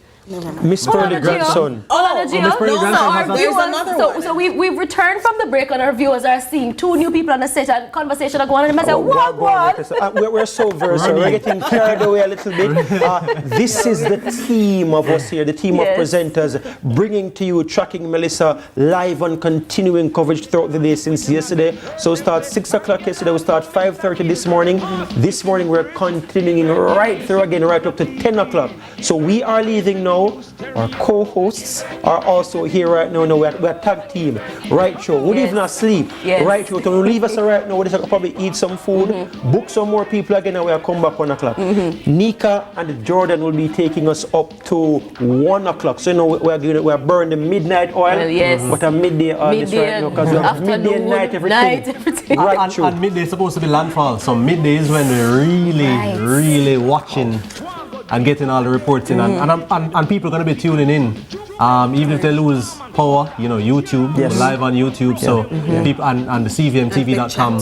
Miss Pearly grandson. There's another one. So we've returned from the break and our viewers are seeing two new people on the set and conversation are going on and I said, what? We're so versatile. We're getting carried away a little bit. This is the team of us here, the team of presenters, bringing to you Tracking Melissa live and continuing coverage throughout the day since yesterday. So we start 6 o'clock yesterday, we start 5:30 this morning. This morning we're continuing right through again, right up to 10 o'clock. So we are leaving now. Our co-hosts are also here right now. We're a tag team. Right through. We're even asleep. Right through. Can you leave us right now? We'll probably eat some food, book some more people again, and we'll come back 1 o'clock. Nika and Jordan will be taking us up to 1 o'clock. So you know we're burning the midnight oil. But a midday oil is right now because we have midday and night everything. Right through. And midday is supposed to be landfall. So midday is when we're really watching and getting all the reports in, and people are going to be tuning in, even if they lose power, you know, YouTube, we're live on YouTube, so people and the CVMTV.com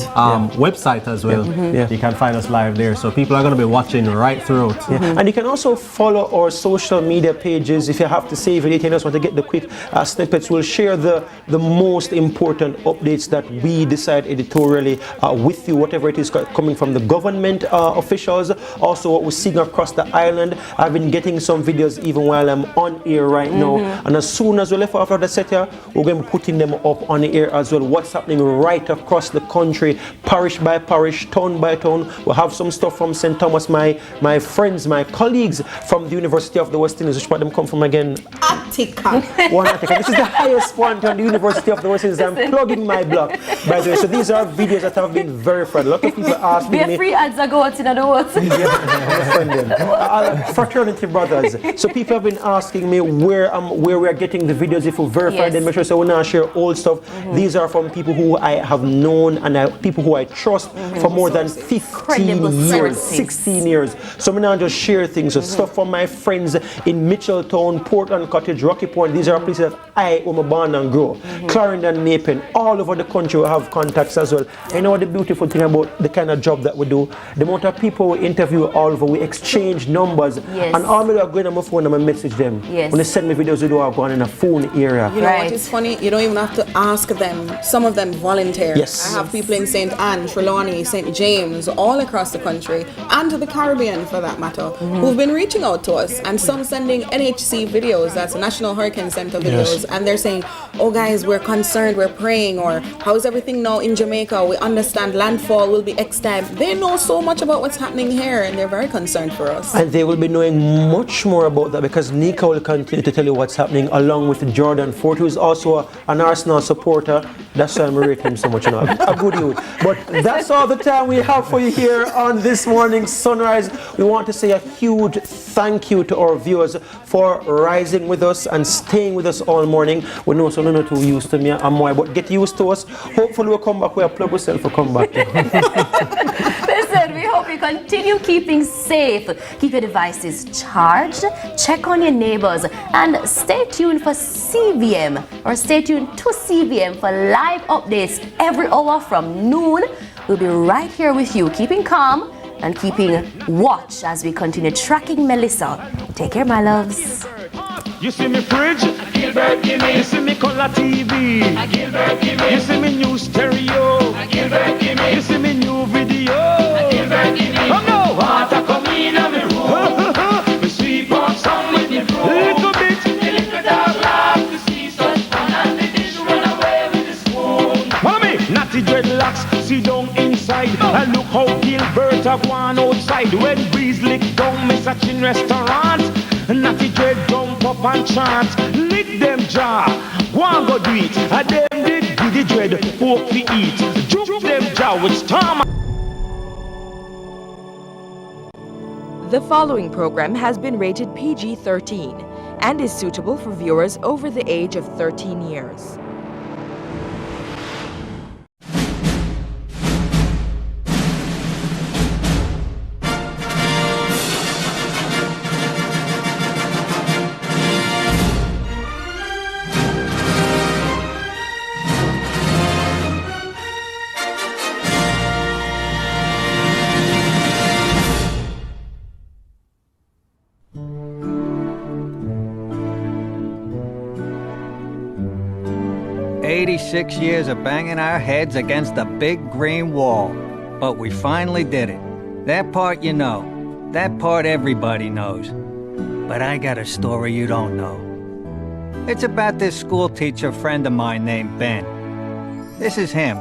website as well. You can find us live there, so people are going to be watching right throughout. And you can also follow our social media pages. If you have to save anything else, want to get the quick snippets, we'll share the most important updates that we decide editorially with you, whatever it is coming from the government officials, also what we're seeing across the island. I've been getting some videos even while I'm on air right now, and as soon as we left off of the set here, we're going to be putting them up on the air as well. What's happening right across the country, parish by parish, town by town. We'll have some stuff from St. Thomas, my friends, my colleagues from the University of the West Indies. Which part them come from again? Attica. This is the highest point on the University of the West Indies. I'm plugging my blog, by the way. So these are videos that have been verified. A lot of people ask me. Free ads are going in the words. Fraternity brothers. So people have been asking me where we are getting the videos, if we verify them, make sure so we now share old stuff. These are from people who I have known and people who I trust for more than 15 years, 16 years. So we now just share things. So stuff from my friends in Mitchelltown, Portland Cottage, Rocky Point. These are places that I was born and grow. Clarendon, Napen, all over the country we have contacts as well. You know what the beautiful thing about the kind of job that we do? The amount of people we interview all over, we exchange numbers. And all me do I go in on my phone and I message them. When they send me videos, we do I go on in a phone area. You know what is funny? You don't even have to ask them. Some of them volunteer. I have people in St. Anne, Trelawney, St. James, all across the country, and to the Caribbean for that matter, who've been reaching out to us, and some sending NHC videos, that's National Hurricane Center videos, and they're saying, oh guys, we're concerned, we're praying, or how's everything now in Jamaica? We understand landfall will be X time. They know so much about what's happening here, and they're very concerned for us. And they will be knowing much more about that because Nika will continue to tell you what's happening along with Jordan Fort, who is also an Arsenal supporter. That's why I'm rating him so much, you know, a good youth. But that's all the time we have for you here on this morning's Sunrise. We want to say a huge thank you to our viewers for rising with us and staying with us all morning. We know so not too used to me and more, but get used to us. Hopefully we'll come back. We'll plug ourselves for come back. Listen, we hope hope you continue keeping safe. Keep your devices charged, check on your neighbors, and stay tuned for CVM, or stay tuned to CVM for live updates every hour from noon. We'll be right here with you, keeping calm and keeping watch as we continue tracking Melissa. Take care, my loves. You see me fridge? Gilbert, give me. You see me color TV? Gilbert, give me. You see me new stereo? Gilbert, give me. You see me new video? Gilbert, give me. Come now, water come in my room. We sweep up some with the broom. Little bit. The little dog laugh to see such fun, and the dish run away with the spoon. Follow me, natty dreadlocks, sit down inside. And look how Gilbert have gone outside. When breeze lick down me such in restaurant. Natty dread jump up and chant. Lick them jaw, go and go do it. And them did the dread pork we eat. Juke them jaw with storm. The following program has been rated PG-13 and is suitable for viewers over the age of 13 years. "86 years of banging our heads against a big green wall. But we finally did it. That part you know. That part everybody knows. But I got a story you don't know. It's about this school teacher friend of mine named Ben. This is him,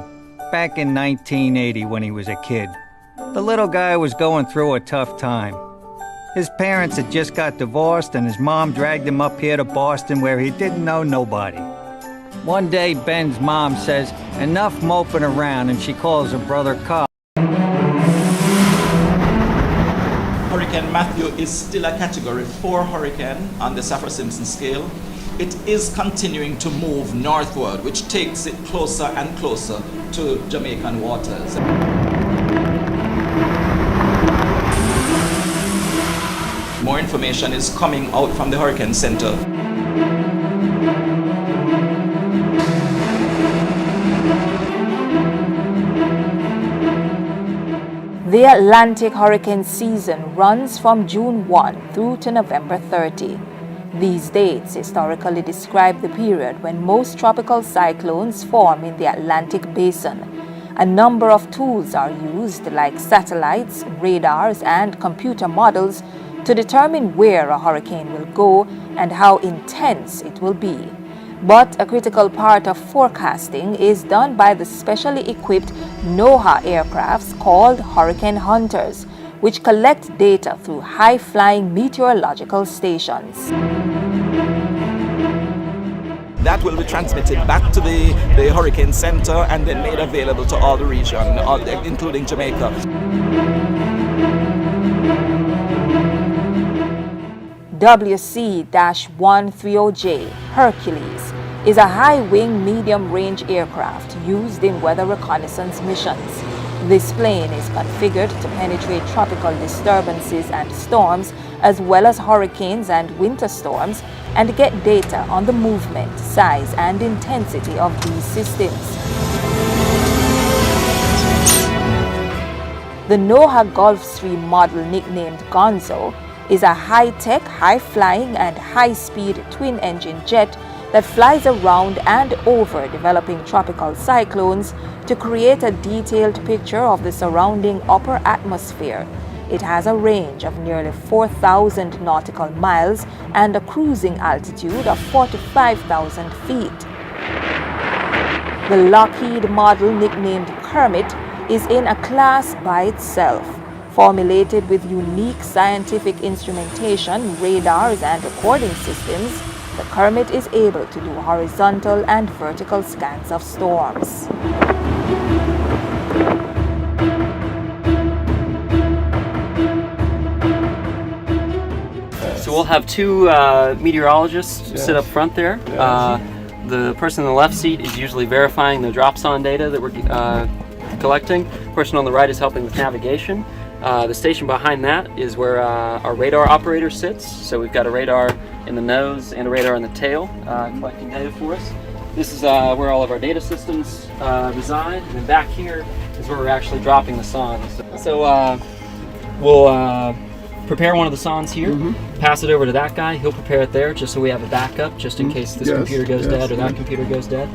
back in 1980 when he was a kid. The little guy was going through a tough time. His parents had just got divorced and his mom dragged him up here to Boston where he didn't know nobody. One day, Ben's mom says, "Enough moping around," and she calls her brother Carl. Hurricane Matthew is still a Category 4 hurricane on the Saffir-Simpson scale. It is continuing to move northward, which takes it closer and closer to Jamaican waters. More information is coming out from the Hurricane Center. The Atlantic hurricane season runs from June 1 through to November 30. These dates historically describe the period when most tropical cyclones form in the Atlantic basin. A number of tools are used, like satellites, radars, and computer models, to determine where a hurricane will go and how intense it will be. But a critical part of forecasting is done by the specially equipped NOAA aircrafts called Hurricane Hunters, which collect data through high-flying meteorological stations. That will be transmitted back to the Hurricane Center and then made available to all the region, including Jamaica. WC-130J Hercules is a high-wing, medium-range aircraft used in weather reconnaissance missions. This plane is configured to penetrate tropical disturbances and storms, as well as hurricanes and winter storms, and get data on the movement, size, and intensity of these systems. The NOAA Gulfstream model, nicknamed Gonzo, is a high-tech, high-flying, and high-speed twin-engine jet that flies around and over developing tropical cyclones to create a detailed picture of the surrounding upper atmosphere. It has a range of nearly 4,000 nautical miles and a cruising altitude of 45,000 feet. The Lockheed model, nicknamed Kermit, is in a class by itself. Formulated with unique scientific instrumentation, radars, and recording systems, the Kermit is able to do horizontal and vertical scans of storms. So we'll have two meteorologists sit up front there. The person in the left seat is usually verifying the dropson data that we're collecting. The person on the right is helping with navigation. The station behind that is where our radar operator sits. So we've got a radar in the nose and a radar in the tail collecting data for us. This is where all of our data systems reside. And then back here is where we're actually dropping the songs. So we'll prepare one of the songs here, pass it over to that guy. He'll prepare it there just so we have a backup just in case this computer goes dead or that computer goes dead.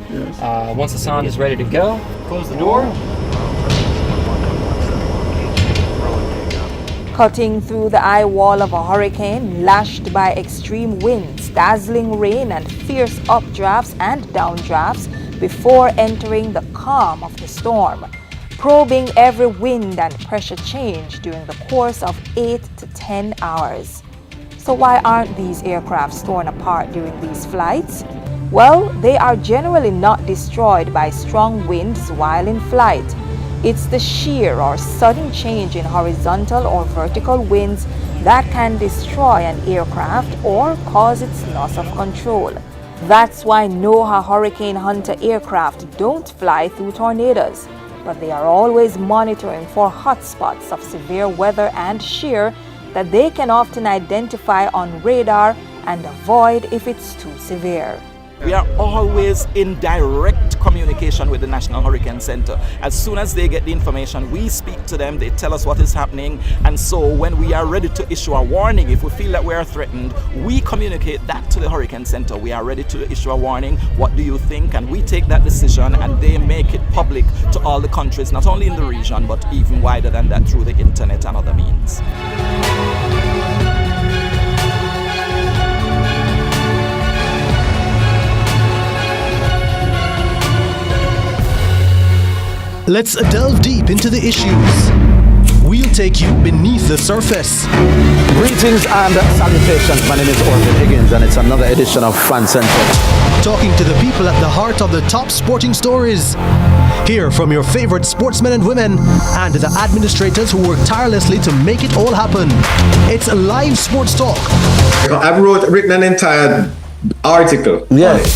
Once the song is ready to go, close the door. Cutting through the eye wall of a hurricane, lashed by extreme winds, dazzling rain, and fierce updrafts and downdrafts before entering the calm of the storm, probing every wind and pressure change during the course of 8 to 10 hours. So why aren't these aircrafts torn apart during these flights? Well, they are generally not destroyed by strong winds while in flight. It's the sheer or sudden change in horizontal or vertical winds that can destroy an aircraft or cause its loss of control. That's why NOAA Hurricane Hunter aircraft don't fly through tornadoes, but they are always monitoring for hotspots of severe weather and shear that they can often identify on radar and avoid if it's too severe. We are always in direct communication with the National Hurricane Center. As soon as they get the information, we speak to them, they tell us what is happening, and so when we are ready to issue a warning, if we feel that we are threatened, we communicate that to the Hurricane Center. We are ready to issue a warning, what do you think? And we take that decision and they make it public to all the countries, not only in the region, but even wider than that through the internet and other means. Let's delve deep into the issues. We'll take you beneath the surface. Greetings and salutations. My name is Orville Higgins, and it's another edition of Fan Central. Talking to the people at the heart of the top sporting stories. Hear from your favorite sportsmen and women and the administrators who work tirelessly to make it all happen. It's live sports talk. I've written an entire article. Yes.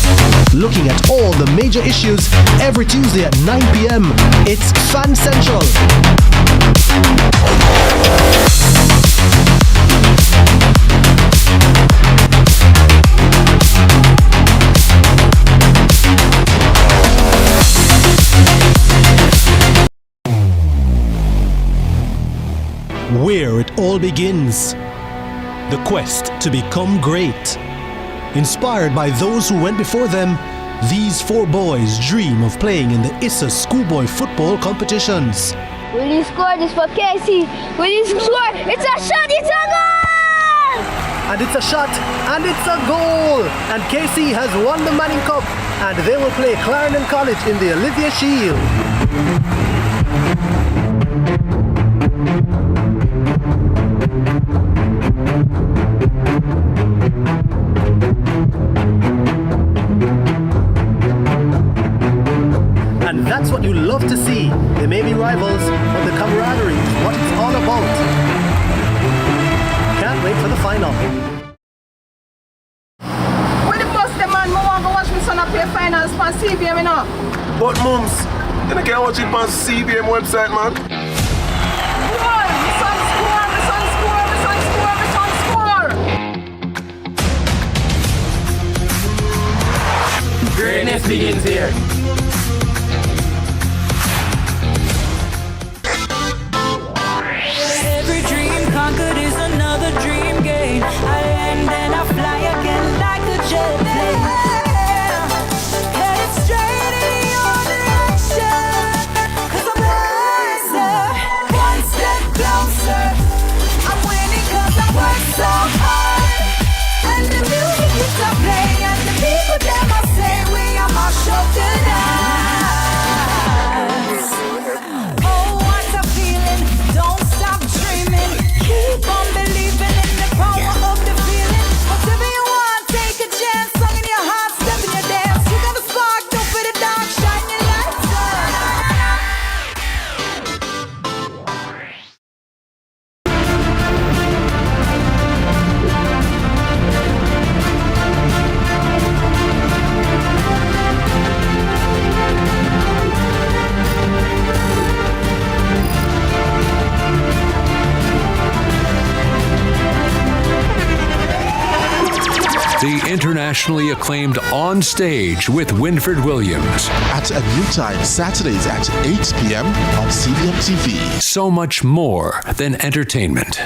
Looking at all the major issues every Tuesday at 9 p.m. It's Fan Central. Where it all begins. The quest to become great. Inspired by those who went before them, these four boys dream of playing in the ISSA schoolboy football competitions. Will you score this for Casey? Will you score? It's a shot, it's a goal! And it's a shot, and it's a goal! And Casey has won the Manning Cup, and they will play Clarendon College in the Olivia Shield. And that's what you love to see. They may be rivals, but the camaraderie is what it's all about. Can't wait for the final. When the bus the man, I want to watch my son up play finals on CVM, you know. But mums, you can't watch it on CVM website, man. Goal! My son score! My son score! My son score! My son score! Greatness begins here. Every dream conquered is another dream gained. I land and I fly again like a jet plane. Headed straight in your direction, 'cause I'm wiser, one step closer. I'm winning 'cause I work so hard. And the music keeps on playing, and the people them I say we are my show tonight. the internationally acclaimed On Stage with Winfred Williams. At a new time, Saturdays at 8 p.m. on CVM TV. So much more than entertainment.